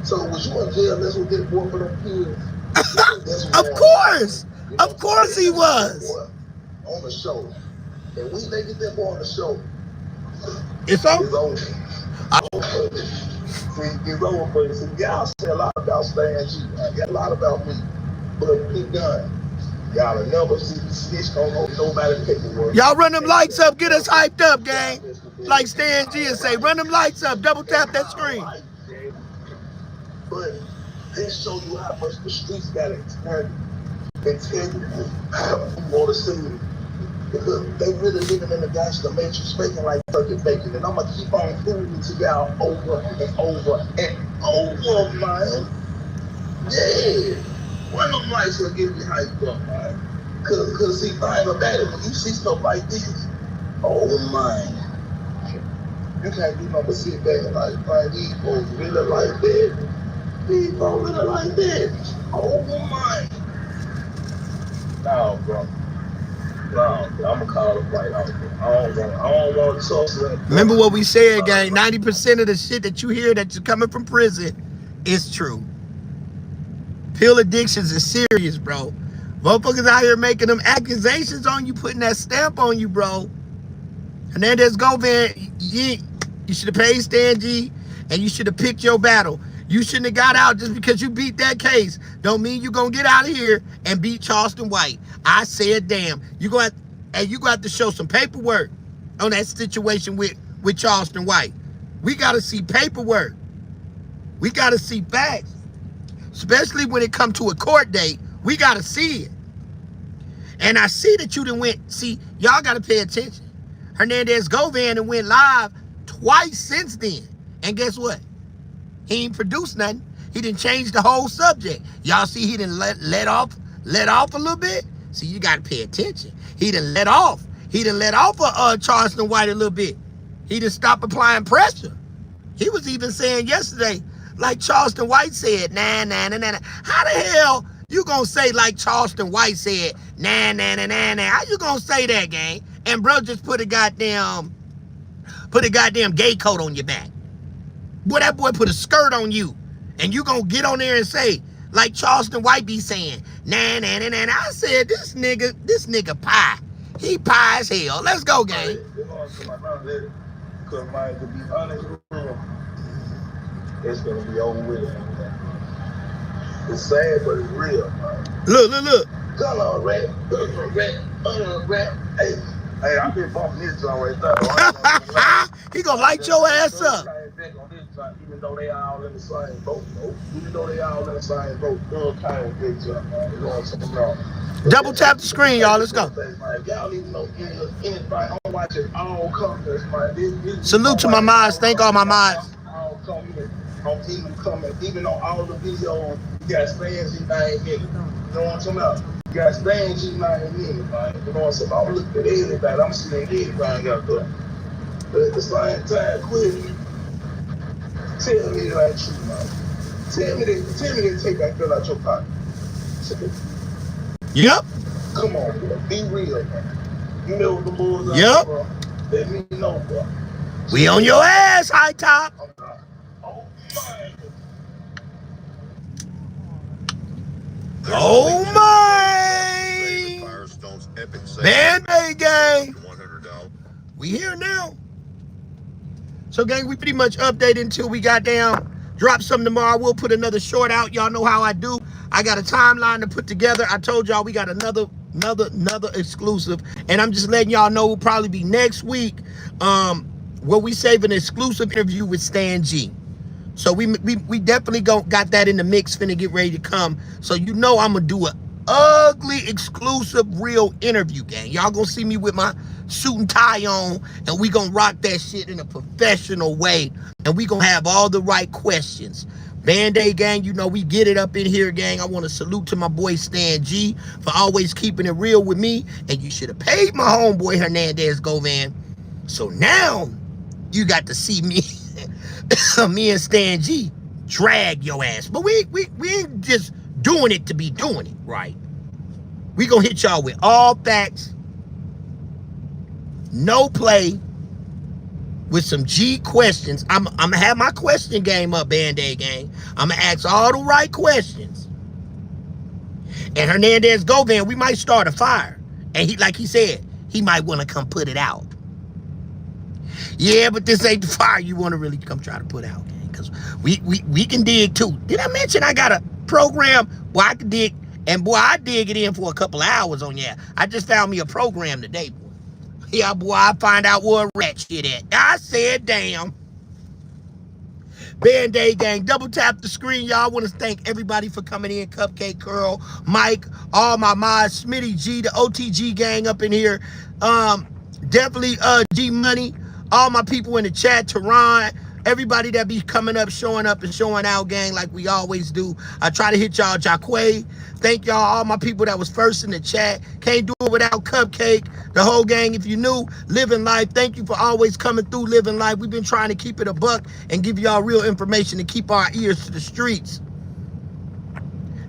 So was you in jail? That's what this boy for them pills. Of course he was. On the show. And we they get that boy on the show. It's over. It's over. See, it's over for you. See, y'all say a lot about Stan G. I got a lot about me. But keep done. Y'all will never see the snitch on nobody paperwork. Y'all run them lights up, get us hyped up, gang. Like Stan G and say, run them lights up, double tap that screen. But they show you how much the streets got integrity. Integrity. You want to see me. Because they really living in the gangster matrix, making like turkey bacon. And I'm going to keep on fooling to y'all over and over and over, man. Yeah. Run them lights will get me hyped up, man. Cause see, thing about it, when you see stuff like this, oh man, you can't do nothing but sit back and like, man, these folks really like that. These folks really like that. Oh my. No, bro. No, I'm gonna call it right out. I don't want to talk. Remember what we said, gang. 90% of the shit that you hear that's coming from prison is true. Pill addictions is serious, bro. Motherfuckers out here making them accusations on you, putting that stamp on you, bro. Hernandez Govan, you should have paid Stan G, and you should have picked your battle. You shouldn't have got out just because you beat that case. Don't mean you're going to get out of here and beat Charleston White. I said, damn. You're going to have to show some paperwork on that situation with Charleston White. We got to see paperwork. We got to see facts. Especially when it comes to a court date, we got to see it. And I see that you done went, see, y'all got to pay attention. Hernandez Govan and went live twice since then. And guess what? He ain't produced nothing. He didn't change the whole subject. Y'all see he didn't let off a little bit? See, you got to pay attention. He didn't let off. He didn't let off Charleston White a little bit. He didn't stop applying pressure. He was even saying yesterday, like Charleston White said, nah. How the hell you gonna say like Charleston White said, nah? How you gonna say that, gang? And bro just put a goddamn gay coat on your back. Boy, that boy put a skirt on you. And you gonna get on there and say, like Charleston White be saying, nah. I said, this nigga pie. He pie as hell. Let's go, gang. Because, man, to be honest with you, it's gonna be over with. It's sad, but it's real, man. Look. Gun on rap. Hey, I've been bumping this song right there. He gonna light your ass up. Even though they all in the same boat, Girl kind of big job, man. You know what I'm saying? Double tap the screen, y'all. Let's go. Y'all even know anything. I'm watching all companies, man. Salute to my mods. Thank all my mods. All companies. I'm even coming, even on all the videos, you got Stan G9 in it. You know what I'm talking about? You got Stan G9 in it, man. You know what I'm saying? I'm looking at everybody. I'm seeing everybody out there. But at the same time, quit. Tell me that ain't true, man. Tell me that tape ain't fell out your pocket. Yep. Come on, bro. Be real, man. You know what the boys are, yep. Bro. Let me know, bro. We on your ass, High Top. Oh my! Band-Aid gang. We here now. So gang, we pretty much updated until we got down. Drop something tomorrow. We'll put another short out. Y'all know how I do. I got a timeline to put together. I told y'all we got another exclusive. And I'm just letting y'all know it'll probably be next week. Where we save an exclusive interview with Stan G. So we definitely got that in the mix, finna get ready to come. So you know I'm gonna do an ugly, exclusive, real interview, gang. Y'all gonna see me with my suit and tie on, and we gonna rock that shit in a professional way. And we gonna have all the right questions. Band-Aid gang, you know we get it up in here, gang. I want to salute to my boy Stan G for always keeping it real with me. And you should have paid my homeboy Hernandez Govan. So now you got to see me, me and Stan G drag your ass. But we ain't just doing it to be doing it, right? We gonna hit y'all with all facts, no play, with some G questions. I'm gonna have my question game up, Band-Aid gang. I'm gonna ask all the right questions. And Hernandez Govan, we might start a fire. And he, like he said, he might want to come put it out. Yeah, but this ain't the fire you want to really come try to put out, gang. Because we can dig too. Did I mention I got a program where I can dig? And boy, I dig it in for a couple of hours on yeah. I just found me a program today, boy. Yeah, boy, I find out where a rat shit at. I said, damn. Band-Aid gang, double tap the screen. Y'all want to thank everybody for coming in. Cupcake Curl, Mike, all my mods, Smitty G, the OTG gang up in here. Definitely G Money, all my people in the chat, Tehran, everybody that be coming up, showing up and showing out, gang, like we always do. I try to hit y'all, Jaquay. Thank y'all, all my people that was first in the chat. Can't do it without Cupcake. The whole gang, if you new, Living Life. Thank you for always coming through Living Life. We've been trying to keep it a buck and give y'all real information to keep our ears to the streets.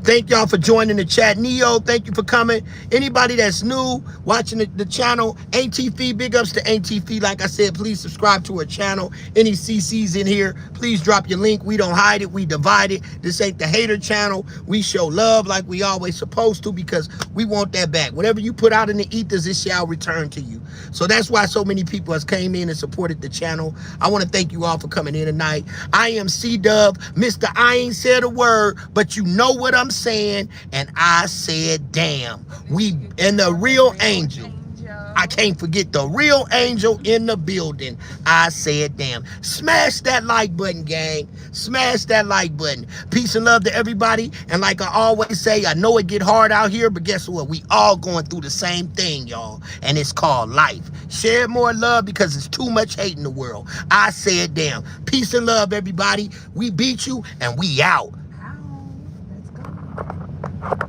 Thank y'all for joining the chat. Neo, thank you for coming. Anybody that's new, watching the channel, Ain't Fee, big ups to Ain't Fee. Like I said, please subscribe to her channel. Any CCs in here, please drop your link. We don't hide it, we divide it. This ain't the hater channel. We show love like we always supposed to because we want that back. Whatever you put out in the ethers, it shall return to you. So that's why so many people has came in and supported the channel. I want to thank you all for coming in tonight. I am C-Dub, Mr. I ain't said a word, but you know what I'm saying, and I said damn. We and the real angel, I can't forget the real angel in the building. I said damn. Smash that like button, gang. Smash that like button. Peace and love to everybody. And like I always say, I know it get hard out here, but guess what? We all going through the same thing, y'all. And it's called life. Share more love because it's too much hate in the world. I said damn. Peace and love, everybody. We beat you and we out. Ow. Let's go.